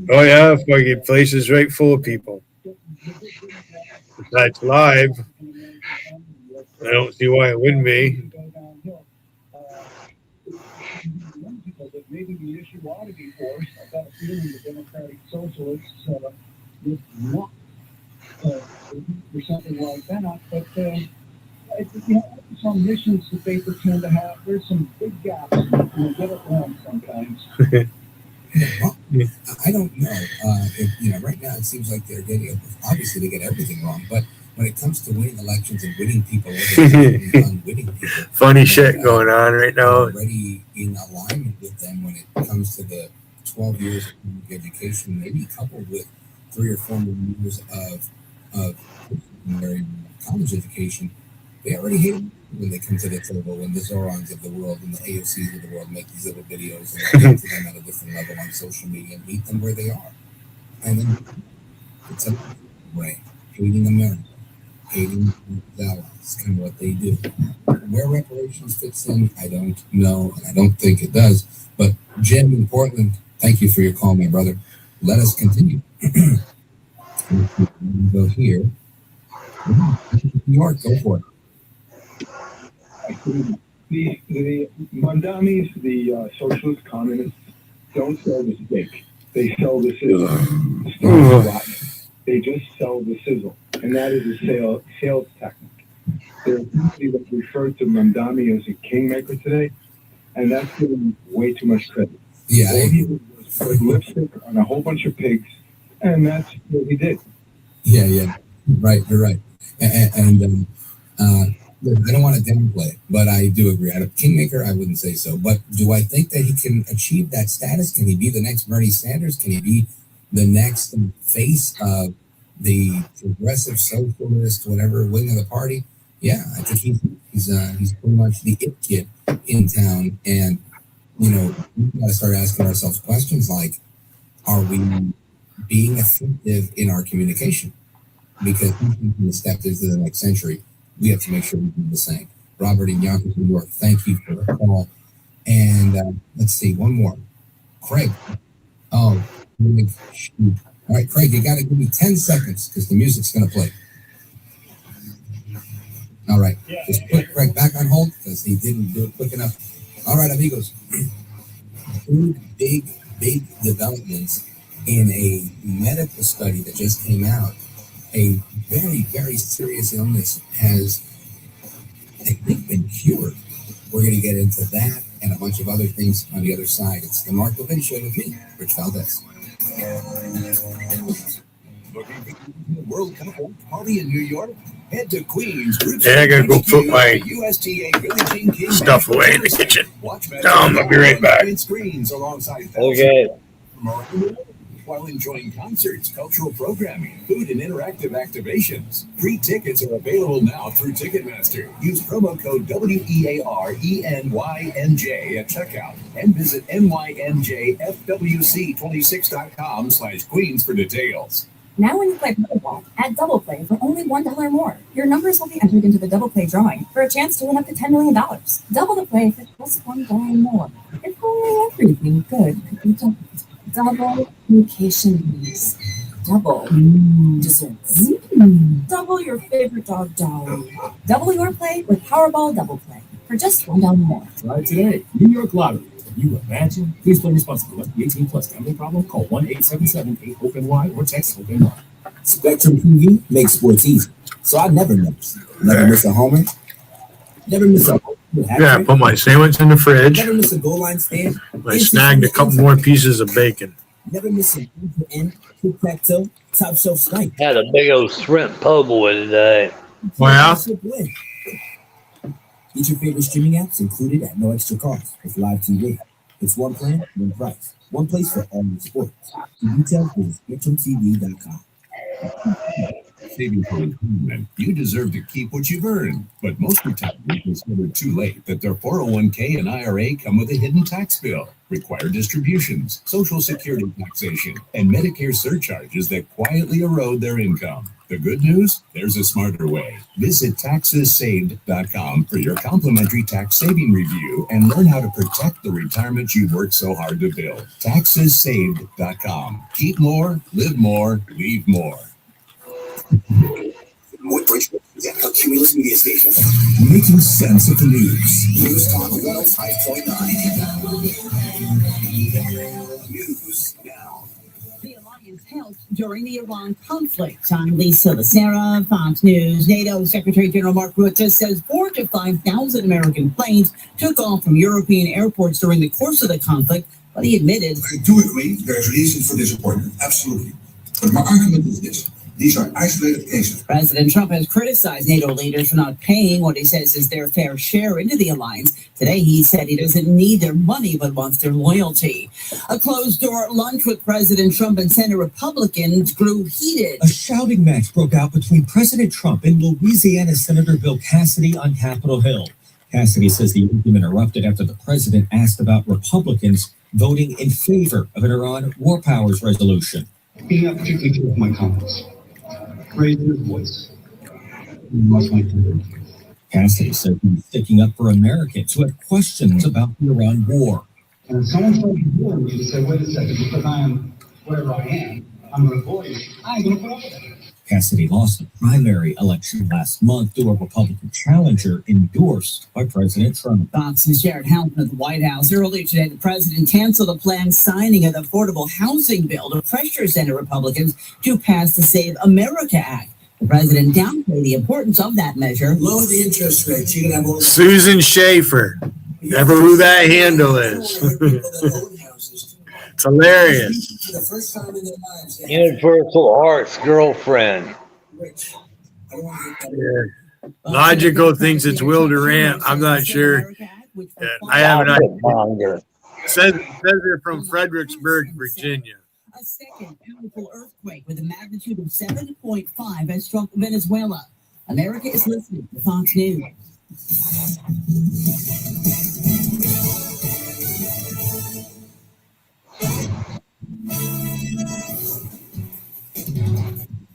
Oh yeah, fucking place is right full of people. That's live. I don't see why it wouldn't be. Maybe the issue ought to be forced. I've got a feeling the Democratic Socialists would want for something like that. But some missions that they pretend to have, there's some big gaps and they get it wrong sometimes. I don't know. If, right now it seems like they're getting, obviously they get everything wrong, but when it comes to winning elections and winning people, unwitting people, funny shit going on right now. Already in alignment with them when it comes to the 12 years of public education, maybe coupled with 3 or 4 more years of college education, they already hate them when they come to the table, when the Zorons of the world and the AOCs of the world make these little videos and talk to them at a different level on social media and meet them where they are. And then it's a way, hating America, hating allies, kind of what they do. Where reparations fits in, I don't know, and I don't think it does. But Jim in Portland, thank you for your call, my brother. Let us continue. Go here. New York, go for it. The Mandamis, the socialist communists, don't sell the steak. They sell the sizzle. They just sell the sizzle. And that is a sales technique. There's a company that referred to Mandami as a kingmaker today, and that's giving way too much credit. Yeah. All he did was put lipstick on a whole bunch of pigs, and that's what he did. Yeah. Right, you're right. And I don't want to downplay it, but I do agree. Out of kingmaker, I wouldn't say so. But do I think that he can achieve that status? Can he be the next Bernie Sanders? Can he be the next face of the progressive socialist, whatever wing of the party? Yeah, I think he's pretty much the it kid in town. And we've got to start asking ourselves questions like, are we being effective in our communication? Because the step into the next century, we have to make sure we do the same. Robert in Yonkers, New York, thank you for the call. And let's see, one more. Craig. Oh, shoot. All right, Craig, you got to give me 10 seconds because the music's going to play. All right, just put Craig back on hold because he didn't do it quick enough. All right, amigos. 2 big developments in a medical study that just came out. A very, very serious illness has, I think, been cured. We're going to get into that and a bunch of other things on the other side. It's the Mark Levin Show with me, Rich Valdez. Looking for the World Cup party in New York? Head to Queens. Yeah, I gotta go put my USTA Billie Jean King stuff away in the kitchen. Watch I'll be right back. Screens alongside Okay. while enjoying concerts, cultural programming, food, and interactive activations. Free tickets are available now through Ticketmaster. Use promo code WEARENYNJ at checkout and visit NYNJFWC26.com/Queens for details. Now when you play Pokeball, add Double Play for only $1 more. Your numbers will be entered into the Double Play drawing for a chance to win up to $10 million. Double the play for just $1 more. If only everything good could be doubled. Double vacations. Double desserts. Double your favorite dog dolly. Double your play with Powerball Double Play for just $1 more. Try today. New York Lottery. You imagine? Please play responsibly. Must be 18 plus. Gambling problem? Call 1-877-8-HOPE-NY or text HOPE-NY. Spectrum TV makes sports easy, so I never miss. Never miss a homer. Never miss a Yeah, I put my sandwich in the fridge. Never miss a goal line stand. I snagged a couple more pieces of bacon. Never miss an end tic-tac-toe top shelf snipe. Had a big old shrimp po' boy today. Well, Get your favorite streaming apps included at no extra cost with live TV. It's one plan, one price. One place for all your sports. The details is SpectrumTV.com. Saving for retirement, you deserve to keep what you've earned. But most retirees discover too late that their 401k and IRA come with a hidden tax bill, required distributions, Social Security taxation, and Medicare surcharges that quietly erode their income. The good news? There's a smarter way. Visit TaxesSaved.com for your complimentary tax saving review and learn how to protect the retirement you've worked so hard to build. TaxesSaved.com. Keep more, live more, leave more. Cumulus Media Station. Making sense of the news. News Talk 105.9. News now. The alliance helped during the Iran conflict. I'm Lisa Becerra, Fox News. NATO Secretary General Mark Rutte says 4,000 to 5,000 American planes took off from European airports during the course of the conflict, but he admitted, I do agree there's reason for disappointment, absolutely. But my argument is this. These are isolated cases. President Trump has criticized NATO leaders for not paying what he says is their fair share into the alliance. Today, he said he doesn't need their money, but wants their loyalty. A closed-door lunch with President Trump and Senate Republicans grew heated. A shouting match broke out between President Trump and Louisiana Senator Bill Cassidy on Capitol Hill. Cassidy says the argument erupted after the president asked about Republicans voting in favor of an Iran war powers resolution. Being not particularly clear with my comments. Raise your voice. Much my temper. Cassidy said he's sticking up for Americans who have questions about the Iran war. And if someone's trying to warn me to say, wait a second, because I am wherever I am, I'm going to vote. I ain't going to put up with it. Cassidy lost the primary election last month to a Republican challenger endorsed by President Trump. Fox's Jared Halpern at the White House. Earlier today, the president canceled a planned signing of the Affordable Housing Bill to pressure Senate Republicans to pass the Save America Act. The president downplayed the importance of that measure. Lower the interest rates. You can have all Susan Schaefer. Never who that handle is. It's hilarious. for the first time in their lives. Universal Arts girlfriend. Yeah. Logical thinks it's Will Durant. I'm not sure. I have an idea. Says they're from Fredericksburg, Virginia. A second powerful earthquake with a magnitude of 7.5 has struck Venezuela. America is listening to Fox News.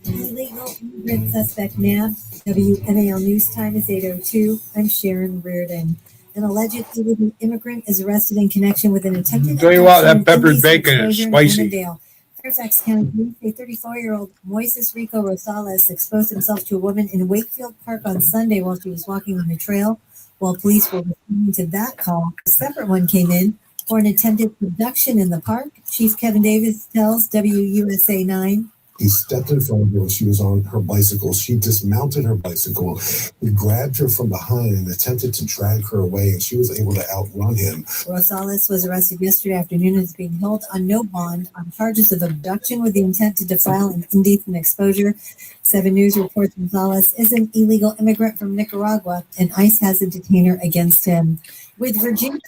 Illegal immigrant suspect nabbed. WMAL News Time is 8:02. I'm Sharon Reardon. An alleged illegal immigrant is arrested in connection with an attempted. Tell you what, that abduction peppered and bacon is exposure in spicy. Annandale. Fairfax County Police say 34-year-old Moises Rico Rosales exposed himself to a woman in Wakefield Park on Sunday while she was walking on the trail. While police were responding to that call, a separate one came in for an attempted abduction in the park. Chief Kevin Davis tells WUSA 9. He stepped in front of her when she was on her bicycle. She dismounted her bicycle. He grabbed her from behind and attempted to drag her away, and she was able to outrun him. Rosales was arrested yesterday afternoon and is being held on no bond on charges of abduction with the intent to defile and indecent exposure. 7 News reports Rosales is an illegal immigrant from Nicaragua, and ICE has a detainer against him. With Virginia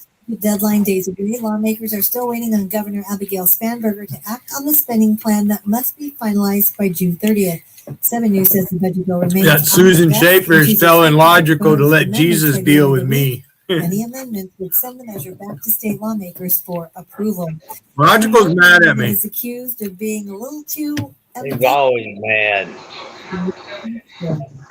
deadline days away, lawmakers are still waiting on Governor Abigail Spanberger to act on the spending plan that must be finalized by June 30th. 7 News says the budget bill remains. That Susan Schaefer is telling Logical to let Jesus deal with me. Any amendments would send the measure back to state lawmakers for approval. Logical's mad at me. He's accused of being a little too. He's always mad.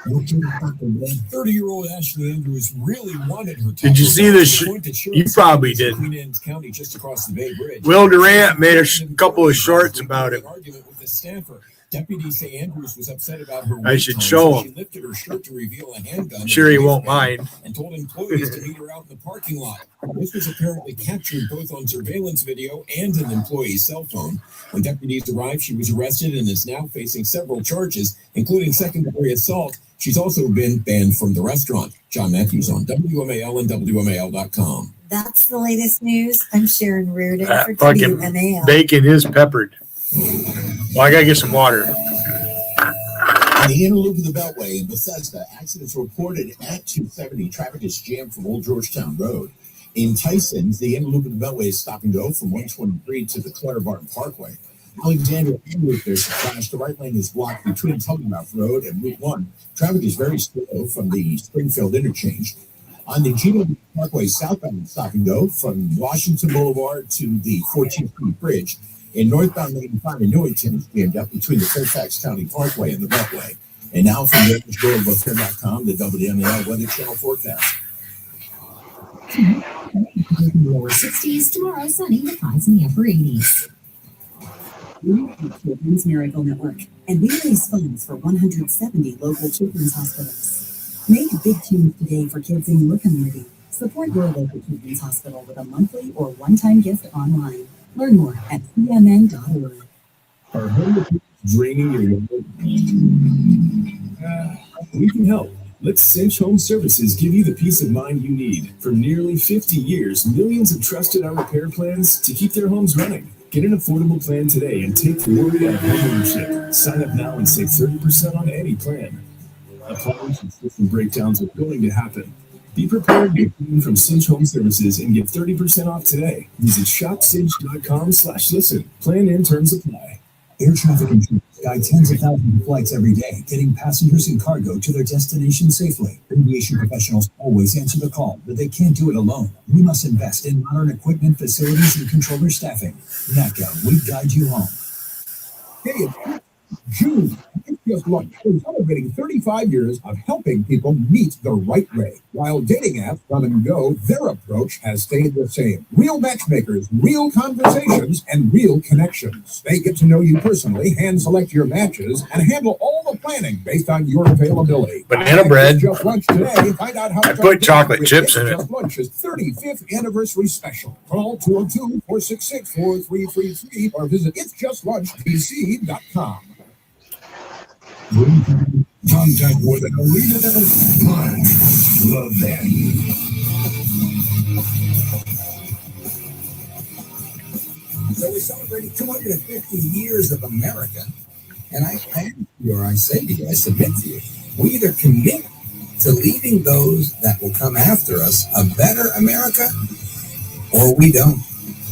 30-year-old Ashley Andrews really wanted her. Did you see this? You probably did. Queen Anne's County, just across the Bay Bridge. Will Durant made a couple of shorts about it. Argument with the staffer. Deputies say Andrews was upset about her. I should show him. She lifted her shirt to reveal a handgun. Sure, he won't mind. And told employees to meet her out in the parking lot. This was apparently captured both on surveillance video and an employee's cell phone. When deputies arrived, she was arrested and is now facing several charges, including second-degree assault. She's also been banned from the restaurant. John Matthews on WMAL and WMAL.com. That's the latest news. I'm Sharon Reardon for Fucking WMAL. bacon is peppered. Well, I gotta get some water. On the inner loop of the Beltway in Bethesda, accidents reported at 270. Traffic is jammed from Old Georgetown Road. In Tysons, the inner loop of the Beltway is stop and go from 123 to the Claire Barton Parkway. Alexandria Route, there's a crash. The right lane is blocked between Tuggmouth Road and Route 1. Traffic is very slow from the Springfield interchange. On the Gino Parkway southbound stop and go from Washington Boulevard to the 14th Street Bridge. In northbound 85 in Newington, it's jammed up between the Fairfax County Parkway and the Beltway. And now from the WMAL Weather Channel forecast. Lower 60s, tomorrow sunny with highs in the upper 80s. Children's Miracle Network, and we raise funds for 170 local children's hospitals. Make a big change today for kids in your community. Support your local children's hospital with a monthly or one-time gift online. Learn more at cmn.org. Are home draining your water? We can help. Let Cinch Home Services give you the peace of mind you need. For nearly 50 years, millions have trusted our repair plans to keep their homes running. Get an affordable plan today and take the worry out of homeownership. Sign up now and save 30% on any plan. Appliance and system breakdowns are going to happen. Be prepared to clean from Cinch Home Services and get 30% off today. Visit shopcinch.com/listen. Plan and terms apply. Air traffic insurance guide tens of thousands of flights every day, getting passengers and cargo to their destination safely. Aviation professionals always answer the call, but they can't do it alone. We must invest in modern equipment, facilities, and controller staffing. NACA, we guide you home. Hey, it's June. It's Just Lunch is celebrating 35 years of helping people meet the right way. While dating apps come and go, their approach has stayed the same. Real matchmakers, real conversations, and real connections. They get to know you personally, hand select your matches, and handle all the planning based on your availability. Banana bread. Just Lunch today. Find out how I put chocolate chips in it. Just Lunch's 35th anniversary special. Call 202-466-4333 or visit itsjustlunchpc.com. Contact with an arena live. Love that. So we're celebrating 250 years of America, and I say to you, I submit to you, we either commit to leaving those that will come after us a better America, or we don't.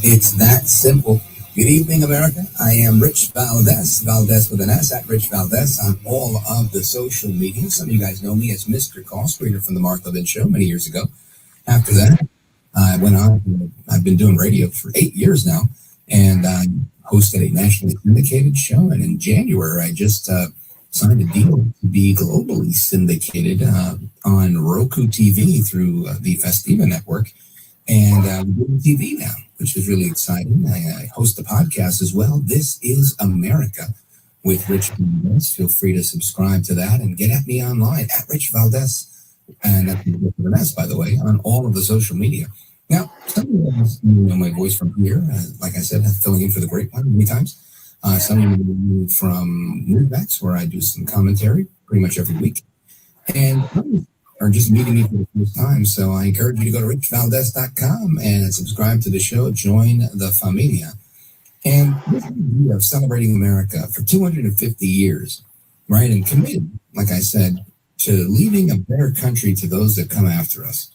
It's that simple. Good evening, America. I am Rich Valdez, Valdez with an S, at Rich Valdez on all of the social media. Some of you guys know me as Mr. Call Screener from the Mark Levin Show many years ago. After that, I went on. I've been doing radio for 8 years now, and I hosted a nationally syndicated show. And in January, I just signed a deal to be globally syndicated on Roku TV through the Festiva network. And we're doing TV now, which is really exciting. I host a podcast as well. This is America with Rich Valdez. Feel free to subscribe to that and get at me online at Rich Valdez. And that's with an S, by the way, on all of the social media. Now, some of you guys know my voice from here. Like I said, filling in for the Great One many times. Some of you from Newsmax, where I do some commentary pretty much every week. And others are just meeting me for the first time. So I encourage you to go to richvaldez.com and subscribe to the show. Join the familia. And this idea of celebrating America for 250 years, right? And committed, like I said, to leaving a better country to those that come after us.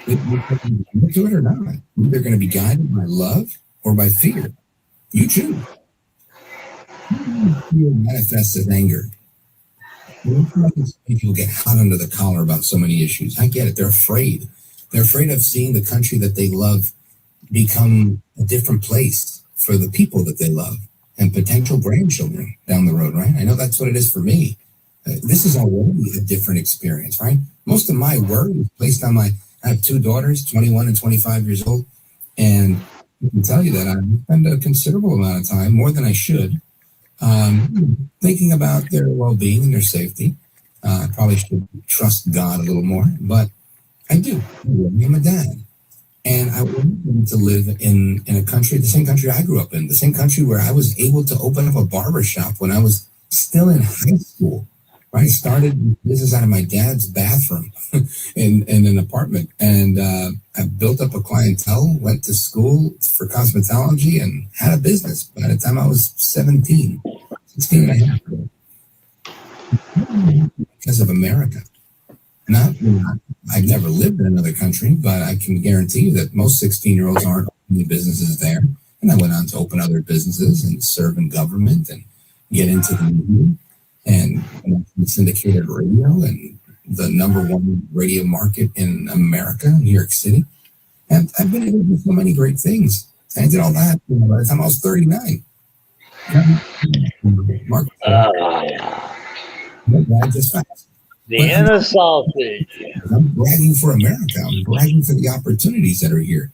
We can commit to it or not. They're going to be guided by love or by fear. You choose. Fear manifests as anger. People get hot under the collar about so many issues. I get it. They're afraid. They're afraid of seeing the country that they love become a different place for the people that they love and potential grandchildren down the road, right? I know that's what it is for me. This is already a different experience, right? Most of my worry is placed on I have two daughters, 21 and 25 years old, and I can tell you that I spend a considerable amount of time, more than I should, thinking about their well-being and their safety. I probably should trust God a little more, but I do. I'm a dad. And I want them to live in a country, the same country I grew up in, the same country where I was able to open up a barber shop when I was still in high school. Right? Started business out of my dad's bathroom in an apartment. And I built up a clientele, went to school for cosmetology, and had a business by the time I was 16 and a half. Because of America. I've never lived in another country, but I can guarantee you that most 16-year-olds aren't opening businesses there. And I went on to open other businesses and serve in government and get into the media and syndicated radio and the #1 radio market in America, New York City. And I've been able to do so many great things. And I did all that by the time I was 39. Mark, just fast. The inner sausage. I'm bragging for America. I'm bragging for the opportunities that are here.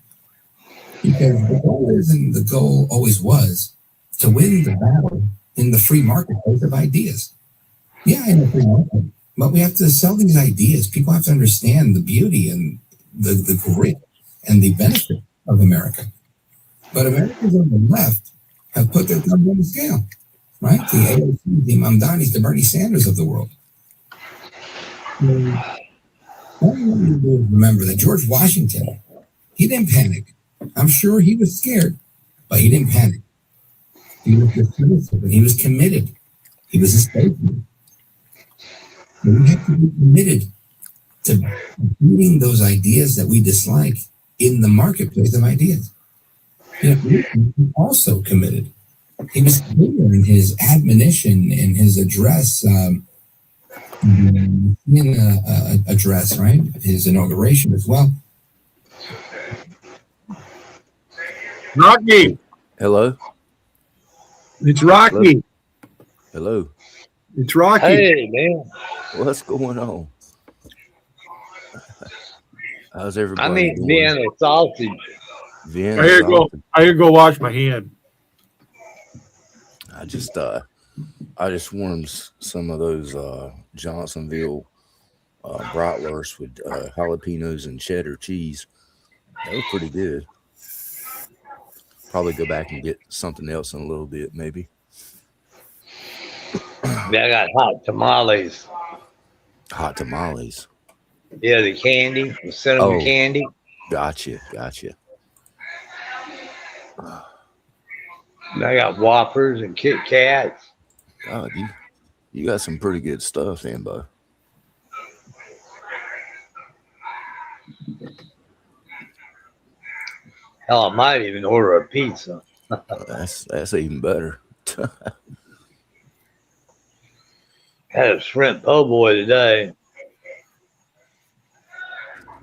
Because the goal always was to win the battle in the free marketplace of ideas. Yeah, in the free market. But we have to sell these ideas. People have to understand the beauty and the grit and the benefit of America. But Americans on the left have put their thumb on the scale, right? The AOC, the Mamdanis, the Bernie Sanders of the world. Remember that George Washington, he didn't panic. I'm sure he was scared, but he didn't panic. He was decisive and he was committed. He was a statesman. But we have to be committed to beating those ideas that we dislike in the marketplace of ideas. He also committed. He was clear in his admonition, in his address, address, right? His inauguration as well. Rocky. Hello. It's Rocky. Hello. It's Rocky. Hey, man. What's going on? How's everybody I mean, doing? Vienna sausage. Vienna I gotta sausage. I gotta go wash my hand. I just warmed some of those Johnsonville bratwurst with jalapenos and cheddar cheese. They were pretty good. Probably go back and get something else in a little bit, maybe. Yeah, I got hot tamales. Hot tamales. Yeah, the candy, the cinnamon candy. Gotcha. I got Whoppers and Kit Kats. God, you got some pretty good stuff, Ambo. Hell, I might even order a pizza. That's even better. Had a shrimp po' boy today.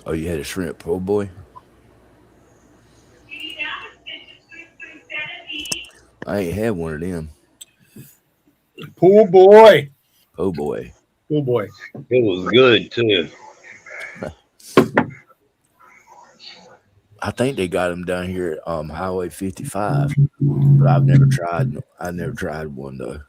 Oh, you had a shrimp po' boy? I ain't had one of them. Po' boy. Oh boy. Oh boy. It was good too. I think they got them down here at Highway 55, but I've never tried. I never tried one though.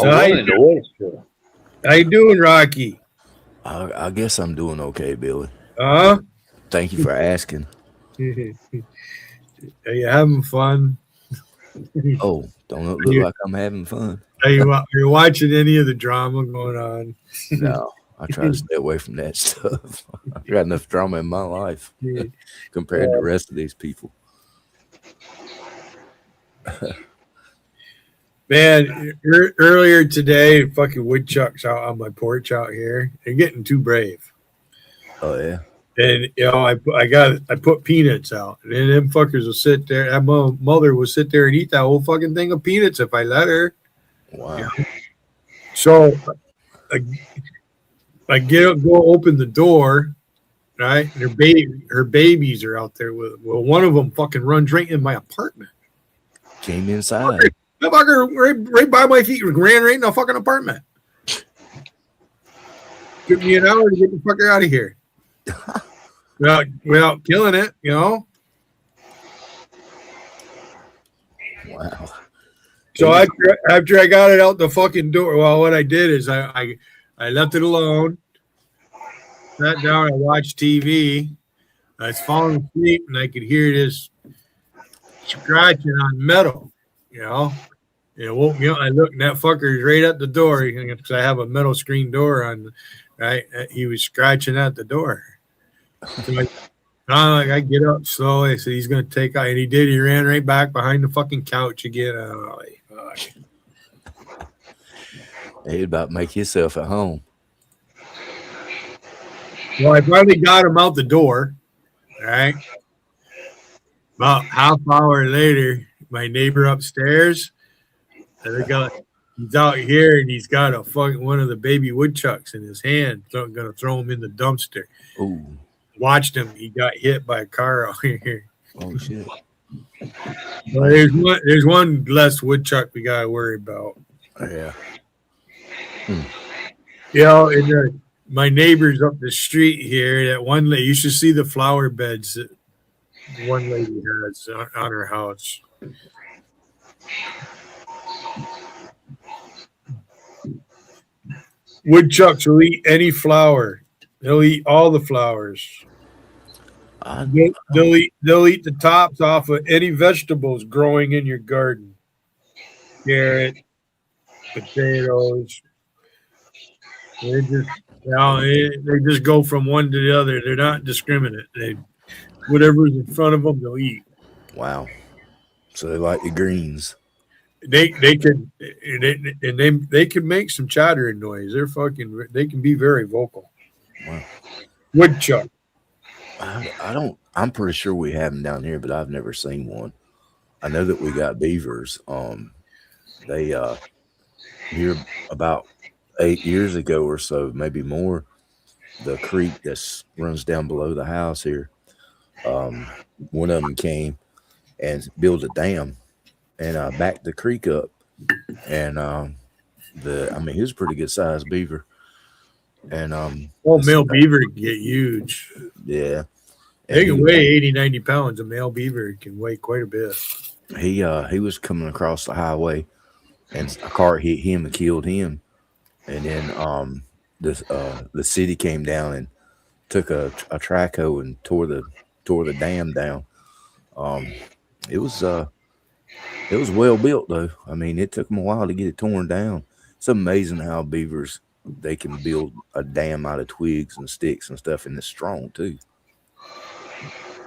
So how you doing, Rocky? I guess I'm doing okay, Billy. Thank you for asking. Are you having fun? Oh, don't it look like I'm having fun? Are you watching any of the drama going on? No, I try to stay away from that stuff. I've got enough drama in my life compared to the rest of these people. Man, earlier today, fucking woodchucks out on my porch out here. They're getting too brave. Oh yeah. And I put peanuts out, and then them fuckers will sit there. That mother will sit there and eat that whole fucking thing of peanuts if I let her. Wow. You know? So I go open the door, right? And her babies are out there with. Well, one of them fucking runs right in my apartment. Came inside. That fucker right by my feet ran right in the fucking apartment. Took me an hour to get the fucker out of here. Without killing it, you know. Wow. So after I got it out the fucking door, well, what I did is I left it alone. Sat down, I watched TV. I was falling asleep, and I could hear this scratching on metal, you know. And it woke me up. I looked, and that fucker is right at the door because I have a metal screen door on. Right, he was scratching at the door. So I get up slowly. So he's going to take out, and he did. He ran right back behind the fucking couch again. He'd about make himself at home. Well, I finally got him out the door. All right. About half hour later, my neighbor upstairs, he's out here and he's got a fucking one of the baby woodchucks in his hand. So I'm gonna throw him in the dumpster. Ooh. Watched him. He got hit by a car out here. Oh shit. Well, there's one less woodchuck we gotta worry about. Yeah. You know, and my neighbors up the street here, that one lady, you should see the flower beds that one lady has on her house. Woodchucks will eat any flower. They'll eat all the flowers. They'll eat the tops off of any vegetables growing in your garden. Carrot, potatoes. They just go from one to the other. They're not discriminate. Whatever's in front of them, they'll eat. Wow. So they like the greens. They can make some chattering noise. They can be very vocal. Wow. Woodchuck. I'm pretty sure we have them down here, but I've never seen one. I know that we got beavers. They here about 8 years ago or so, maybe more, the creek that runs down below the house here. One of them came and built a dam and backed the creek up, and he was a pretty good sized beaver, and male beaver can get huge. Yeah, they can weigh 80, 90 pounds. A male beaver can weigh quite a bit. He was coming across the highway, and a car hit him and killed him, and then the city came down and took a track hoe and tore the dam down. It was well built though. I mean, it took them a while to get it torn down. It's amazing how beavers, they can build a dam out of twigs and sticks and stuff, and it's strong too.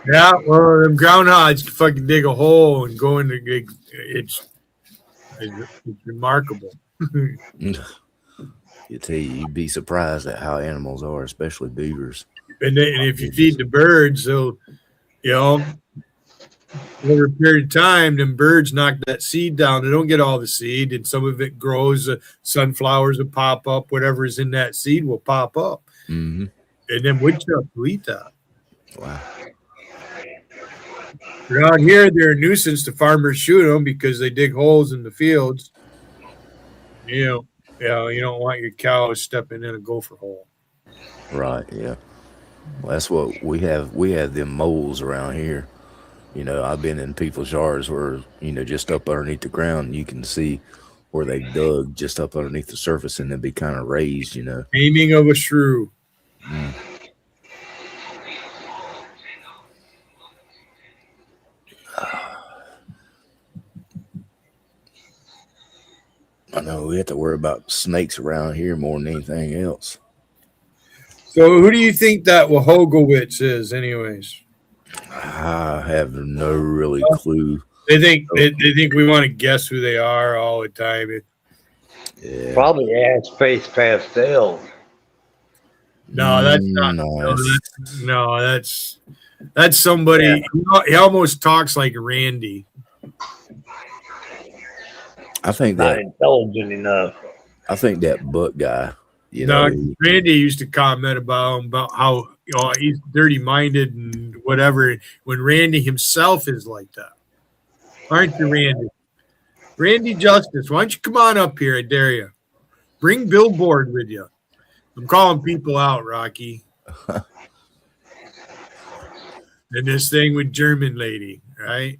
Yeah, well, them groundhogs can fucking dig a hole and go in the. It's remarkable. You'd be surprised at how animals are, especially beavers. And if you feed the birds, they'll, over a period of time, them birds knock that seed down. They don't get all the seed, and some of it grows. Sunflowers will pop up. Whatever's in that seed will pop up. Mm-hmm. And then woodchucks will eat that. Wow. Around here, they're a nuisance. The farmers shoot them because they dig holes in the fields. You don't want your cows stepping in a gopher hole. Right, yeah. Well, that's what we have. We have them moles around here. I've been in people's yards where, just up underneath the ground, you can see where they dug just up underneath the surface and then be kind of raised, you know. Aiming of a shrew. Mm. I know we have to worry about snakes around here more than anything else. So who do you think that Wahogowitz is, anyways? I have no really clue. They think we want to guess who they are all the time. Yeah. Probably Ass Face Pastel. No, that's not. No, that's somebody. Yeah. He almost talks like Randy. I think Not that intelligent enough. I think that butt guy. You know, Randy used to comment about him, about how he's dirty-minded and whatever. When Randy himself is like that, aren't you, Randy? Randy Justice, why don't you come on up here? I dare you. Bring Billboard with you. I'm calling people out, Rocky. And this thing with German lady, right?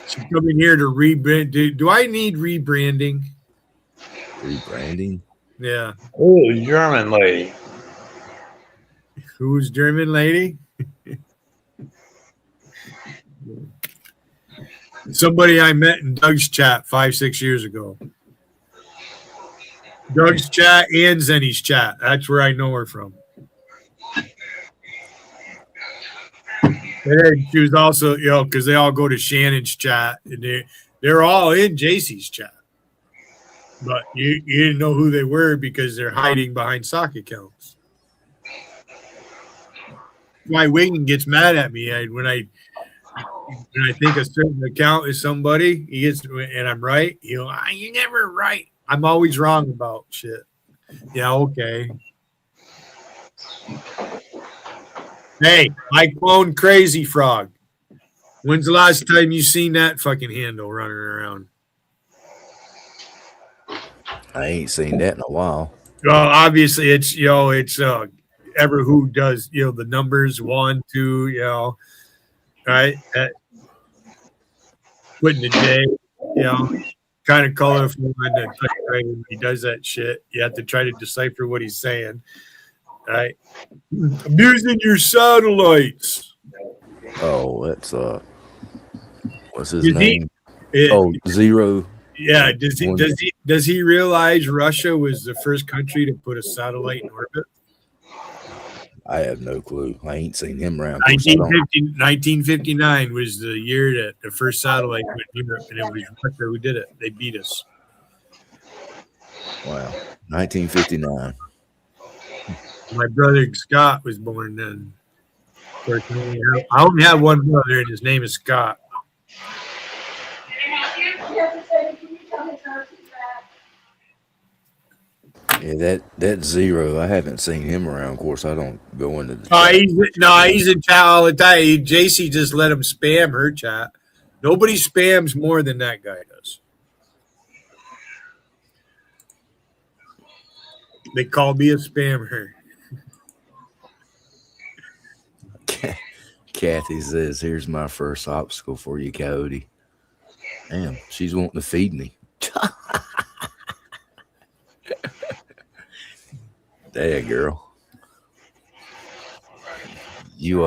She's coming here to rebrand. Do I need rebranding? Rebranding? Yeah. Oh, German lady. Who's German lady? Somebody I met in Doug's chat 5-6 years ago. Doug's chat and Zenny's chat. That's where I know her from. And she was also, because they all go to Shannon's chat, and they're all in JC's chat. But you didn't know who they were because they're hiding behind sock accounts. Why Wiggin gets mad at me when I think a certain account is somebody, he gets, and I'm right. You're never right. I'm always wrong about shit. Yeah, okay. Hey, I cloned Crazy Frog. When's the last time you seen that fucking handle running around? I ain't seen that in a while. Well, obviously it's ever who does the numbers 1, 2, right? Putting the J, kind of colorful and when he does that shit. You have to try to decipher what he's saying. Right? I'm using your satellites. Oh, that's what's his Is he- name? Zero. Yeah, does he realize Russia was the first country to put a satellite in orbit? I have no clue. I ain't seen him around. Of course, I don't- 1959 was the year that the first satellite went in Europe, and it was Russia who did it. They beat us. Wow. 1959. My brother Scott was born then. Of course, I only have one brother, and his name is Scott. Yeah, that Zero. I haven't seen him around. Of course, I don't go into the He's in chat all the time. JC just let him spam her chat. Nobody spams more than that guy does. They call me a spammer. Kathy says, "Here's my first obstacle for you, Coyote." Damn, she's wanting to feed me. There, girl. You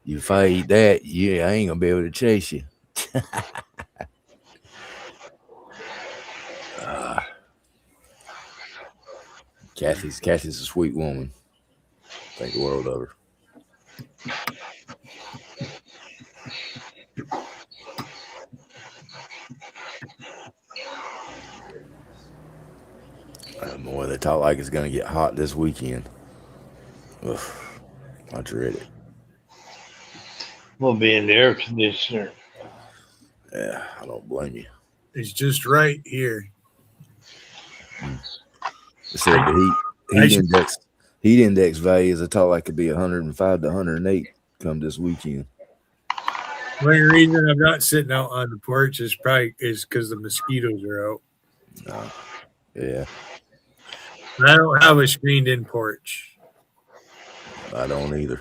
if I eat that, I ain't gonna be able to chase you. Kathy's a sweet woman. Think the world of her. Boy, they talk like it's gonna get hot this weekend. Ugh, I dread it. We'll be in the air conditioner. Yeah, I don't blame you. It's just right here. They said the heat index values, I talk like could be 105 to 108 come this weekend. One reason I'm not sitting out on the porch is because the mosquitoes are out. No. Yeah. I don't have a screened-in porch. I don't either.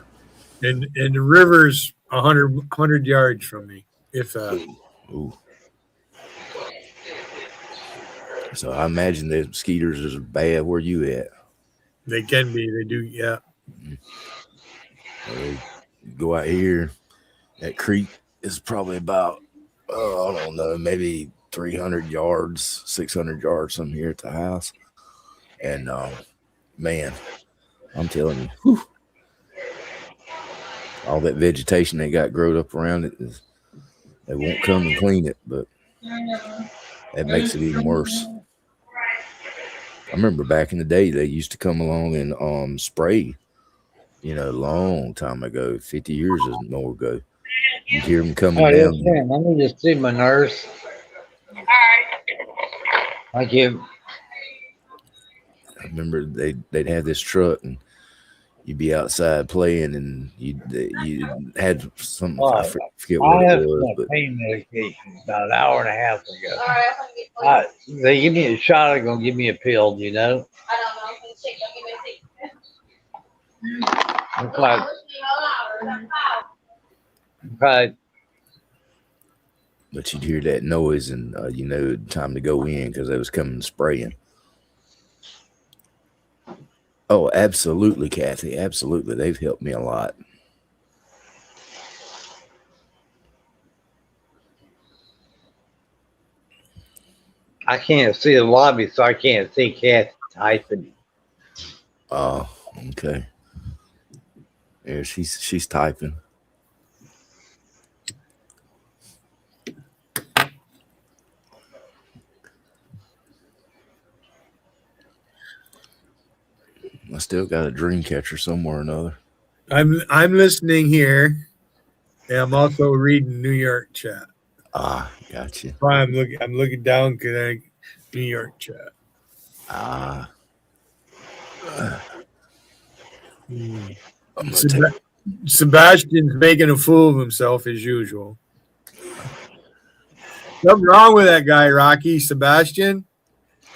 And the river's 100 yards from me, if that. Ooh. So I imagine the mosquitoes is bad where you at. They can be. They do. Yeah. They go out here. That creek is probably about, I don't know, maybe 300 yards, 600 yards from here at the house. And man, I'm telling you, whew, all that vegetation they got growed up around it is, they won't come and clean it, but that makes it even worse. I remember back in the day, they used to come along and spray, you know, a long time ago, 50 years or more ago. You'd hear them coming Oh, yes, down. ma'am. Let me just see my nurse. Thank you. I remember they'd have this truck and you'd be outside playing and you had some, I forget what I it have was, some but pain medication about an hour and a half ago. They give me a shot, they're going to give me a pill, you know? Okay. Okay. but you'd hear that noise and you know, time to go in because they was coming spraying. Oh, absolutely, Kathy. Absolutely. They've helped me a lot. I can't see the lobby, so I can't see Kathy typing. Oh, okay. Yeah, she's typing. I still got a dream catcher somewhere or another. I'm listening here, and I'm also reading New York chat. Ah, gotcha. I'm looking down because I New York chat. Ah. Sebastian's making a fool of himself as usual. Something wrong with that guy, Rocky. Sebastian?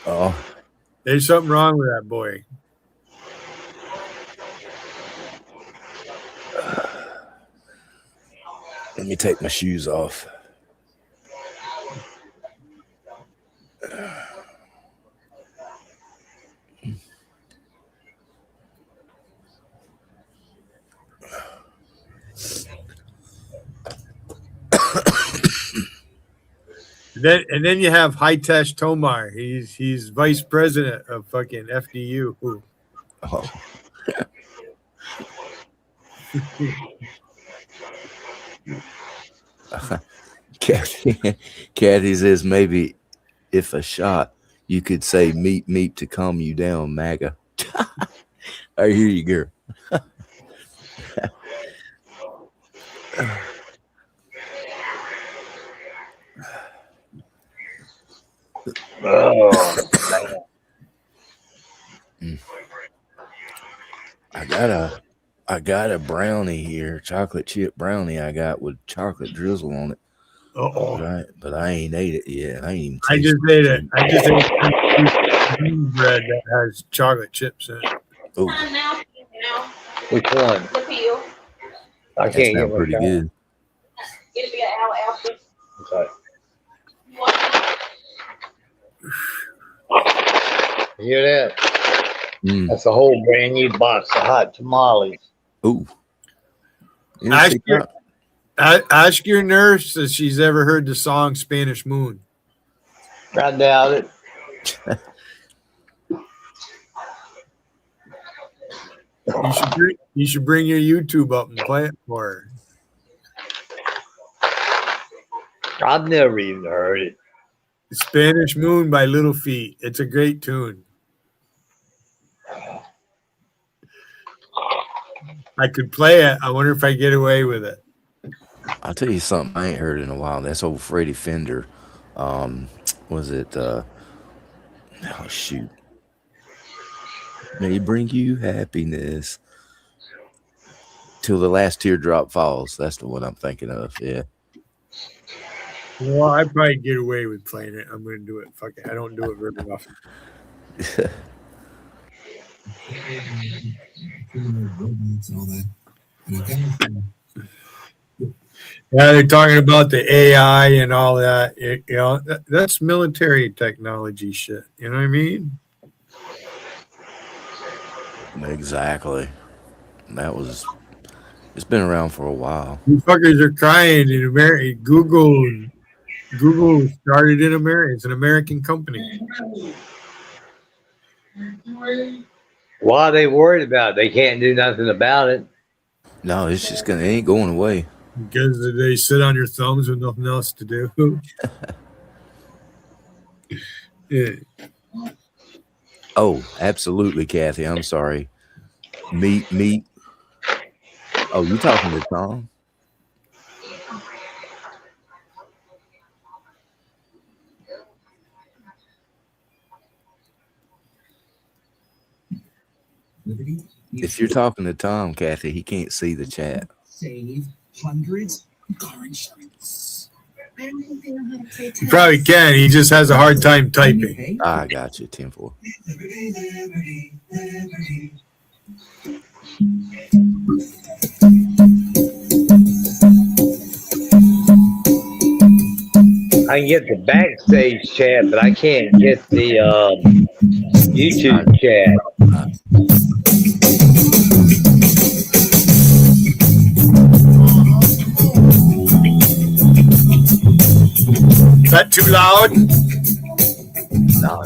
Oh. There's something wrong with that boy. Let me take my shoes off. And then you have Hitesh Tomar. He's vice president of fucking FDU. Oh. Kathy says maybe if a shot, you could say meep to calm you down, MAGA. I hear you, girl. Oh, I got a brownie here, chocolate chip brownie I got with chocolate drizzle on it. But I ain't ate it yet. I ain't even I just ate it. I just ate green bread that has chocolate chips in it. Oh, which one? The peel. I that can't sounds get pretty good. It'll be an hour after. Okay. You hear that? That's a whole brand new box of hot tamales. Ooh. Ask your nurse if she's ever heard the song Spanish Moon. I doubt it. You should bring your YouTube up and play it for her. I've never even heard it. Spanish Moon by Little Feat. It's a great tune. I could play it. I wonder if I get away with it. I'll tell you something I ain't heard in a while. That's old Freddie Fender. Was it oh shoot. May bring you happiness till the last teardrop falls. That's the one I'm thinking of. Yeah. Well, I probably get away with playing it. I'm going to do it. Fuck it. I don't do it very often. And all that. Yeah, they're talking about the AI and all that. That's military technology shit. You know what I mean? Exactly. It's been around for a while. You fuckers are crying in America. Google started in America. It's an American company. Why are they worried about it? They can't do nothing about it. No, it ain't going away. Because they sit on your thumbs with nothing else to do. Yeah. Oh, absolutely, Kathy. I'm sorry. Meat. Oh, you talking to Tom? If you're talking to Tom, Kathy, he can't see the chat. Save hundreds of car insurance. I don't think they know how to play tennis. He probably can. He just has a hard time typing. I got you, 10-4. I can get the backstage chat, but I can't get the YouTube chat. Is that too loud? No,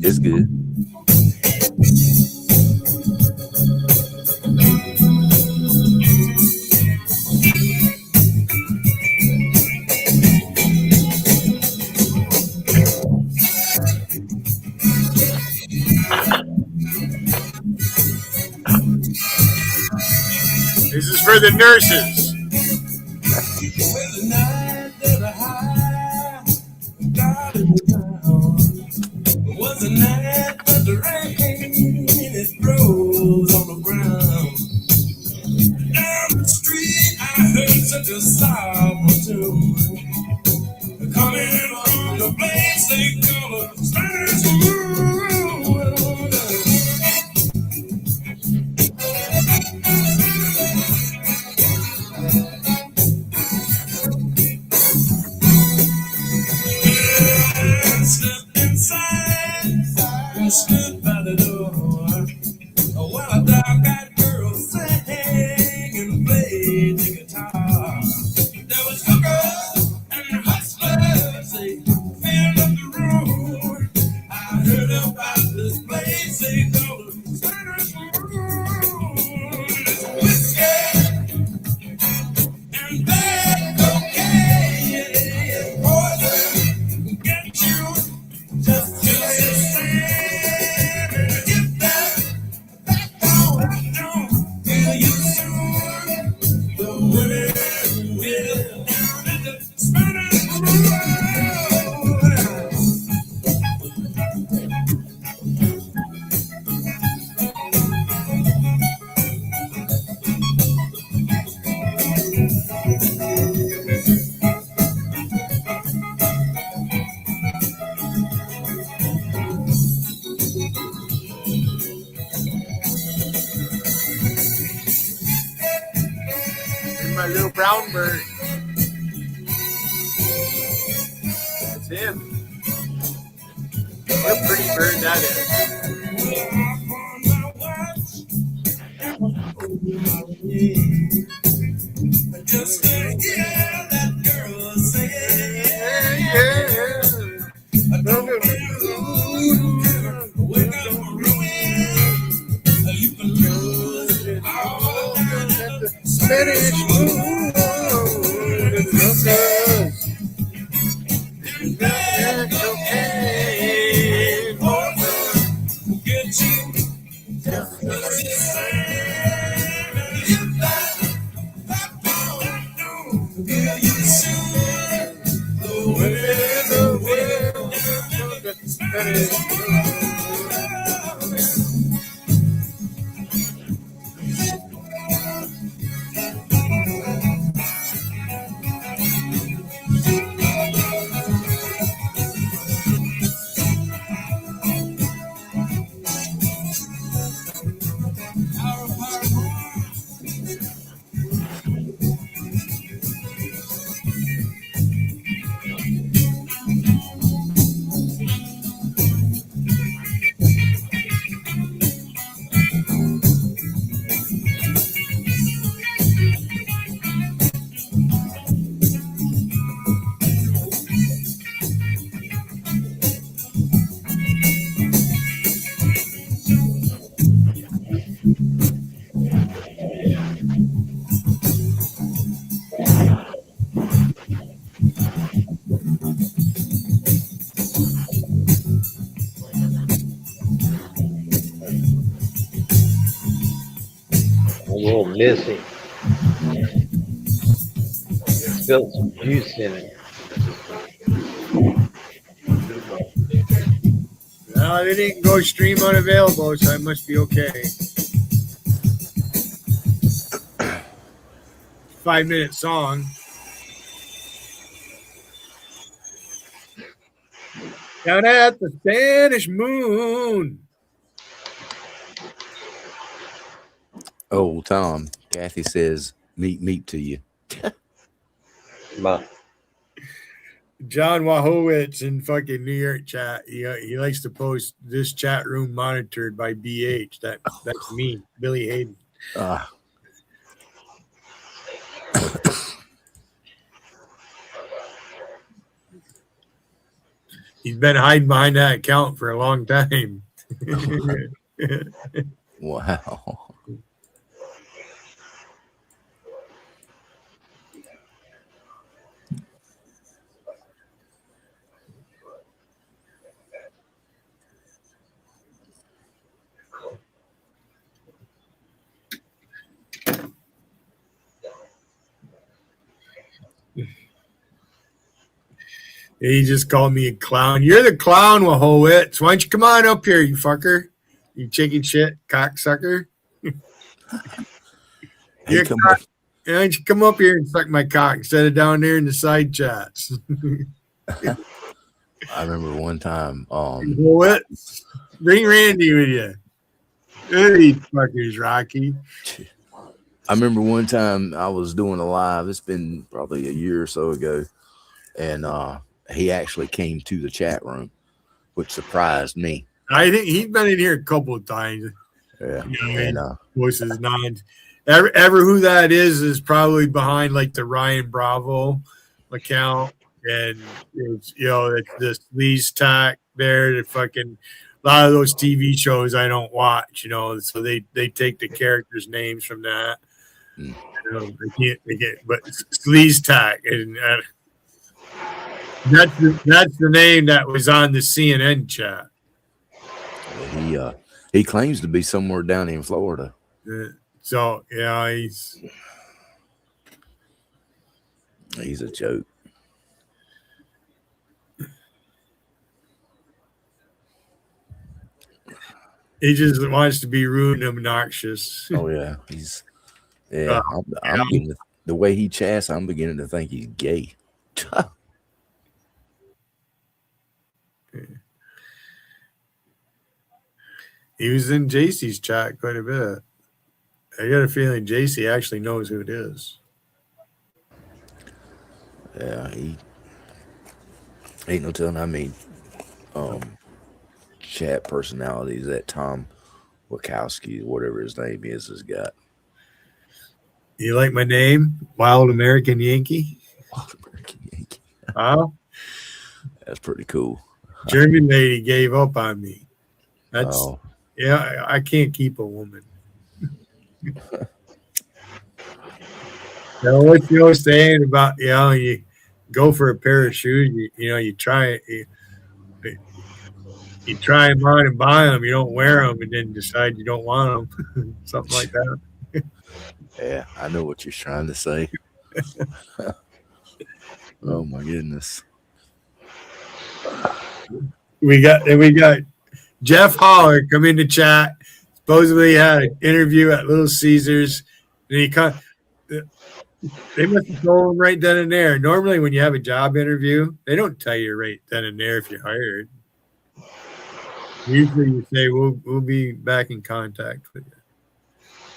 it's good. This is for the nurses. Was the night but the rain it froze on the ground. Down the street I heard such a sorrowful tune coming from the place they call a Spanish moon. Stood by the door while a dark-eyed girl sang and played the guitar. There was hookers and hustlers, they filled up the road. I heard about this place they call the Spanish Moon. It's whiskey and bad cocaine, poison get you just to stand. My little brown bird. That's him. What a pretty bird that is. Just to hear that girl say, I don't wake up ruin. You can lose all that Spanish moon. That's okay. Get you just the same. Missy. Spilled some juice in it. No, they didn't go stream unavailable, so I must be okay. 5-minute song. Down at the Spanish Moon. Oh, Tom, Kathy says, meat to you. John Wahowitz in fucking New York chat. He likes to post this chat room monitored by BH. That's me, Billy Hayden. He's been hiding behind that account for a long time. Wow. He just called me a clown. You're the clown, Wahowitz. Why don't you come on up here, you fucker? You chicken shit cocksucker. Why don't you come up here and suck my cock instead of down there in the side chats? I remember one time. What? Bring Randy with you. Hey, fuckers, Rocky. I remember one time I was doing a live. It's been probably a year or so ago, and he actually came to the chat room, which surprised me. I think he's been in here a couple of times. Yeah, and voices nines. Ever who that is probably behind like the Ryan Bravo account, and it's this Lee's Tack there. The fucking a lot of those TV shows I don't watch, so they take the characters' names from that. They can't, but Lee's Tack, and that's the name that was on the CNN chat. He claims to be somewhere down in Florida. So yeah, he's a joke. He just wants to be rude and obnoxious. Oh yeah, I'm beginning the way he chats. I'm beginning to think he's gay. He was in JC's chat quite a bit. I got a feeling JC actually knows who it is. Yeah, he ain't no telling how many chat personalities that Tom Wachowski, whatever his name is, has got. You like my name? Wild American Yankee? Wild American Yankee. Oh? That's pretty cool. German lady gave up on me. Yeah, I can't keep a woman. What's the old saying about, you go for a pair of shoes, you try it, you try them on and buy them, you don't wear them, and then decide you don't want them. Something like that. Yeah, I know what you're trying to say. Oh my goodness. We got Jeff Holler come into chat. Supposedly had an interview at Little Caesars. And they must have told him right then and there. Normally, when you have a job interview, they don't tell you right then and there if you're hired. Usually, you say we'll be back in contact with you.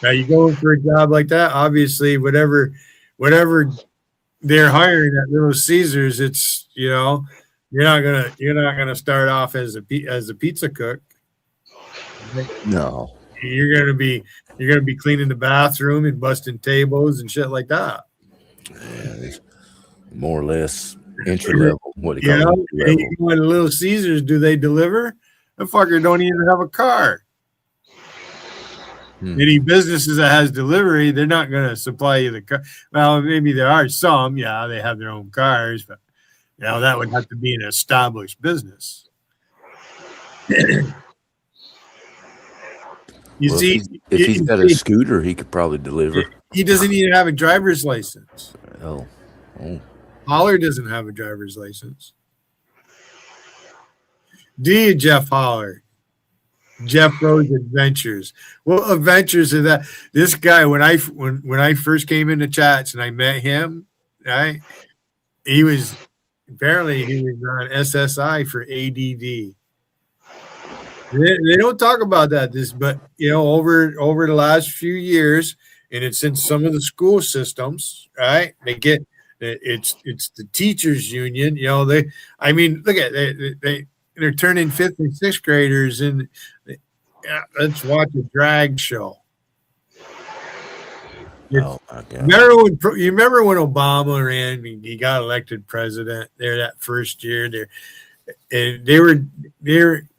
Now, you going for a job like that? Obviously, whatever they're hiring at Little Caesars, it's you're not gonna start off as a pizza cook. No, you're gonna be cleaning the bathroom and busting tables and shit like that. Yeah, more or less entry level. What do you call it? You go to Little Caesars, do they deliver? The fucker don't even have a car. Any businesses that has delivery, they're not going to supply you the car. Well, maybe there are some. Yeah, they have their own cars, but that would have to be an established business. You Well, see, if he's got a scooter, he could probably deliver. he doesn't even have a driver's license. Oh. Holler doesn't have a driver's license. Do you, Jeff Holler? Jeff Rose Adventures. What adventures are that? This guy, when I first came into chats and I met him, right? He was on SSI for ADD. They don't talk about that. But over the last few years, and it's in some of the school systems, right? They get it's the teachers union. Look at they're turning 5th and 6th graders and let's watch a drag show. Oh my God. You remember when Obama ran? He got elected president there that first year. They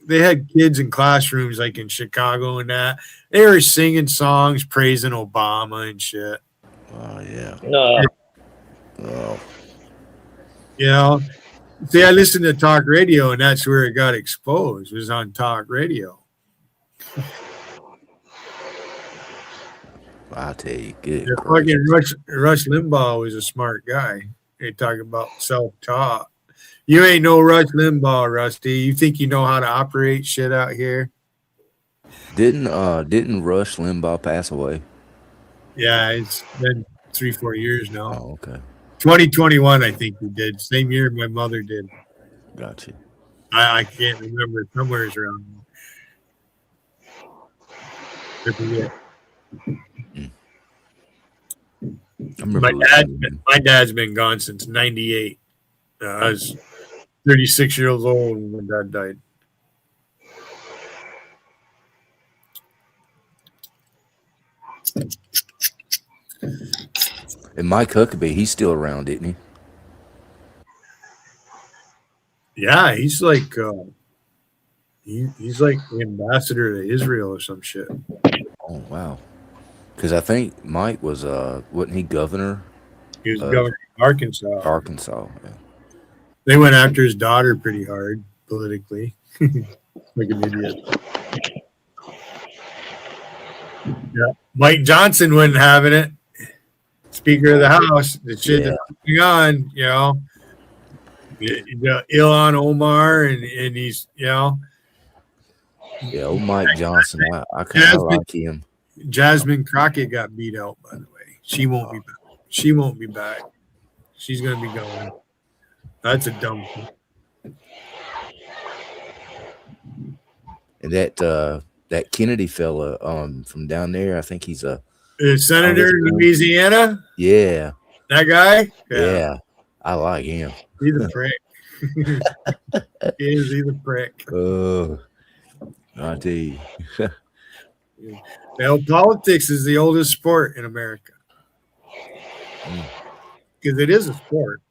had kids in classrooms like in Chicago and that. They were singing songs praising Obama and shit. Oh yeah. No. Oh. See, I listened to talk radio, and that's where it got exposed. It was on talk radio. I'll tell you, good. Fucking Rush Limbaugh was a smart guy. They talk about self-taught. You ain't no Rush Limbaugh, Rusty. You think you know how to operate shit out here? Didn't Rush Limbaugh pass away? Yeah, it's been 3-4 years now. Oh, okay. 2021, I think he did. Same year my mother did. Gotcha. I can't remember. Somewhere around there. I forget. My dad's been gone since '98. I was 36 years old when Dad died. And Mike Huckabee, he's still around, isn't he? Yeah, he's like he's like the ambassador to Israel or some shit. Oh wow. Because I think Mike was wasn't he governor? He was governor of Arkansas. Arkansas. Yeah. They went after his daughter pretty hard politically. Like an idiot. Yeah. Mike Johnson wasn't having it. Speaker of the House, the shit that's going on, Ilhan Omar, and he's, Yeah, old Mike Johnson. I kind of like him. Jasmine Crockett got beat out, by the way. She won't be back. She won't be back. She's going to be going. That's a dumb thing. And that Kennedy fella from down there, I think he's a senator in Louisiana. Yeah, that guy. Yeah, I like him. He's a prick. He's a prick. Oh, I tell you. Politics is the oldest sport in America because it is a sport.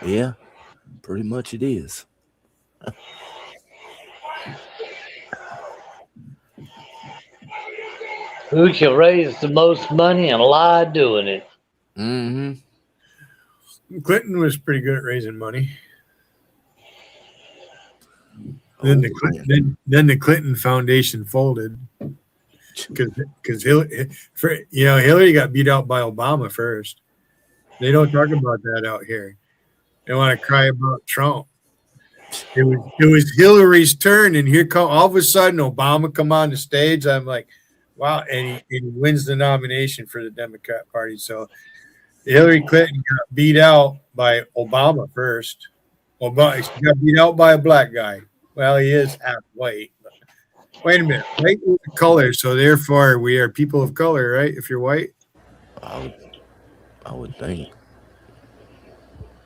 Yeah, pretty much it is. Who can raise the most money and lie doing it? Mm-hmm. Clinton was pretty good at raising money. Then the Clinton Foundation folded because Hillary got beat out by Obama first. They don't talk about that out here. They want to cry about Trump. It was Hillary's turn, and here come all of a sudden Obama come on the stage. I'm like, wow, and he wins the nomination for the Democrat Party. So Hillary Clinton got beat out by Obama first. Obama got beat out by a black guy. Well, he is half white. But wait a minute, white is a color, so therefore we are people of color, right? If you're white, I would think.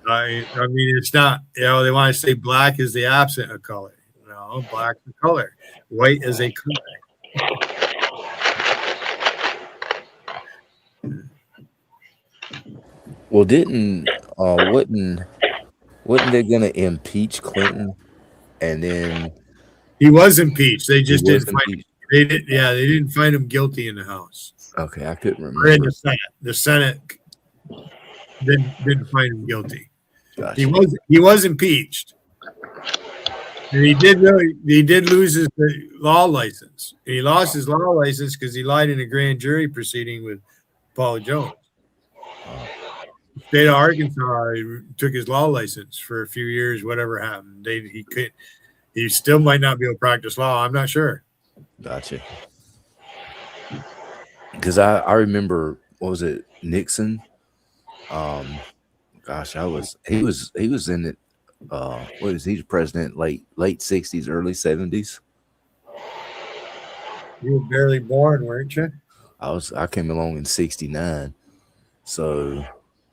I mean, it's not. They want to say black is the absent of color. No, black is a color. White is a color. Well, wasn't they going to impeach Clinton, and then he was impeached? They just didn't find. They didn't find him guilty in the House. Okay, I couldn't remember. Or in the Senate. The Senate didn't find him guilty. Gotcha. He was impeached. And he did lose his law license. He lost his law license because he lied in a grand jury proceeding with Paul Jones. The state of Arkansas took his law license for a few years. Whatever happened, he still might not be able to practice law. I'm not sure. Gotcha. Because I remember, what was it, Nixon? Gosh, he was in it. What is he, president late 60s, early 70s? You were barely born, weren't you? I came along in 69. So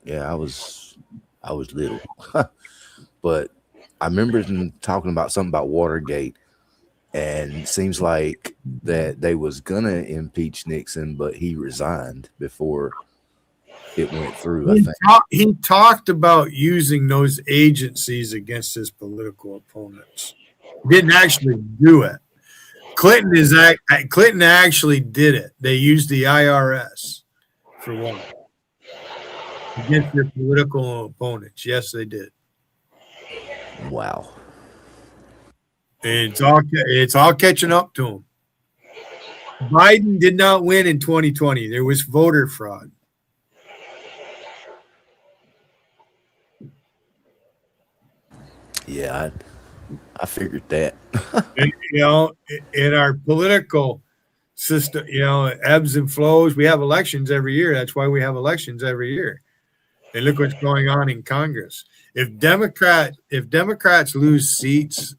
yeah, I was little. But I remember them talking about something about Watergate, and it seems like that they was gonna impeach Nixon, but he resigned before it went through. I think He talked about using those agencies against his political opponents. Didn't actually do it. Clinton actually did it. They used the IRS for one against their political opponents. Yes, they did. Wow. And it's all catching up to him. Biden did not win in 2020. There was voter fraud. Yeah, I figured that. And, in our political system, ebbs and flows. We have elections every year. That's why we have elections every year. And look what's going on in Congress. If Democrats lose seats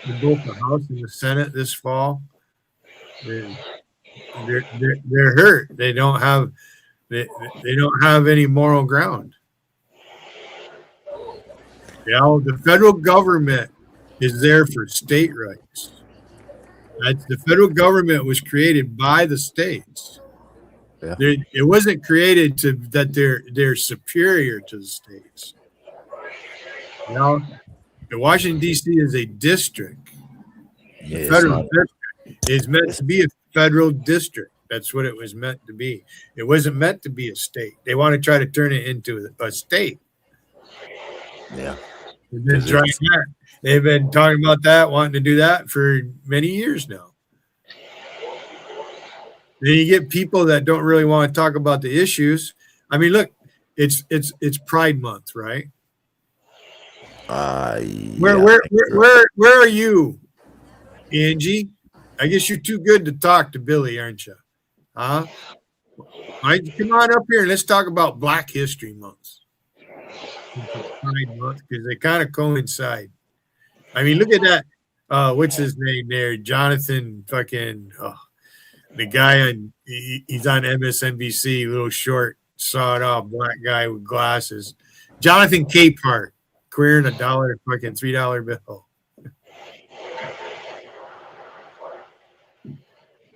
in both the House and the Senate this fall, they're hurt. They don't have any moral ground. The federal government is there for state rights. The federal government was created by the states. Yeah. It wasn't created that they're superior to the states. The Washington D.C. is a district. Yeah, Federal district is meant to be a federal district. That's what it was meant to be. It wasn't meant to be a state. They want to try to turn it into a state. Yeah. They've been talking about that, wanting to do that for many years now. Then you get people that don't really want to talk about the issues. I mean, look, it's Pride Month, right? Where are you, Angie? I guess you're too good to talk to Billy, aren't you? Huh? Come on up here and let's talk about Black History Month. Pride Month, because they kind of coincide. I mean, look at that. What's his name there? Jonathan the guy he's on MSNBC, little short, sawed off black guy with glasses. Jonathan Capehart, queering $1 fucking $3 bill.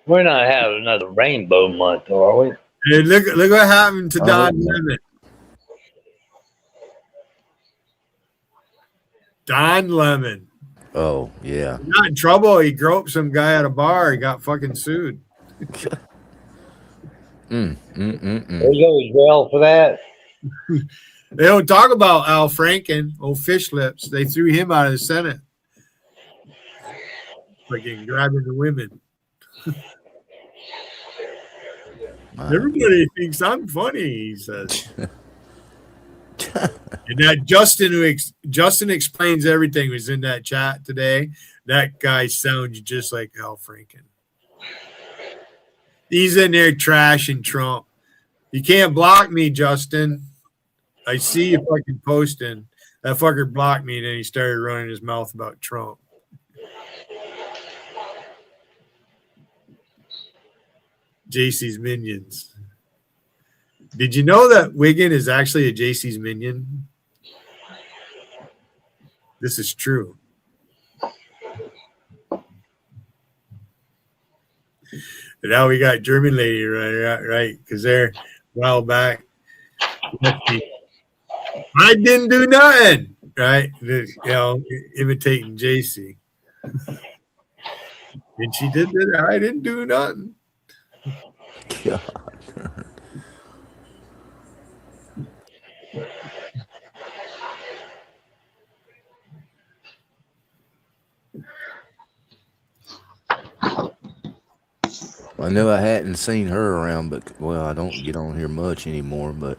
We're not having another rainbow month, are we? Hey, look what happened to Don Lemon. Don Lemon. Oh, yeah. He got in trouble. He groped some guy at a bar. He got fucking sued. There goes jail for that. They don't talk about Al Franken, old fish lips. They threw him out of the Senate. Fucking grabbing the women. Everybody thinks I'm funny, he says. And that Justin Explains Everything was in that chat today. That guy sounds just like Al Franken. He's in there trashing Trump. You can't block me, Justin. I see you fucking posting. That fucker blocked me, and then he started running his mouth about Trump. JC's Minions. Did you know that Wiggin is actually a JC's Minion? This is true. And now we got German lady right? Because they're a while back. I didn't do nothing, right? Imitating JC. And she did that. I didn't do nothing. God. I know I hadn't seen her around, but well, I don't get on here much anymore. But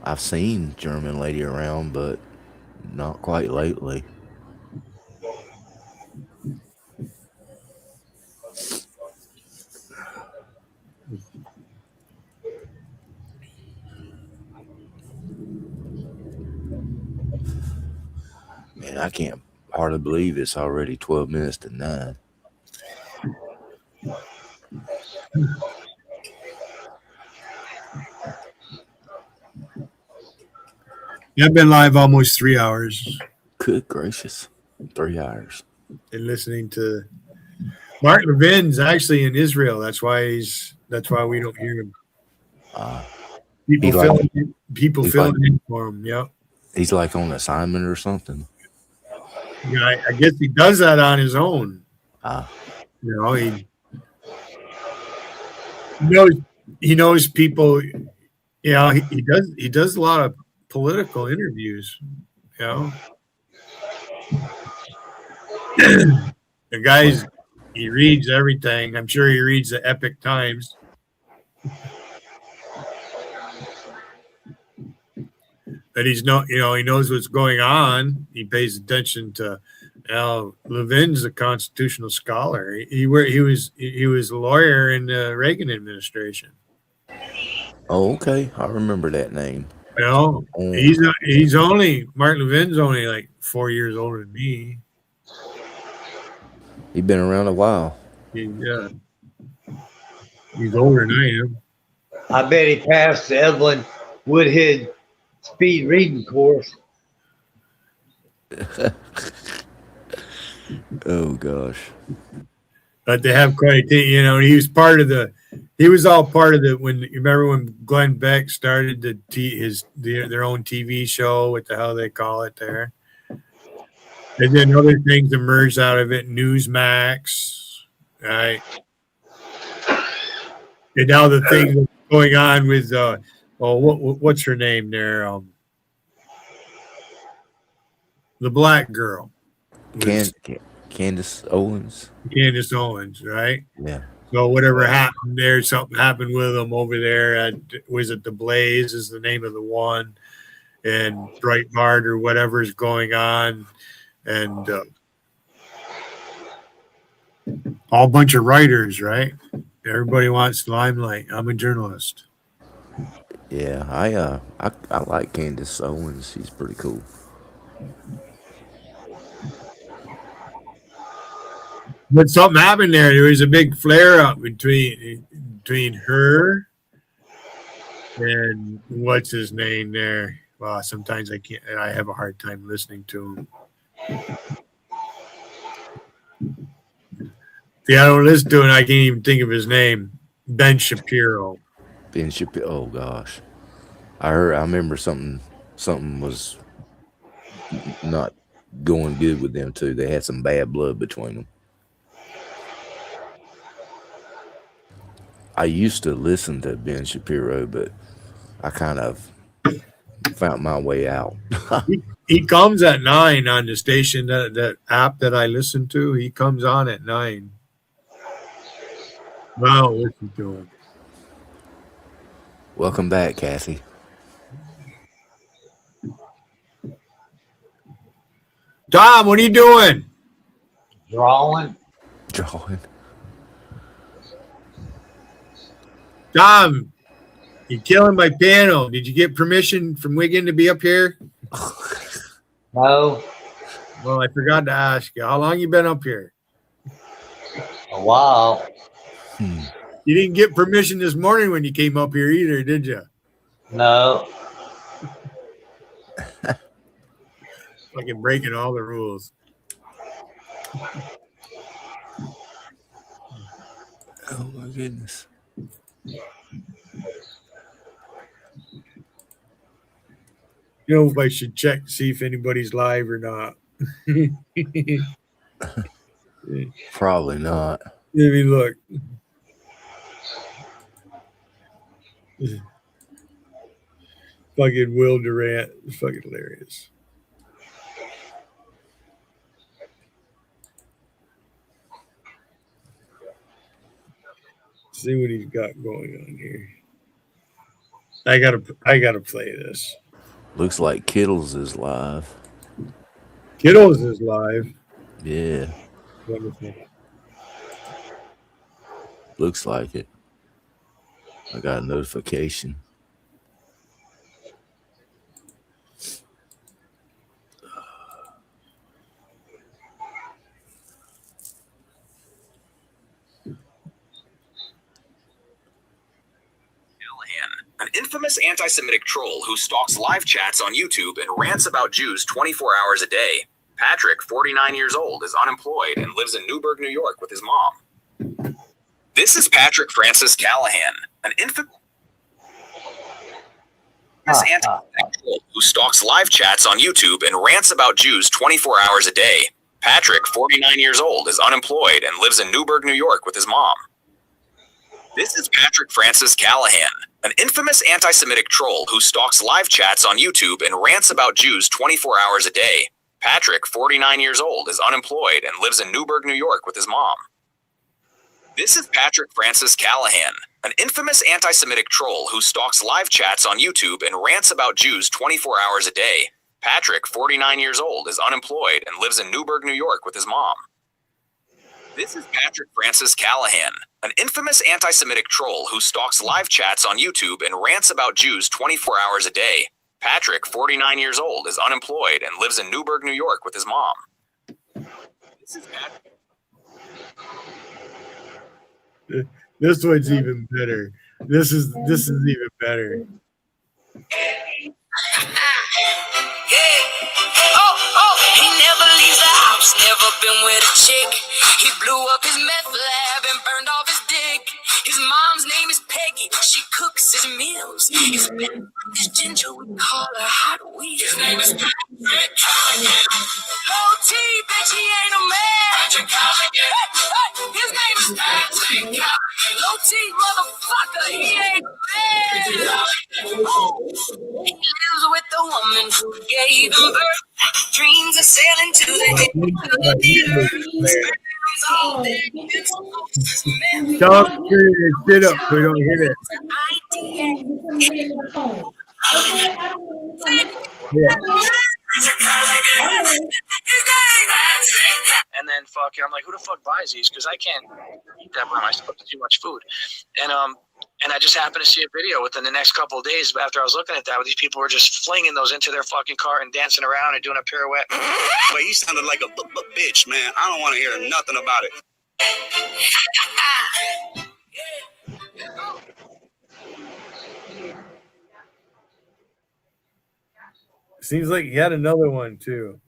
I've seen German lady around, but not quite lately. Man, I can't hardly believe it's already 12 minutes to 9. Yeah, I've been live almost 3 hours. Good gracious. 3 hours. And listening to Mark Levin's actually in Israel. That's why we don't hear him. People filling in for him. Yep. He's like on assignment or something. Yeah, I guess he does that on his own. You know, he knows people. You know, he does a lot of political interviews. You know, the guy's he reads everything. I'm sure he reads the Epic Times. But he knows what's going on. He pays attention to. Levin's a constitutional scholar. He was a lawyer in the Reagan administration. Oh, okay. I remember that name. You know, he's only Mark Levin's only like 4 years older than me. He's been around a while. Yeah, he's older than I am. I bet he passed the Evelyn Woodhead speed reading course. Oh gosh. But they have quite a, you know, he was all part of the, when you remember when Glenn Beck started their own TV show, what the hell they call it there. And then other things emerged out of it, Newsmax, right? And now the thing that's going on with what's her name there? The black girl. Candace Owens. Candace Owens, right? Yeah. So whatever happened there, something happened with them over there at, was it The Blaze is the name of the one, and Breitbart or whatever's going on, and all bunch of writers, right? Everybody wants limelight. I'm a journalist. Yeah, I like Candace Owens. She's pretty cool. But something happened there. There was a big flare up between her and what's his name there. Well, sometimes I have a hard time listening to him. Yeah, I don't listen to it. I can't even think of his name. Ben Shapiro. Ben Shapiro. Oh gosh, I remember something was not going good with them too. They had some bad blood between them. I used to listen to Ben Shapiro, but I kind of found my way out. He comes at 9 on the station, that app that I listen to. He comes on at 9. Wow, listen to him. Welcome back, Kathy. Tom, what are you doing? Drawing. Tom, you're killing my piano. Did you get permission from Wiggin to be up here? No. Well, I forgot to ask you. How long you been up here? A while. You didn't get permission this morning when you came up here either, did you? No. Fucking breaking all the rules. Oh my goodness. You know, if I should check to see if anybody's live or not. Probably not. Let me look. Fucking Will Durant. It's fucking hilarious. see what he's got going on here. I gotta play this. Looks like Kittles is live. Kittles is live. Yeah. Wonderful. Looks like it. I got a notification. An infamous anti-Semitic troll who stalks live chats on YouTube and rants about Jews 24 hours a day. Patrick, 49 years old, is unemployed and lives in Newburgh, New York with his mom. This is Patrick Francis Callahan, an infamous anti-Semitic troll who stalks live chats on YouTube and rants about Jews 24 hours a day. Patrick, 49 years old, is unemployed and lives in Newburgh, New York with his mom. This is Patrick Francis Callahan, an infamous anti-Semitic troll who stalks live chats on YouTube and rants about Jews 24 hours a day. Patrick, 49 years old, is unemployed and lives in Newburgh, New York with his mom. This is Patrick Francis Callahan, an infamous anti-Semitic troll who stalks live chats on YouTube and rants about Jews 24 hours a day. Patrick, 49 years old, is unemployed and lives in Newburgh, New York with his mom. This is Patrick Francis Callahan, an infamous anti-Semitic troll who stalks live chats on YouTube and rants about Jews 24 hours a day. Patrick, 49 years old, is unemployed and lives in Newburgh, New York with his mom. This is Patrick. This one's even better. This is even better. He never leaves the house, never been with a chick. He blew up his meth lab and burned off his dick. His mom's name is Peggy, she cooks his meals. His man is Ginger, we call her Hot Wheels. His name is Patrick Callahan. Low T, bitch, he ain't a man. Patrick Callahan. His name is Patrick Callahan. Low T, motherfucker, he ain't a man. He lives with the woman who gave him birth. Dreams of sailing to the Stop turning your shit up so we don't hit it. Yeah. And then I'm like, who the fuck buys these? Because I can't eat that by myself. It's too much food. And I just happened to see a video within the next couple of days after I was looking at that, where these people were just flinging those into their fucking car and dancing around and doing a pirouette. But you sounded like a bitch, man. I don't want to hear nothing about it. Seems like he had another one too.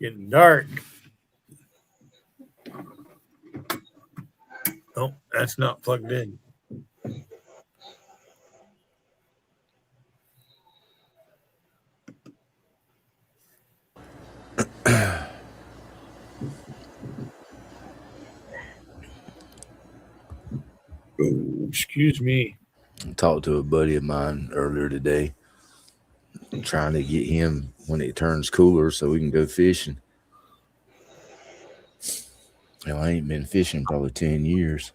Getting dark. Oh, that's not plugged in. Oh, excuse me. I talked to a buddy of mine earlier today, trying to get him when it turns cooler so we can go fishing. I ain't been fishing probably 10 years.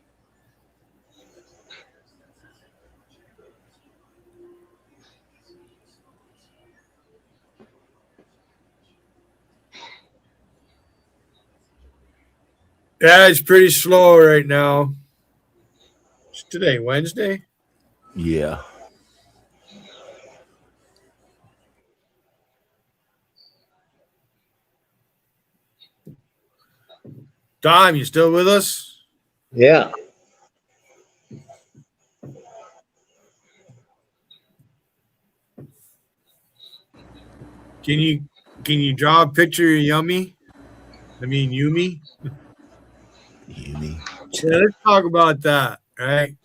Yeah, it's pretty slow right now. It's today, Wednesday? Yeah. Dom, you still with us? Yeah. Can you draw a picture of Yummy? I mean Yumi. Yumi. Yeah, let's talk about that. Right?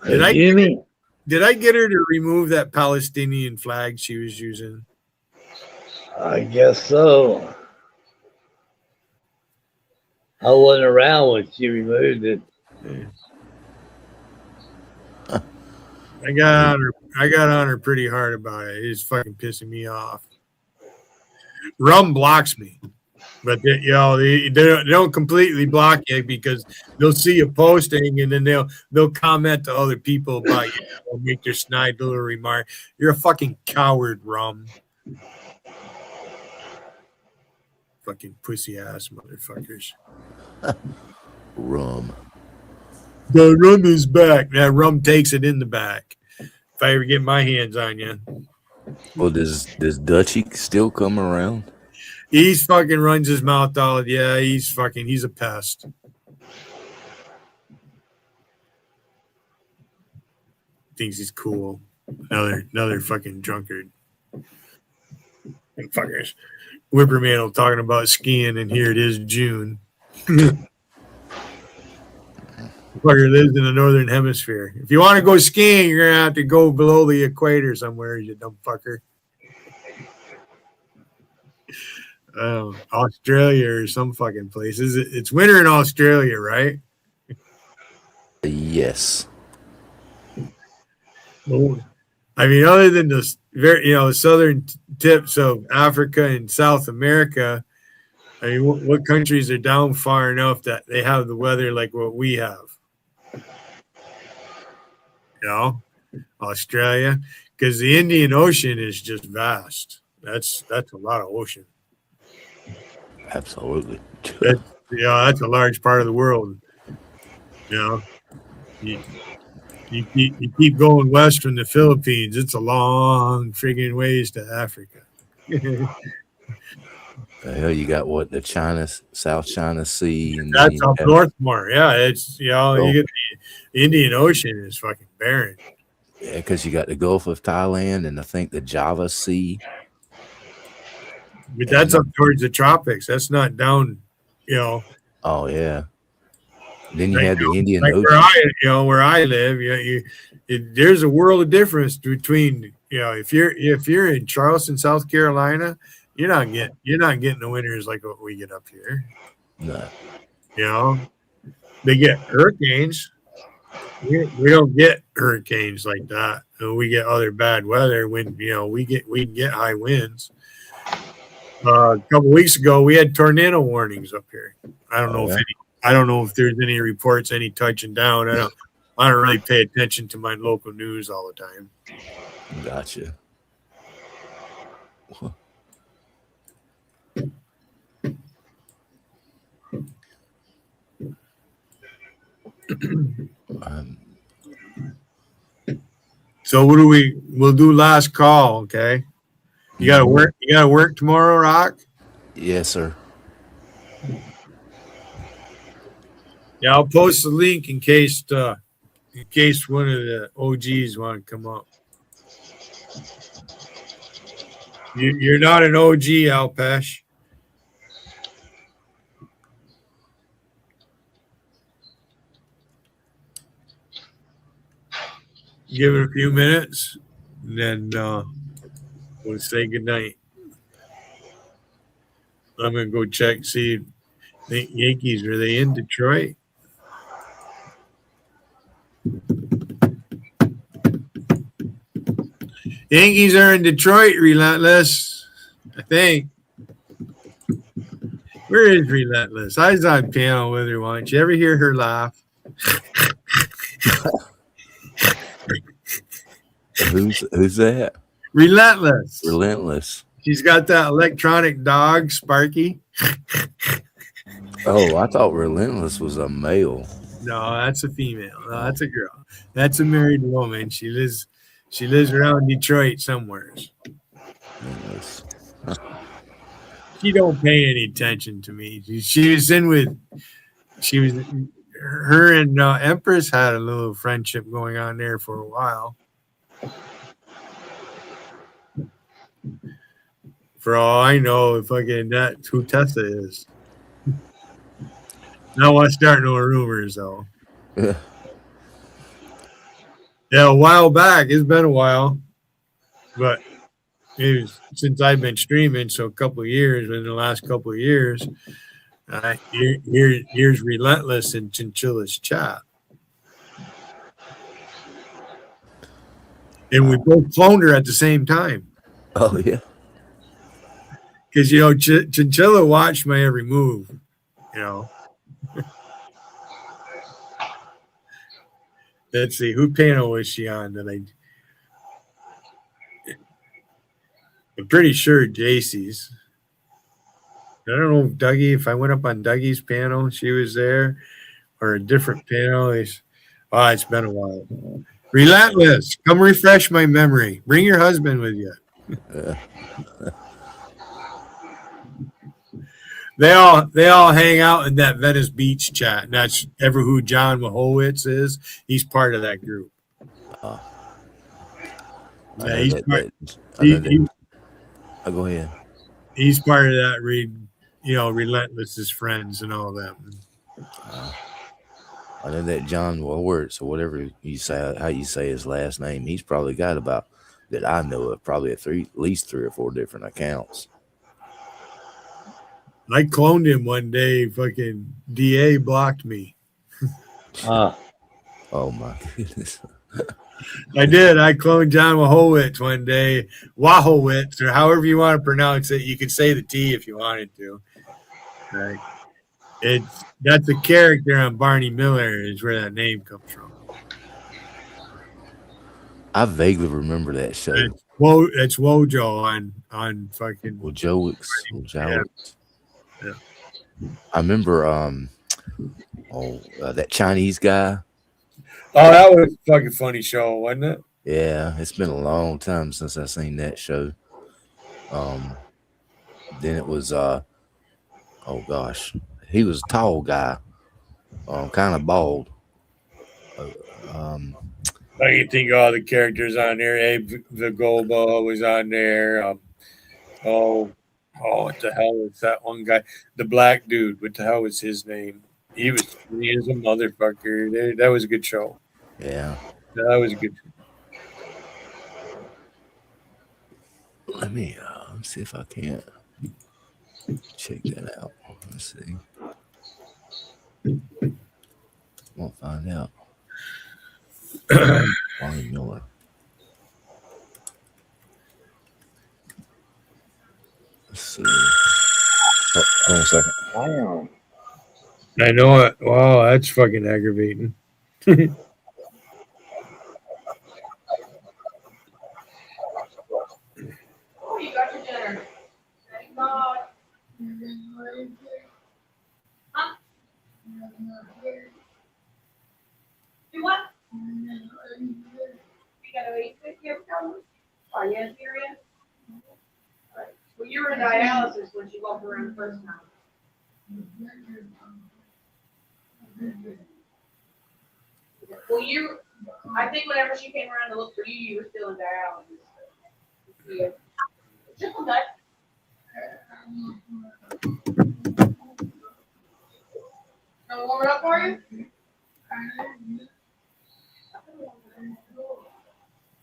Did Yumi. I get her to remove that Palestinian flag she was using? I guess so. I wasn't around when she removed it. I got on her pretty hard about it. It's fucking pissing me off. Rum blocks me, but they don't completely block you because they'll see a posting and then they'll comment to other people about you, make their snide little remark. You're a fucking coward, Rum. Fucking pussy ass motherfuckers. Rum. The rum is back. That rum takes it in the back. If I ever get my hands on you. Well, does Dutchy still come around? He's fucking runs his mouth all. Yeah, he's a pest. Thinks he's cool. Another fucking drunkard. And fuckers. Whipperman talking about skiing, and here it is June. Fucker lives in the northern hemisphere. If you want to go skiing, you're gonna have to go below the equator somewhere, you dumb fucker. Australia or some fucking places. It's winter in Australia, right? Yes. Well, I mean, other than the the southern tips of Africa and South America, I mean, what countries are down far enough that they have the weather like what we have? Australia, because the Indian Ocean is just vast. That's a lot of ocean. Absolutely. That's a large part of the world. You keep going west from the Philippines. It's a long friggin' ways to Africa. Hell, you got what, the South China Sea, and that's up north more. Yeah, it's you get the Indian Ocean is fucking barren. Yeah, because you got the Gulf of Thailand and I think the Java Sea. But that's up towards the tropics. That's not down, Oh yeah. Then you had the Indian like Ocean. Where I live, there's a world of difference between if you're in Charleston, South Carolina, you're not getting the winters like what we get up here. No. They get hurricanes. We don't get hurricanes like that. We get other bad weather when we can get high winds. A couple weeks ago, we had tornado warnings up here. I don't know if there's any reports, any touching down. I don't really pay attention to my local news all the time. Gotcha. So we'll do last call, okay? You gotta work tomorrow, Rock? Yes, sir. Yeah, I'll post the link in case one of the OGs want to come up. You're not an OG, Alpesh. Give it a few minutes, and then we'll say goodnight. I'm going to go check, see the Yankees, are they in Detroit? Yankees are in Detroit, Relentless, I think. Where is Relentless? I was on piano with her once. You ever hear her laugh? Who's that? Relentless. Relentless. She's got that electronic dog, Sparky. Oh, I thought Relentless was a male. No, that's a female. No, that's a girl. That's a married woman. She lives around Detroit somewhere. She don't pay any attention to me. Her and Empress had a little friendship going on there for a while. For all I know, fucking that's who Tessa is. Now I start no rumors though. Yeah, a while back. It's been a while, but it was since I've been streaming, so a couple of years. In the last couple of years, here's Relentless and Chinchilla's chat, and we both cloned her at the same time. Oh yeah, because you know Chinchilla watched my every move. You know. Let's see, who panel was she on? I'm pretty sure JC's. I don't know if Dougie, if I went up on Dougie's panel, she was there, or a different panel. It's been a while. Relentless, come refresh my memory. Bring your husband with you. They all hang out in that Venice Beach chat. And that's ever who John Wachowicz is. He's part of that group. Yeah, he's go ahead. He's part of that. Relentless's friends and all that. I know that John Wachowicz, or whatever you say, how you say his last name. He's probably got about that I know of probably at least 3 or 4 different accounts. I cloned him one day. Fucking DA blocked me. Oh my goodness. I did. I cloned John Wachowicz one day. Wachowicz, or however you want to pronounce it. You could say the T if you wanted to. Right. That's a character on Barney Miller is where that name comes from. I vaguely remember that show. It's Wojo on fucking Wojowicz. Yeah. I remember that Chinese guy. Oh, that was a fucking funny show, wasn't it? Yeah, it's been a long time since I seen that show. Then it was oh gosh, he was a tall guy, kind of bald. I can think of all the characters on there. Abe the Gobo was on there. What the hell was that one guy? The black dude. What the hell was his name? He was a motherfucker. That was a good show. Yeah. That was a good show. Let me see if I can't check that out. Let's see. We'll find out. Barney Miller. Let's see. Hold on a second. I know it. Wow, that's fucking aggravating. Oh, you got your dinner. Thank God. Huh? Do what? You gotta eat with your problems? Are you serious? Right. Well, you were in dialysis when she walked around the first time. Well, I think whenever she came around to look for you, you were still in dialysis. Yeah. Triple nut. Gonna warm it up for you?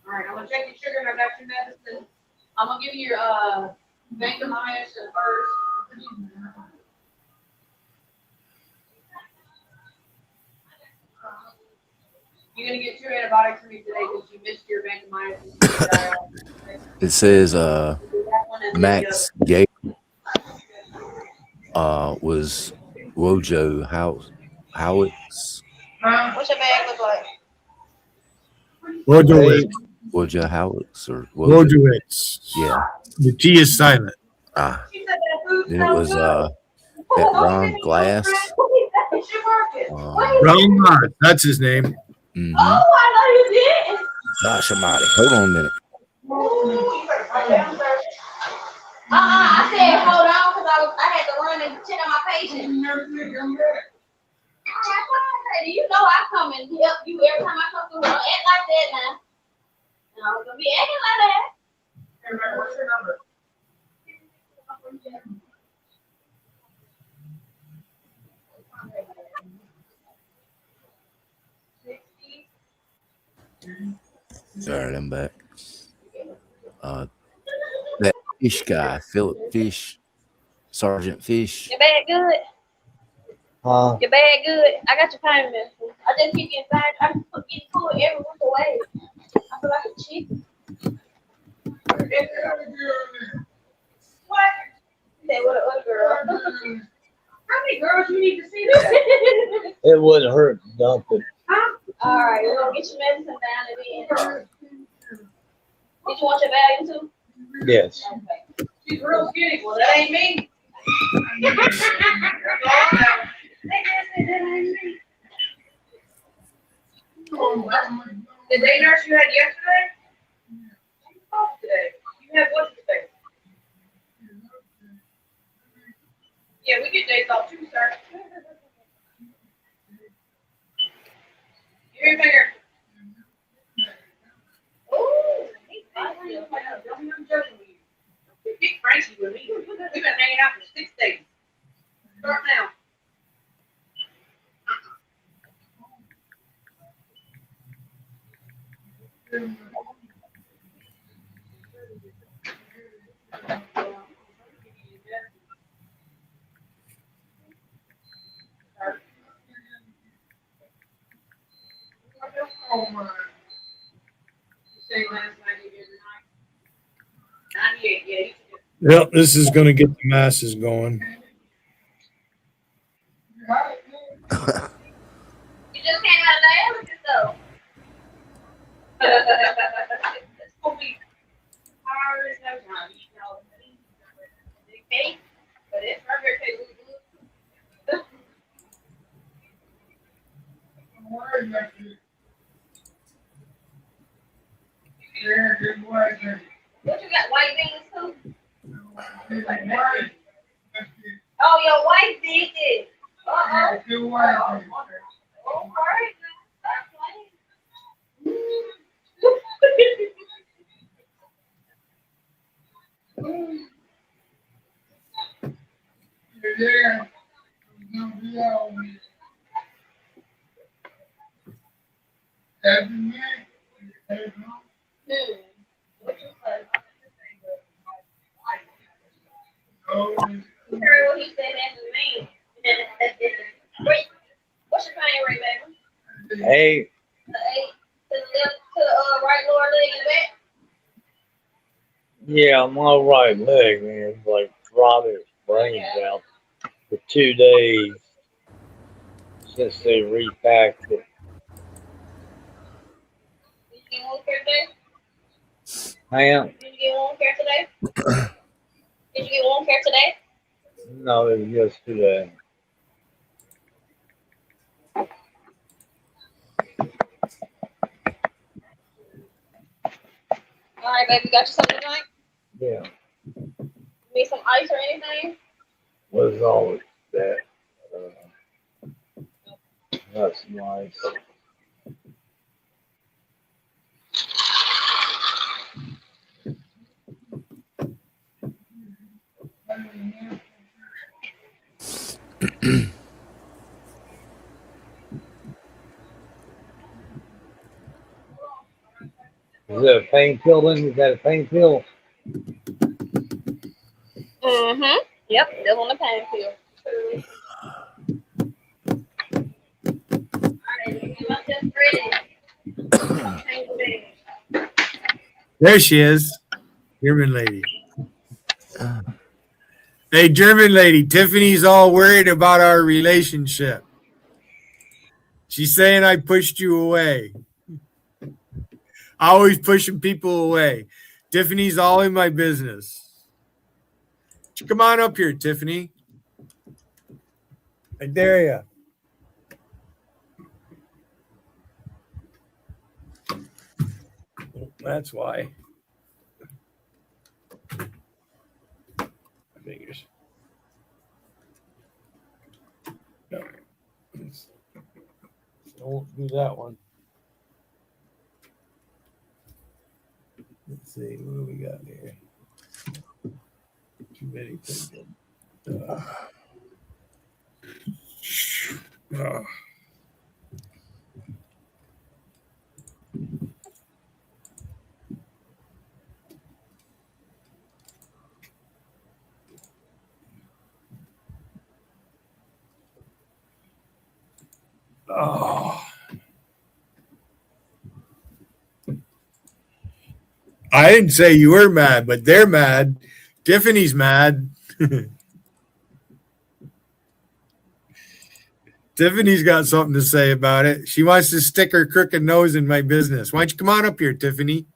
All right, I'm gonna check your sugar and I got your medicine. I'm gonna give you your vancomycin first. You're gonna get 2 antibiotics from me today because you missed your vancomycin. It says Max Gay was Wojo Howitz. What's your bag look like? Wojowicz. Wojo Howitz or Wojowicz. Yeah. The T is silent. Then it was that Ron Glass. Ron Glass, that's his name. Mm-hmm. Oh, I know you did. Gosh almighty. Hold on a minute. I said hold on because I had to run and check on my patient. You know I come and help you every time I come through. Don't act like that now. No, I'm gonna be acting like that. Remember, what's your number? All right, I'm back. That Fish guy, Philip Fish, Sergeant Fish. Your bag good? Your bag good? I got your payment message. I just keep getting fired. I get to it every week away. I feel like a chicken. What? Say what the other girl. How many girls you need to see that? It wouldn't hurt to dump it. Huh? All right, we're gonna get your medicine down and then. Did you want your value too? Yes. Okay. She's real skinny. Well, that ain't me. The day nurse you had yesterday? She's off today. You have what today? Yeah, we get days off too, sir. Give me a finger. Ooh, I'm joking with you. Get crazy with me. We've been hanging out for 6 days. Start now. Yep, this is going to get the masses going. You just came out of dialysis though. It's gonna be hard as no time. You know, big cake, but it's strawberry cake. What you got? White beans too? Oh, your wife did it. Uh-oh. All right. Stop playing. You heard what he said after me. Wait, what's your pain rate, baby? Hey, 8 to the left, to the right lower leg and back. yeah, my right leg, man, is like throbbing its brains out for 2 days since they repacked it. Did you get wound care today? Ma'am? Did you get wound care today? Did you get wound care today? No, it was yesterday. All right, baby, got you something to drink? Yeah. Need some ice or anything? What's all with that? That's nice. Is that a pain pill then? Is that a pain pill? Mm-hmm. Yep, still on the pain pill. There she is. German lady. Hey, German lady, Tiffany's all worried about our relationship. She's saying I pushed you away. Always pushing people away. Tiffany's all in my business. Come on up here, Tiffany. I dare ya. That's why. Fingers. No. Don't do that one. Let's see, what do we got here? Too many things. Oh. I didn't say you were mad, but they're mad. Tiffany's mad. Tiffany's got something to say about it. She wants to stick her crooked nose in my business. Why don't you come on up here, Tiffany?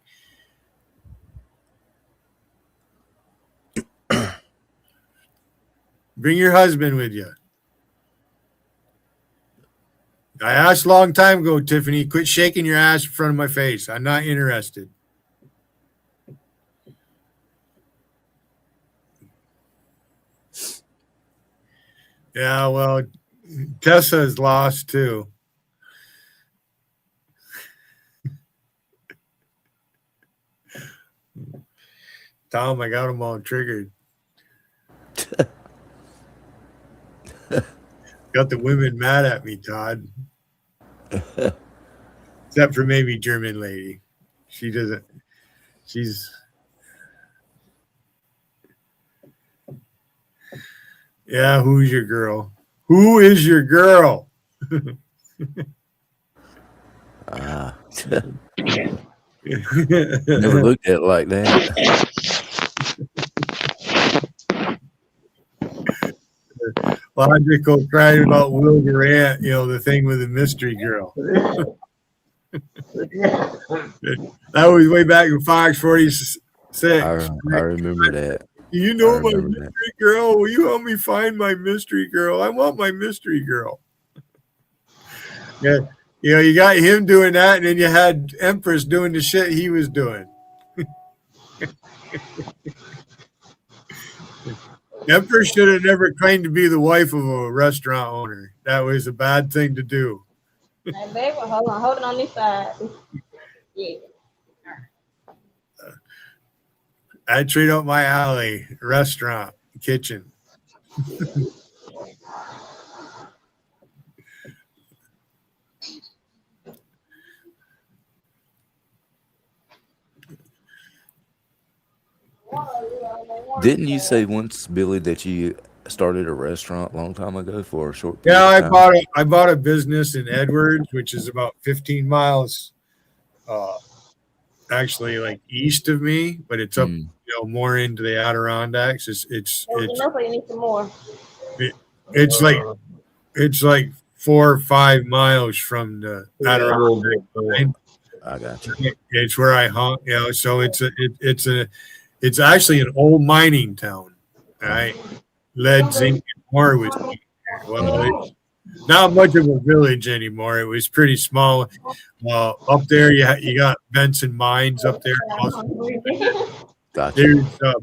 Bring your husband with you. I asked a long time ago, Tiffany, quit shaking your ass in front of my face. I'm not interested. Yeah, well, Tessa is lost too. Tom, I got them all triggered. Got the women mad at me, Todd. Except for maybe German lady. She doesn't. She's. Yeah, who's your girl? Who is your girl? Never looked at it like that. Logical crying about Will Durant, the thing with the mystery girl. That was way back in Fox 46. I remember that. You know my mystery girl? Will you help me find my mystery girl? I want my mystery girl. Yeah, you got him doing that, and then you had Empress doing the shit he was doing. Empress should have never claimed to be the wife of a restaurant owner. That was a bad thing to do. Hey, baby, hold it on this side. Yeah. I treat up my alley, restaurant, kitchen. Didn't you say once, Billy, that you started a restaurant a long time ago for a short Yeah, period of time? I bought a business in Edwards, which is about 15 miles actually like east of me, but it's up more into the Adirondacks. It's like 4 or 5 miles from the Adirondack line. I got you. It's where I hung, so it's actually an old mining town, right? Lead, zinc, and more was well, it's not much of a village anymore. It was pretty small. Up there, you got Benson Mines up there. Gotcha. There's a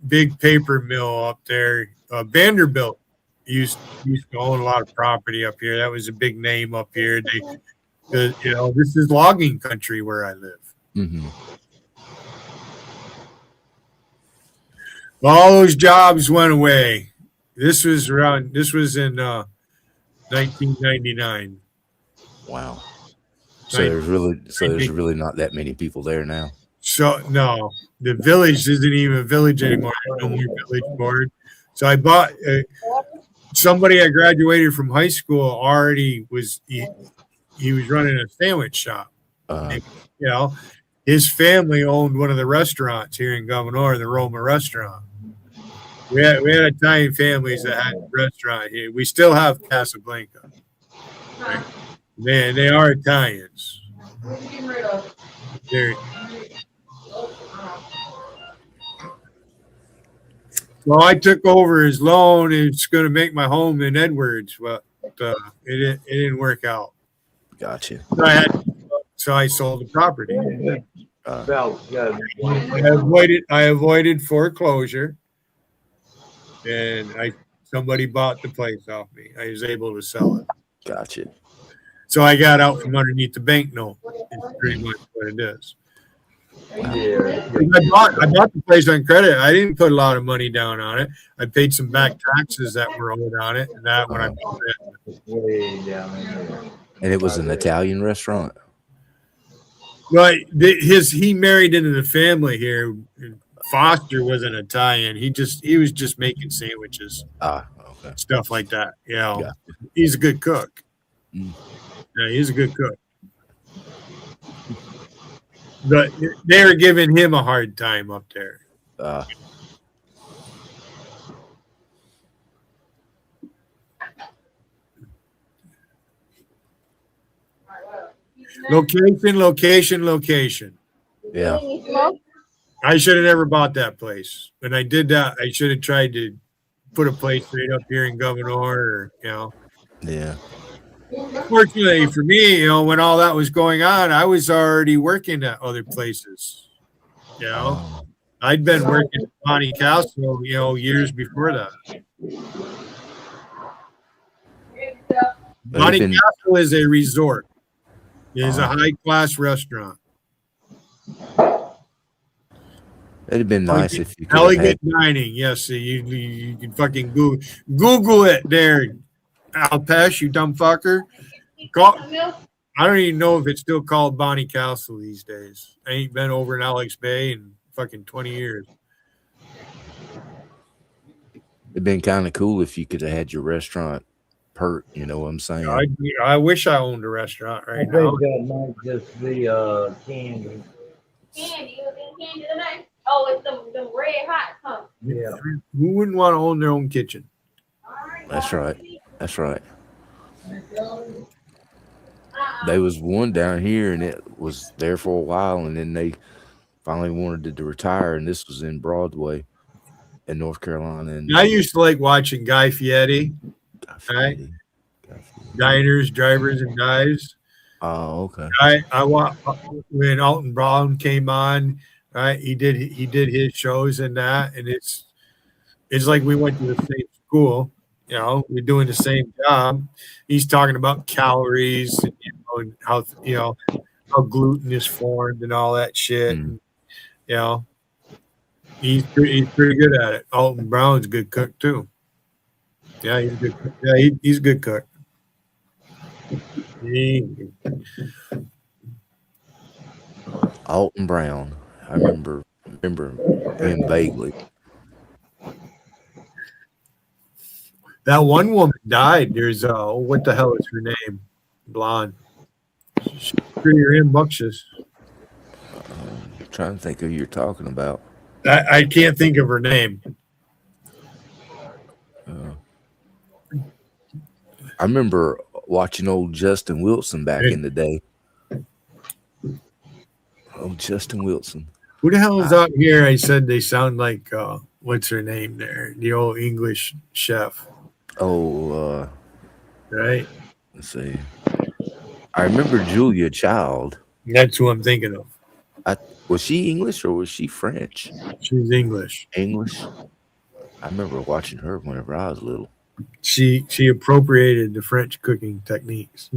big paper mill up there. Vanderbilt used to own a lot of property up here. That was a big name up here. This is logging country where I live. Mm-hmm. All those jobs went away. This was in 1999. Wow. So there's really not that many people there now. So no, the village isn't even a village anymore. There's no more village board. So I bought somebody I graduated from high school already was he was running a sandwich shop. His family owned one of the restaurants here in Gouverneur, the Roma restaurant. We had Italian families that had a restaurant here. We still have Casablanca. Right? They are Italians. Well, I took over his loan. It's going to make my home in Edwards, but it didn't work out. Gotcha. So I sold the property. I avoided foreclosure, and somebody bought the place off me. I was able to sell it. Gotcha. So I got out from underneath the bank note. It's pretty much what it is. I bought the place on credit. I didn't put a lot of money down on it. I paid some back taxes that were owed on it, and that when I bought it. And it was an Italian restaurant. Right. He married into the family here. Foster wasn't Italian. He was just making sandwiches. Okay. Stuff like that. He's a good cook. Yeah, he's a good cook. But they were giving him a hard time up there. Location. Yeah. I should have never bought that place. When I did that, I should have tried to put a place right up here in Governor, or Yeah. Fortunately for me, when all that was going on, I was already working at other places. I'd been working at Bonnie Castle, years before that. Bonnie Castle is a resort. It is a high-class restaurant. It'd have been nice if you could Elegant dining. Yes, you can fucking Google it there. Alpesh, you dumb fucker. I don't even know if it's still called Bonnie Castle these days. I ain't been over in Alex Bay in fucking 20 years. It'd been kind of cool if you could have had your restaurant pert, you know what I'm saying? I wish I owned a restaurant right I now. think that might just be candy. Candy tonight. Oh, it's the red hot, huh? Yeah. Who wouldn't want to own their own kitchen? That's right. There was one down here, and it was there for a while, and then they finally wanted to retire, and this was in Broadway in North Carolina. And I used to like watching Guy Fieri. Right? Diners, Drivers, and Dives. Oh, okay. I when Alton Brown came on, right? He did his shows and that, and it's like we went to the same school. We're doing the same job. He's talking about calories and, and how gluten is formed and all that shit. And, he's pretty good at it. Alton Brown's a good cook too. Yeah, he's a good cook. Yeah, he's a good cook. Alton Brown. I remember him vaguely. That one woman died. There's what the hell is her name? Blonde. She's pretty rambunctious. I'm trying to think who you're talking about. I can't think of her name. I remember watching old Justin Wilson back in the day. Oh, Justin Wilson. Who the hell is out here? I said they sound like what's her name there? The old English chef. Oh, right. Let's see. I remember Julia Child. That's who I'm thinking of. Was she English or was she French? She's English. English. I remember watching her whenever I was little. She appropriated the French cooking techniques.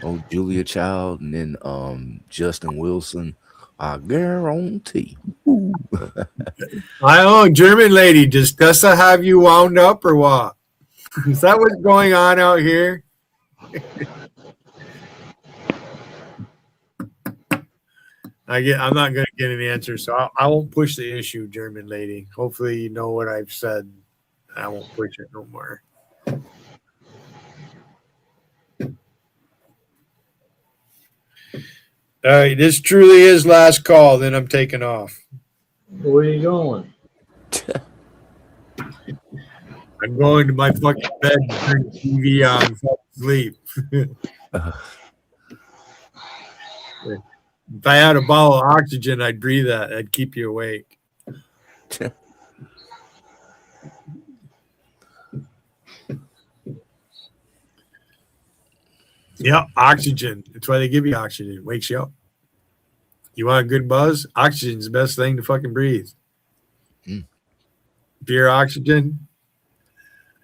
Oh, Julia Child, and then Justin Wilson. I guarantee. I know, German lady. Does Tessa have you wound up or what? Is that what's going on out here? I'm not going to get an answer, so I won't push the issue, German lady. Hopefully, you know what I've said. I won't push it no more. All right, this truly is last call. Then I'm taking off. Where are you going? I'm going to my fucking bed and turn the TV on and fall asleep. If I had a bottle of oxygen, I'd breathe that. I'd keep you awake. Yeah, oxygen. That's why they give you oxygen. It wakes you up. You want a good buzz? Oxygen's the best thing to fucking breathe. Pure oxygen.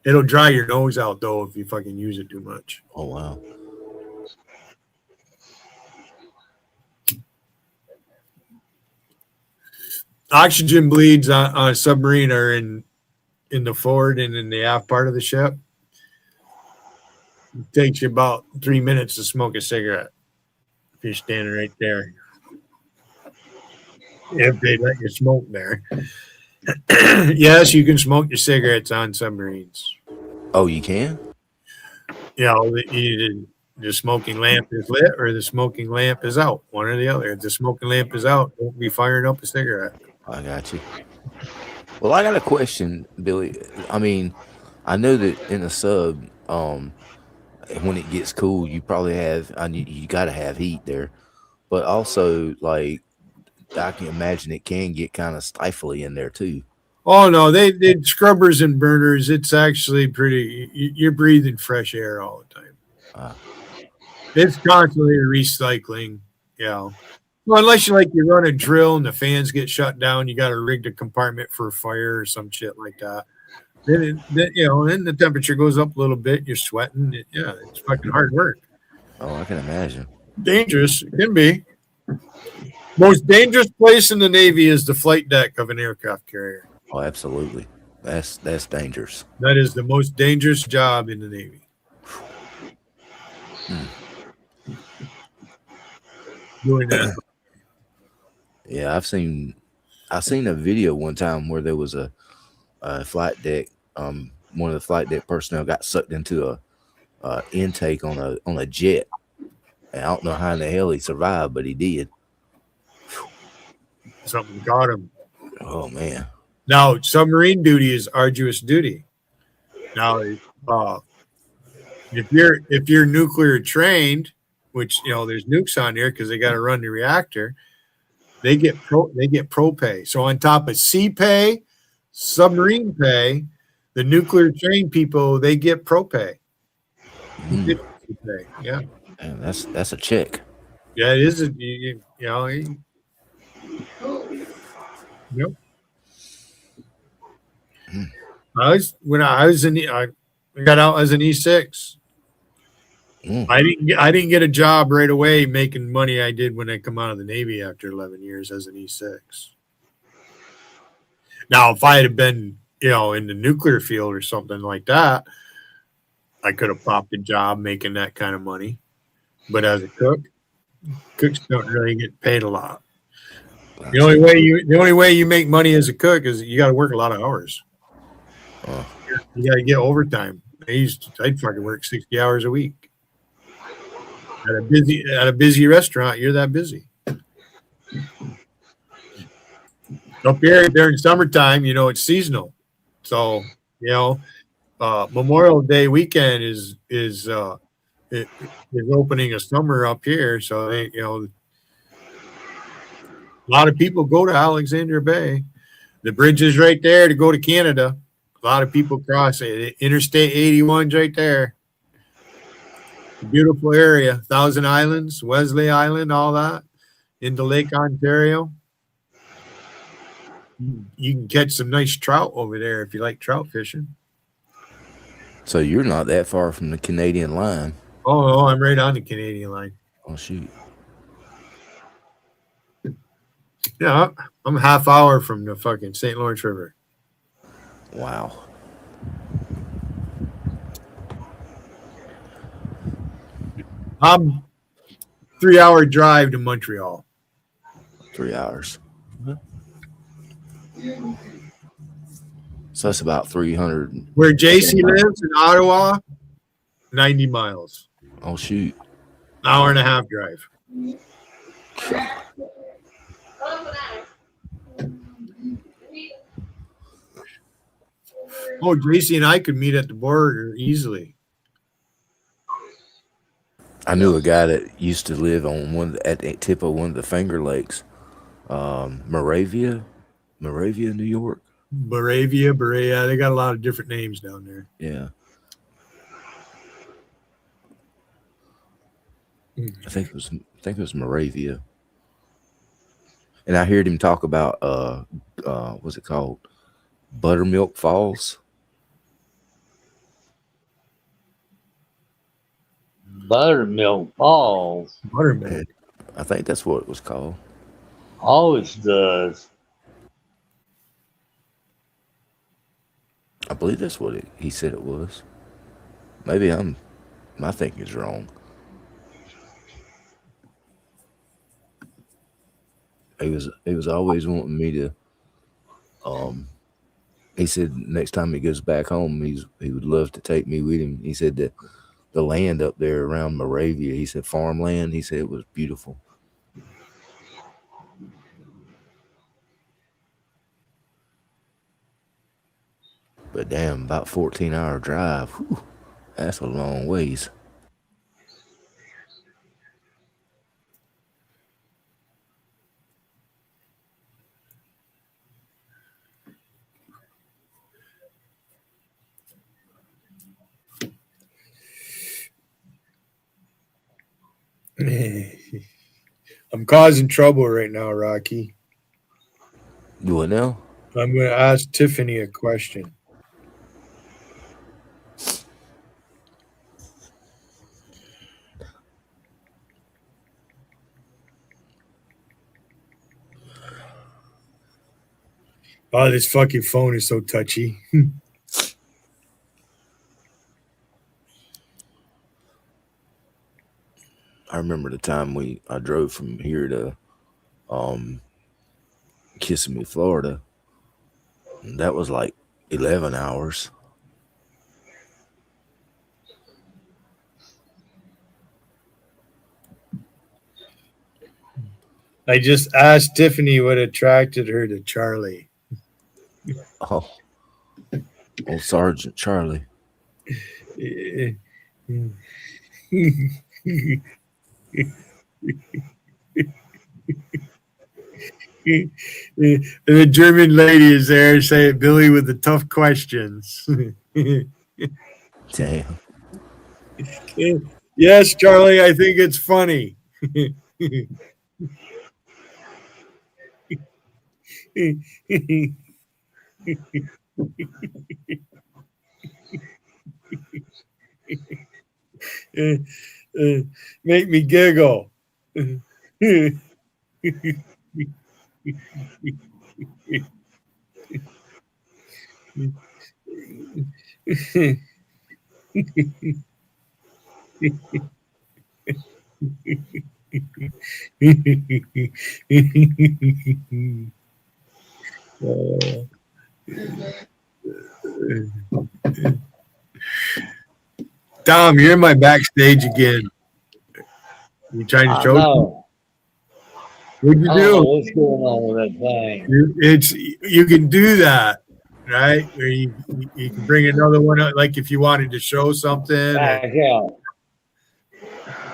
It'll dry your nose out, though, if you fucking use it too much. Oh, wow. Oxygen bleeds on a submarine or in the forward and in the aft part of the ship. It takes you about 3 minutes to smoke a cigarette if you're standing right there. If they let you smoke there. Yes, you can smoke your cigarettes on submarines. Oh, you can? you know, either the smoking lamp is lit or the smoking lamp is out. One or the other. If the smoking lamp is out, don't be firing up a cigarette. I got you. Well, I got a question, Billy. I mean, I know that in a sub, when it gets cool, you probably have, you got to have heat there, but also, like, I can imagine it can get kind of stifly in there too. Oh no, they scrubbers and burners. It's actually pretty. You're breathing fresh air all the time. It's constantly Yeah. recycling. Well, unless you run a drill and the fans get shut down, you got to rig the compartment for a fire or some shit like that. Then then the temperature goes up a little bit. You're sweating. It's fucking hard work. Oh, I can imagine. Dangerous. It can be. Most dangerous place in the Navy is the flight deck of an aircraft carrier. Oh, absolutely. That's dangerous. That is the most dangerous job in the Navy. Doing that. Yeah, I've seen a video one time where there was a flight deck. One of the flight deck personnel got sucked into a intake on a jet. And I don't know how in the hell he survived, but he did. Something got him. Oh man. Now, submarine duty is arduous duty. Now, if you're nuclear trained, which there's nukes on there because they got to run the reactor, they get pro pay. So on top of sea pay, submarine pay, the nuclear trained people they get pro pay. Yeah, and that's a check. Yeah, it is. Yep. I got out as an E6. I didn't get a job right away making money I did when I come out of the Navy after 11 years as an E6. Now, if I had been, in the nuclear field or something like that, I could have popped a job making that kind of money. But as a cook, cooks don't really get paid a lot. The only way you make money as a cook is you got to work a lot of hours. You got to get overtime. I'd fucking work 60 hours a week. At a busy restaurant, you're that busy. Up here during summertime, it's seasonal. So, Memorial Day weekend is opening a summer up here. So they, a lot of people go to Alexandria Bay. The bridge is right there to go to Canada. A lot of people cross it. Interstate 81's right there. Beautiful area. Thousand Islands, Wesley Island, all that. Into Lake Ontario. You can catch some nice trout over there if you like trout fishing. So you're not that far from the Canadian line. Oh, I'm right on the Canadian line. Oh, shoot. Yeah, I'm a half hour from the fucking St. Lawrence River. Wow. I'm 3-hour drive to Montreal. 3 hours. So that's about 300. Where JC lives in Ottawa, 90 miles. Oh, shoot. Hour and a half drive. Oh, JC and I could meet at the border easily. I knew a guy that used to live on at the tip of one of the Finger Lakes, Moravia, New York. Moravia, Berea. They got a lot of different names down there. Yeah. I think it was Moravia. And I heard him talk about what's it called? Buttermilk Falls. Buttermilk Falls. Buttermilk. I think that's what it was called. Always does. I believe that's what he said it was. Maybe my thinking is wrong. He was always wanting me to. He said next time he goes back home, he would love to take me with him. He said that the land up there around Moravia. He said farmland. He said it was beautiful. But damn, about 14-hour drive. Whew, that's a long ways. I'm causing trouble right now, Rocky. Do it now? I'm going to ask Tiffany a question. Oh, this fucking phone is so touchy. I remember the time I drove from here to Kissimmee, Florida. And that was like 11 hours. I just asked Tiffany what attracted her to Charlie. Oh, old Sergeant Charlie. The German lady is there saying Billy with the tough questions. Damn. Yes, Charlie, I think it's funny. Make me giggle. Dom, you're in my backstage again. You trying to show? No. What'd you I do? don't know what's going on with that thing. You can do that, right? Or you can bring another one up, like if you wanted to show something. Back out.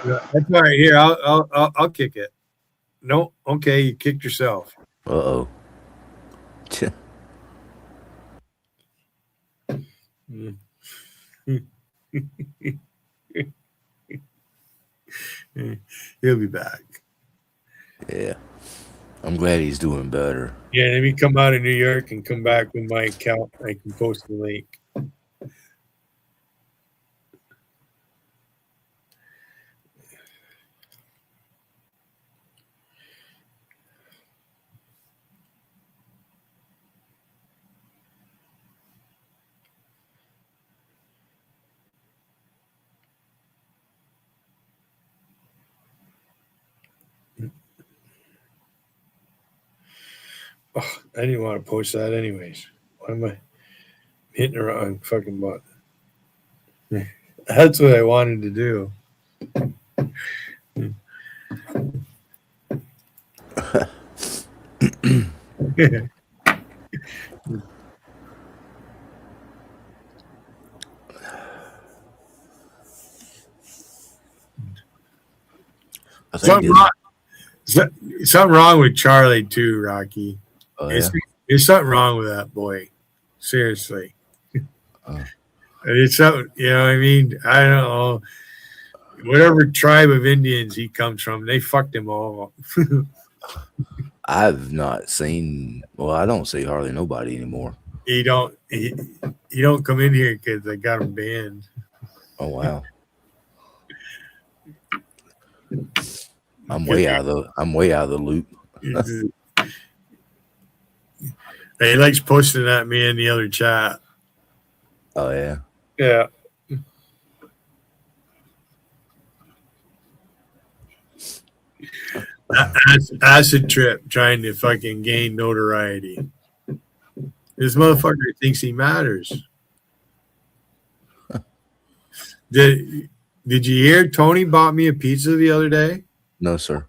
That's all right. Here, I'll kick it. No, okay, you kicked yourself. Uh-oh. He'll be back. Yeah. I'm glad he's doing better. Yeah, let me come out of New York and come back with my account. I can post the link. Oh, I didn't want to post that anyways. Why am I hitting the wrong fucking button? That's what I wanted to do. Something wrong with Charlie too, Rocky. Oh, yeah? There's something wrong with that boy. Seriously. It's something, you know what I mean? I don't know. Whatever tribe of Indians he comes from, they fucked him all up. I've not seen, well, I don't see hardly nobody anymore. He don't come in here because I got him banned. Oh, wow. I'm way out of the loop. He likes posting at me in the other chat. Oh, yeah. Yeah. Acid trip trying to fucking gain notoriety. This motherfucker thinks he matters. Did you hear Tony bought me a pizza the other day? No, sir.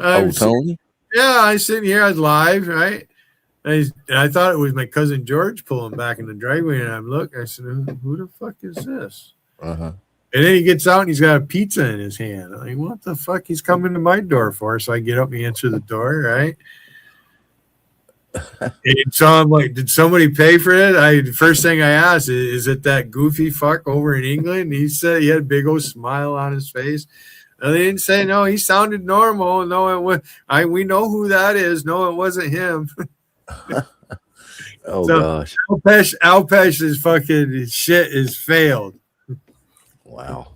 I'm Tony? Yeah, I was sitting here. I was live, right? And I thought it was my cousin George pulling back in the driveway, and I'm looking. I said, "Who the fuck is this?" Uh-huh. And then he gets out and he's got a pizza in his hand. I'm like, what the fuck? He's coming to my door for? So I get up and answer the door, right? And so I'm like, did somebody pay for it? The first thing I asked is it that goofy fuck over in England? And he said he had a big old smile on his face. And they didn't say no. He sounded normal. No, it was. We know who that is. No, it wasn't him. Oh So, gosh. Alpesh's fucking shit is failed. Wow.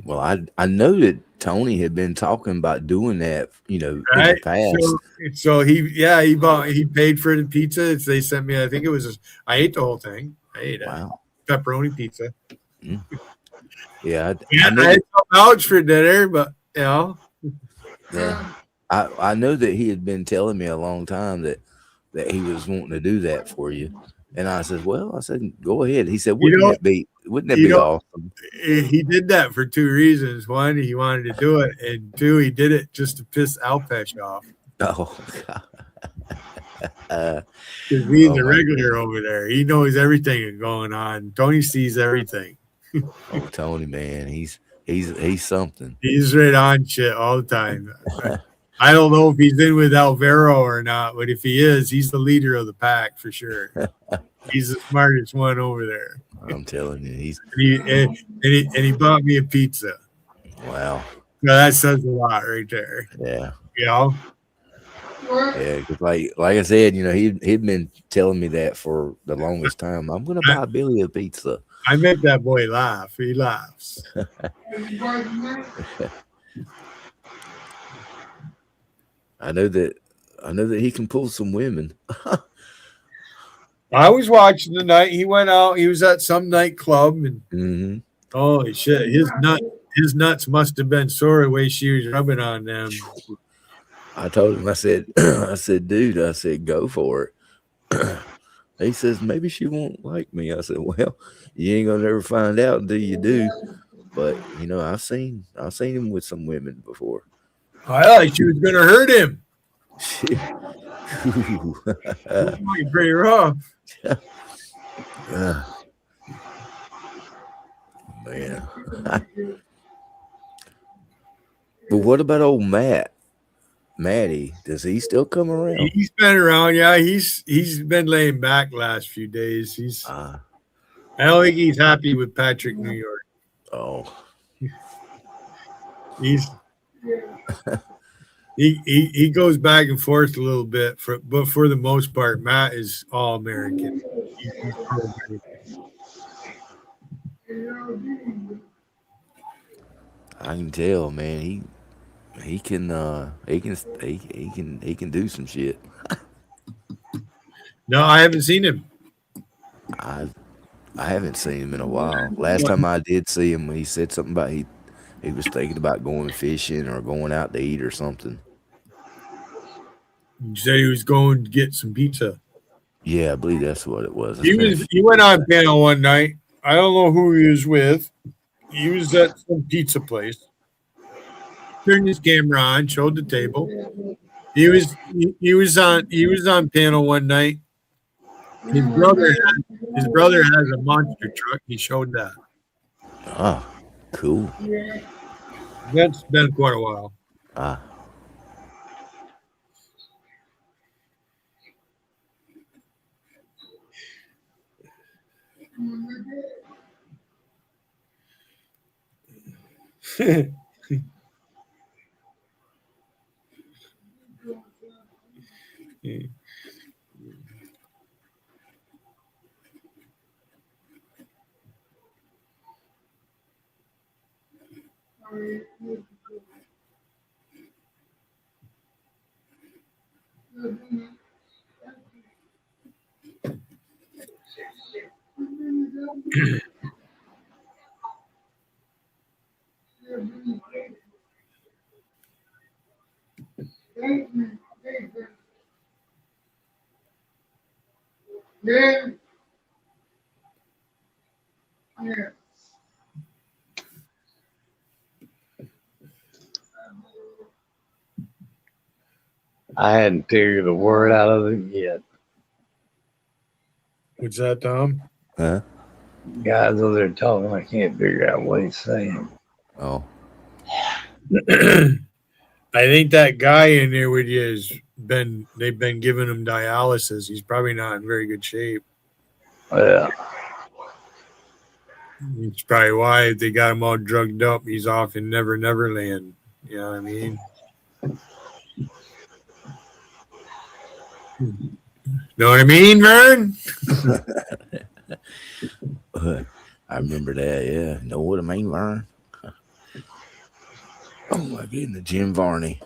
Well, I know that Tony had been talking about doing that, in the past. So he paid for the pizza. They sent me. I think it was. I ate the whole thing. I ate a pepperoni pizza. Mm. Yeah, I ate some ouch for dinner, but Yeah. I know that he had been telling me a long time that he was wanting to do that for you. And I said, go ahead. He said, wouldn't that be awesome? He did that for two reasons. One, he wanted to do it, and two, he did it just to piss Alpesh off. Oh, Because he's a regular over there. He knows everything is going on. Tony sees everything. Oh, Tony, man, he's something. He's right on shit all the time. I don't know if he's in with Alvaro or not, but if he is, he's the leader of the pack for sure. He's the smartest one over there. I'm telling you, he bought me a pizza. Wow. No, that says a lot right there. Yeah. Yeah, because like I said, he'd been telling me that for the longest time. I'm gonna buy Billy a pizza. I make that boy laugh. He laughs. I know that he can pull some women. I was watching the night he went out. He was at some nightclub, and holy shit, his nuts must have been sore the way she was rubbing on them. I told him, I said, dude, go for it. He says, maybe she won't like me. I said, well, you ain't gonna never find out until you do. But I've seen him with some women before. I thought she was gonna hurt him. Pretty rough. Man. But what about old Matty? Does he still come around? He's been around, yeah. He's been laying back last few days. I don't think he's happy with Patrick New York. Oh. He goes back and forth a little bit, but for the most part, Matt is all American. He's pro-American. I can tell, man. He can do some shit. No, I haven't seen him. I haven't seen him in a while. Last time I did see him, he said something about he was thinking about going fishing or going out to eat or something. He said he was going to get some pizza. Yeah, I believe that's what it was. He went on panel one night. I don't know who he was with. He was at some pizza place. Turned his camera on, showed the table. He was on panel one night. His brother has a monster truck. He showed that. Ah, cool. That's been quite a while. Ah. I hadn't figured a word out of it yet. What's that, Tom? Huh? Guys over there talking, I can't figure out what he's saying. Oh. I think that guy in there with you they've been giving him dialysis. He's probably not in very good shape. Yeah. It's probably why they got him all drugged up. He's off in Never Land. You know what I mean? Know what I mean, Vern? I remember that, yeah. Know what I mean, Vern? Oh my goodness, Jim Varney.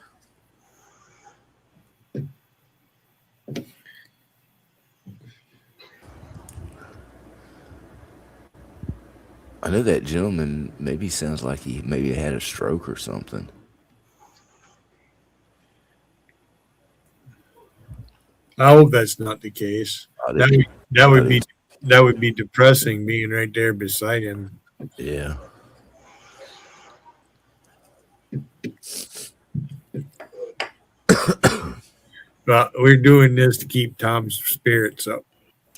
I know that gentleman maybe sounds like he maybe had a stroke or something. I hope that's not the case. That would be depressing being right there beside him. Yeah. But we're doing this to keep Tom's spirits up.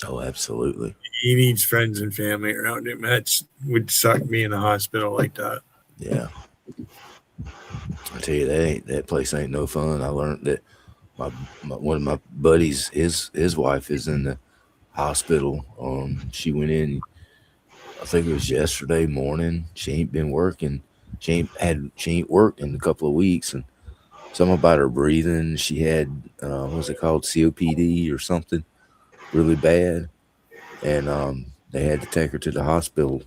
Oh, absolutely. He needs friends and family around him. That would suck being in a hospital like that. Yeah. I tell you, that place ain't no fun. I learned that one of my buddies, his wife is in the hospital. She went in, I think it was yesterday morning. She ain't been working. She ain't worked in a couple of weeks, and something about her breathing. She had what's it called, COPD or something, really bad, and they had to take her to the hospital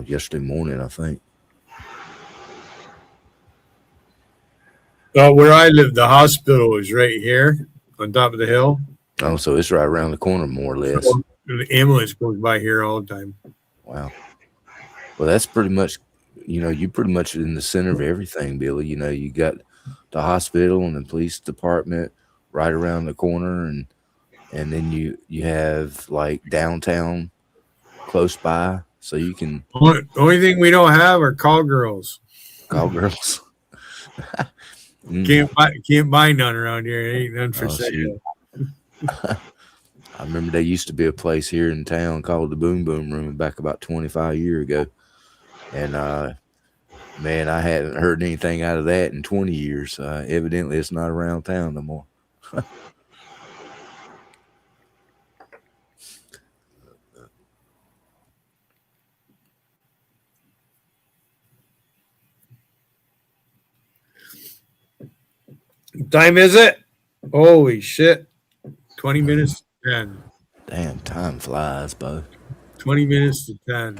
yesterday morning, I think. Where I live, the hospital is right here on top of the hill. Oh, so it's right around the corner, more or less. So the ambulance goes by here all the time. Wow. Well, that's pretty much, you're pretty much in the center of everything, Billy. You got the hospital and the police department right around the corner, and then you have like downtown close by, so you can. Only thing we don't have are call girls. Call girls. Can't buy none around here. Ain't none for sale. I remember there used to be a place here in town called the Boom Boom Room back about 25 years ago. And, man, I hadn't heard anything out of that in 20 years. Evidently, it's not around town no more. What time is it? Holy shit. 20 minutes to 10. Damn, time flies, bud. 20 minutes to 10.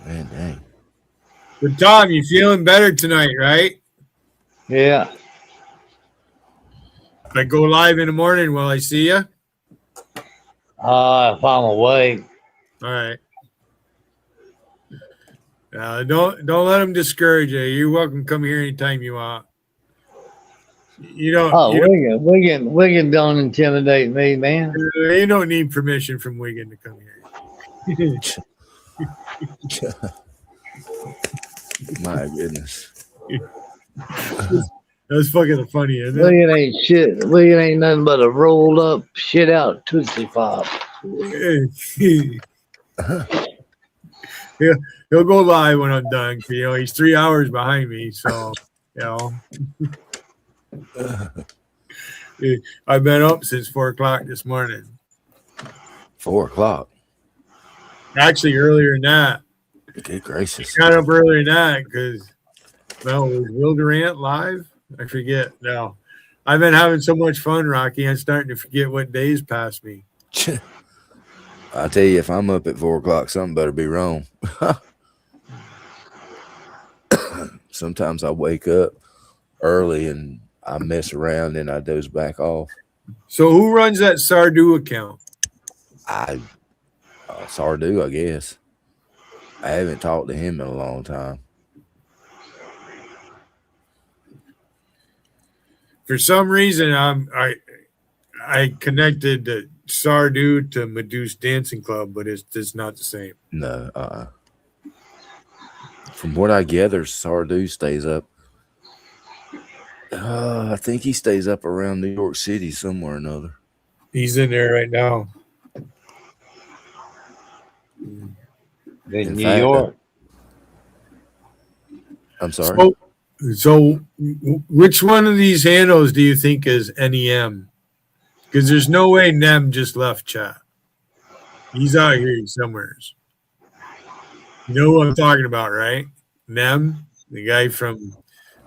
Man, dang. But Tom, you feeling better tonight, right? Yeah. If I go live in the morning, will I see you? If I'm awake. All right. Don't let them discourage you. You're welcome to come here anytime you want. Wiggin don't intimidate me, man. You don't need permission from Wiggin to come here. My goodness. That's fucking funny, isn't it? Wiggin ain't shit. Wiggin ain't nothing but a rolled up, shit out Tootsie Pop. He'll go live when I'm done. He's 3 hours behind me, so I've been up since 4 o'clock this morning. 4 o'clock. Actually, earlier than that. Good gracious. I got up earlier than that because, was Will Durant live? I forget now. I've been having so much fun, Rocky. I'm starting to forget what days passed me. I tell you, if I'm up at 4 o'clock, something better be wrong. Sometimes I wake up early and I mess around and I doze back off. So who runs that Sardu account? Sardu, I guess. I haven't talked to him in a long time. For some reason, I connected the Sardu to Medusa Dancing Club, but it's not the same. No. From what I gather, Sardu stays up I think he stays up around New York City somewhere or another. He's in there right now. In New York. I'm sorry. So, which one of these handles do you think is NEM? Because there's no way Nem just left chat. He's out here somewhere. You know what I'm talking about, right? Nem, the guy from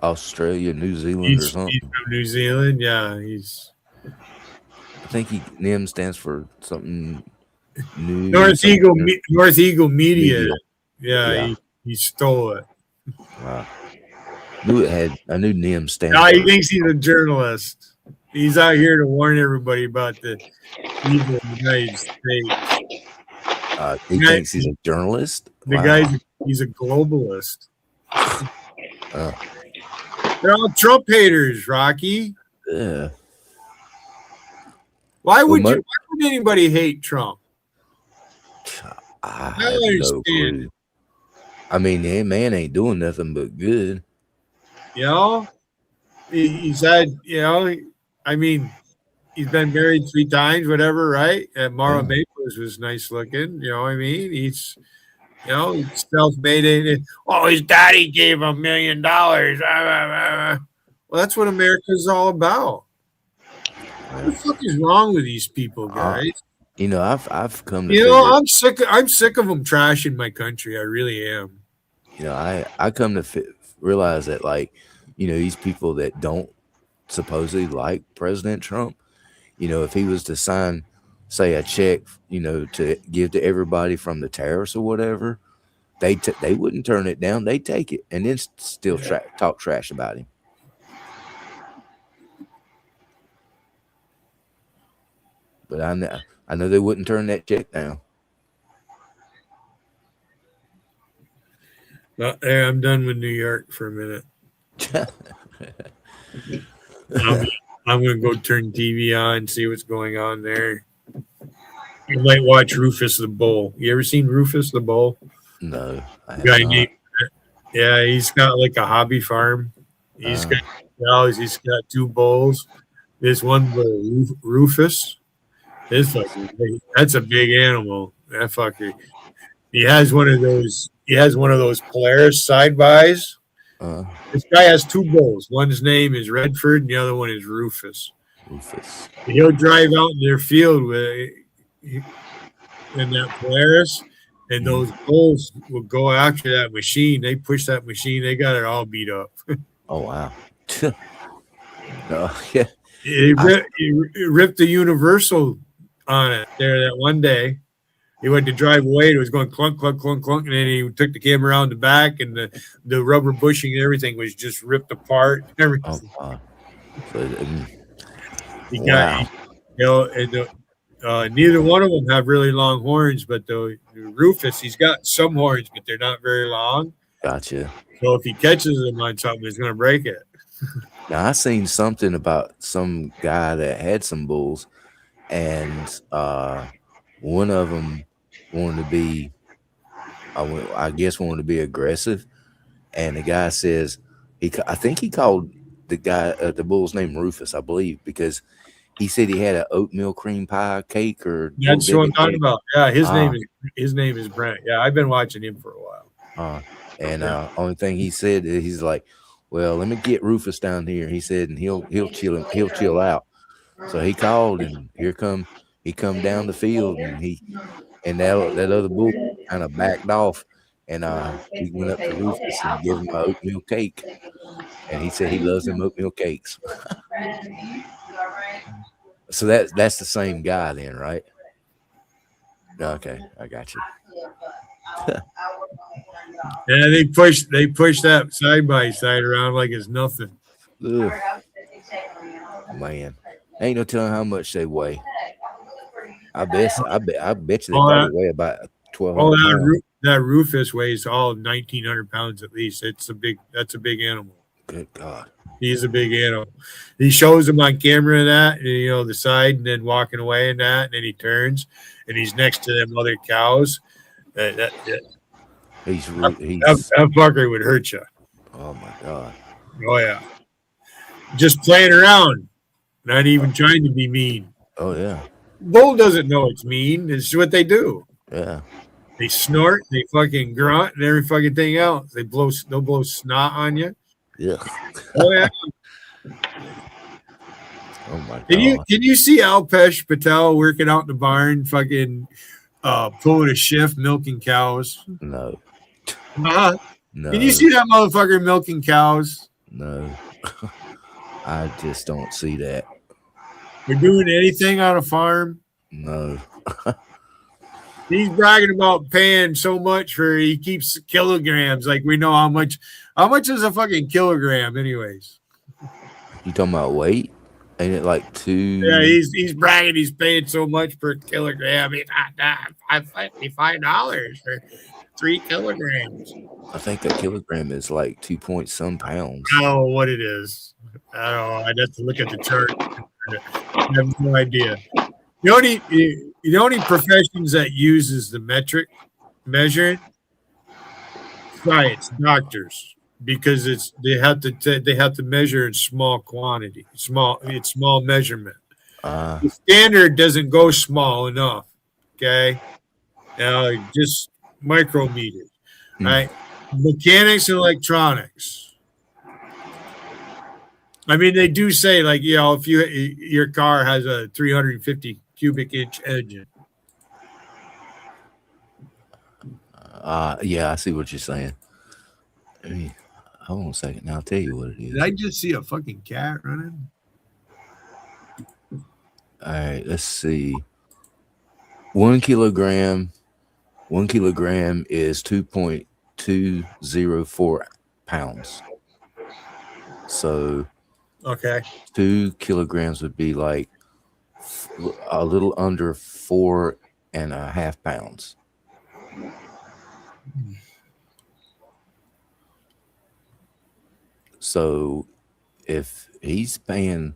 Australia, New Zealand, or something. He's from New Zealand. Yeah, he's. I think NEM stands for something new. North Eagle Media. Media. Yeah. He stole it. Wow. I knew NEM stands. No, he for thinks he's a journalist. He's out here to warn everybody about the evil of the United States. He thinks he's a journalist. The guy, he's a globalist. They're all Trump haters, Rocky. Yeah. Why would anybody hate Trump? I have no clue. I mean, that man ain't doing nothing but good. You know, he's had, I mean, he's been married 3 times, whatever, right? And Mara Maples was nice looking. You know what I mean? He's self-made. Oh, his daddy gave him $1 million. Well, that's what America's all about. What the fuck is wrong with these people, guys? I've come to. I'm sick of them trashing my country. I really am. I come to realize that, like, these people that don't supposedly like President Trump, if he was to sign, say, a check, to give to everybody from the tariffs or whatever, they wouldn't turn it down. They take it and then still talk trash about him. But I know they wouldn't turn that check down. Well, hey, I'm done with New York for a minute. I'm going to go turn TV on and see what's going on there. You might watch Rufus the Bull. You ever seen Rufus the Bull? No. Yeah, he's got like a hobby farm. He's got cows. He's got 2 bulls. This one bull, Rufus. That's a big animal. That fucker. He has one of those Polaris side-bys. This guy has 2 bulls. One's name is Redford, and the other one is Rufus. He'll drive out in their field in that Polaris, and those bulls will go after that machine. They push that machine. They got it all beat up. Oh, wow. Yeah. He ripped the Universal on it there that one day. He went to drive away. It was going clunk, clunk, clunk, clunk, and then he took the camera around the back, and the rubber bushing and everything was just ripped apart. Everything. Neither one of them have really long horns, but the Rufus, he's got some horns, but they're not very long. Gotcha. So if he catches them on something, he's going to break it. Now, I seen something about some guy that had some bulls, and one of them wanted to be, wanted to be aggressive, and the guy says I think he called the guy the bull's name Rufus, I believe, because he said he had an oatmeal cream pie cake or. That's what I'm talking about. Yeah, his name is Brent. Yeah, I've been watching him for a while. Only thing he said is he's like, well, let me get Rufus down here. He said, and he'll chill out. So he called, and he come down the field, and that other bull kind of backed off, and he went up to Rufus and gave him an oatmeal cake, and he said he loves them oatmeal cakes. So that's the same guy then, right? Okay, I got you. Yeah, they push that side by side around like it's nothing. Ugh. Man, ain't no telling how much they weigh. I bet you they probably weigh about 1,200 pounds. That Rufus weighs all 1,900 pounds at least. That's a big animal. Good God. He's a big animal. He shows him on camera that, the side, and then walking away and that, and then he turns, and he's next to them other cows. That fucker would hurt you. Oh my God. Oh yeah. just playing around, not even trying to be mean. Oh yeah. Bull doesn't know it's mean. It's what they do. Yeah. They snort, they fucking grunt, and every fucking thing else. They'll blow snot on you. Yeah. Oh yeah. Oh my god. Can you see Alpesh Patel working out in the barn, fucking pulling a shift, milking cows? No. No. No. Can you see that motherfucker milking cows? No. I just don't see that. We're doing anything on a farm? No. He's bragging about paying so much he keeps kilograms. Like we know how much is a fucking kilogram anyways? You talking about weight? Ain't it like 2? Yeah, he's bragging he's paying so much per kilogram. He's $55 for 3 kilograms. I think a kilogram is like 2 point some pounds. I don't know what it is. I don't know. I'd have to look at the chart. I have no idea. The only professions that uses the metric measuring, science, doctors, because they have to measure in small quantity, small measurement. The standard doesn't go small enough. Okay, now just micrometers, right? Mechanics and electronics. I mean, they do say like if your car has a 350 cubic inch engine. Yeah, I see what you're saying. Hold on a second. Now I'll tell you what it is. Did I just see a fucking cat running? All right, let's see. 1 kilogram is 2.204 pounds. So okay, 2 kilograms would be like a little under 4.5 pounds. So if he's paying,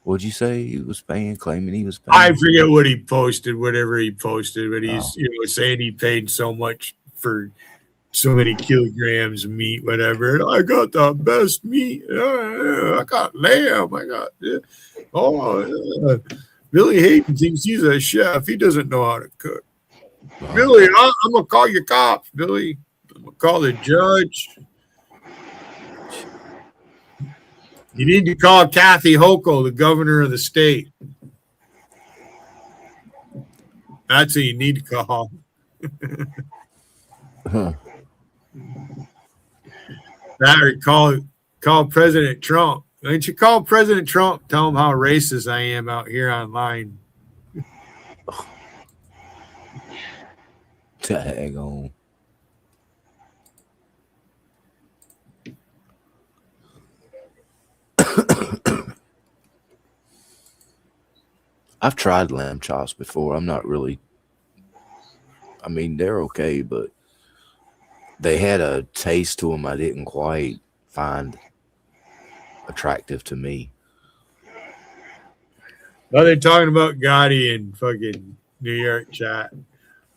what'd you say he was paying? Claiming he was paying? I forget what he posted, whatever he posted, but he's saying he paid so much for so many kilograms of meat, whatever. I got the best meat. I got lamb. I got Billy Hayden thinks he's a chef. He doesn't know how to cook. Billy, I'm gonna call your cops, Billy. I'm gonna call the judge. You need to call Kathy Hochul, the governor of the state. That's who you need to call. That or call President Trump. Why don't you call President Trump? Tell him how racist I am out here online. Tag on. I've tried lamb chops before. I'm not really. I mean, they're okay, but they had a taste to them I didn't quite find attractive to me. Well, they're talking about Gotti in fucking New York chat.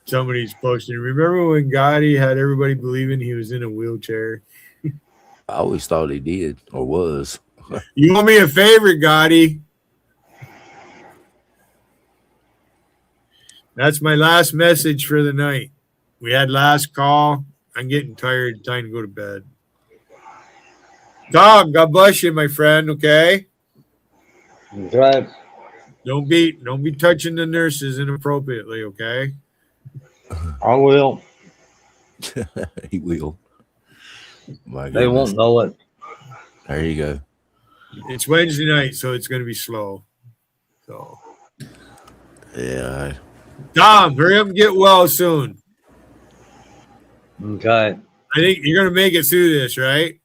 Somebody's posting. Remember when Gotti had everybody believing he was in a wheelchair? I always thought he did or was. You want me a favor, Gotti? That's my last message for the night. We had last call. I'm getting tired. Time to go to bed. Tom, God bless you, my friend. Okay. That's right. Don't be touching the nurses inappropriately. Okay. I will. He will. My They won't know it. There you go. It's Wednesday night, so it's going to be slow. So. Yeah. Tom, hurry up and get well soon. Okay. I think you're going to make it through this, right?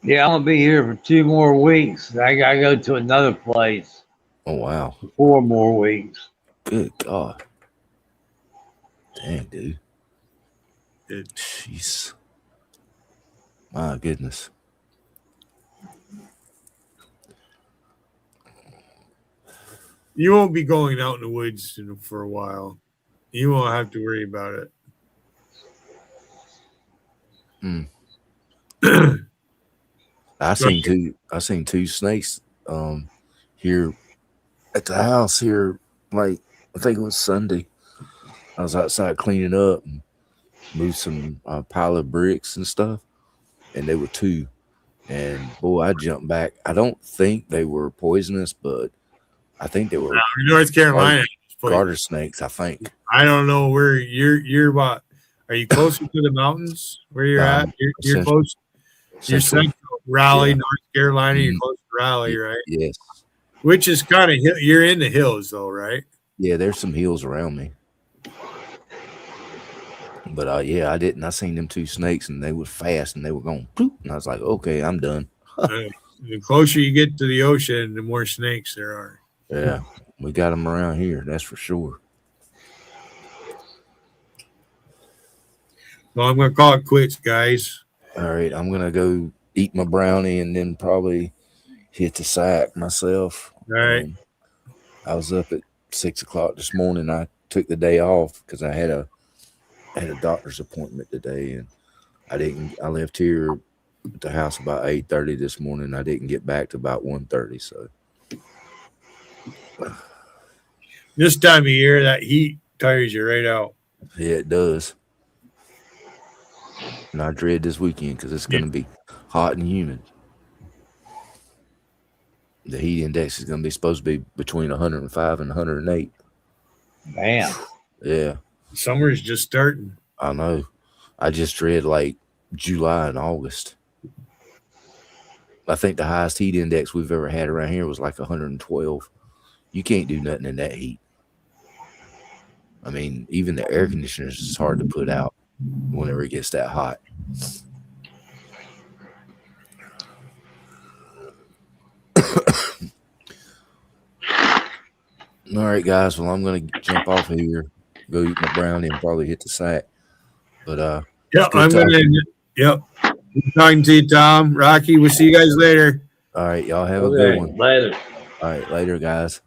Yeah, I'm gonna be here for 2 more weeks. I gotta go to another place. Oh wow. 4 more weeks. Good God. Dang, dude. Jeez. My goodness. You won't be going out in the woods for a while. You won't have to worry about it. I seen two snakes here at the house here. Like I think it was Sunday. I was outside cleaning up and moved some pile of bricks and stuff, and there were two. And boy, I jumped back. I don't think they were poisonous, but I think they were North Carolina garter snakes. I think. I don't know where you're. What are you closer to the mountains? Where you're at? You're close. You're central Raleigh, North Carolina. You're close to Raleigh, right? Yes. Which is kind of you're in the hills, though, right? Yeah, there's some hills around me. But yeah, I didn't. I seen them two snakes, and they were fast, and they were going, poof, and I was like, okay, I'm done. The closer you get to the ocean, the more snakes there are. Yeah, we got them around here. That's for sure. Well, I'm gonna call it quits, guys. All right, I'm gonna go eat my brownie and then probably hit the sack myself. All right. I was up at 6 o'clock this morning. I took the day off because I had a doctor's appointment today, and I left here at the house about 8:30 this morning. I didn't get back to about 1:30. So this time of year, that heat tires you right out. Yeah, it does. And I dread this weekend because it's going to be hot and humid. The heat index is going to be supposed to be between 105 and 108. Damn. Yeah. Summer's just starting. I know. I just dread like July and August. I think the highest heat index we've ever had around here was like 112. You can't do nothing in that heat. I mean, even the air conditioners is hard to put out whenever it gets that hot. All right, guys. Well, I'm going to jump off of here, go eat my brownie, and probably hit the sack. But yeah, I'm going to. Yep. Good talking to you, Tom. Rocky, we'll see you guys later. All right, y'all have a good one. Later. All right, later, guys.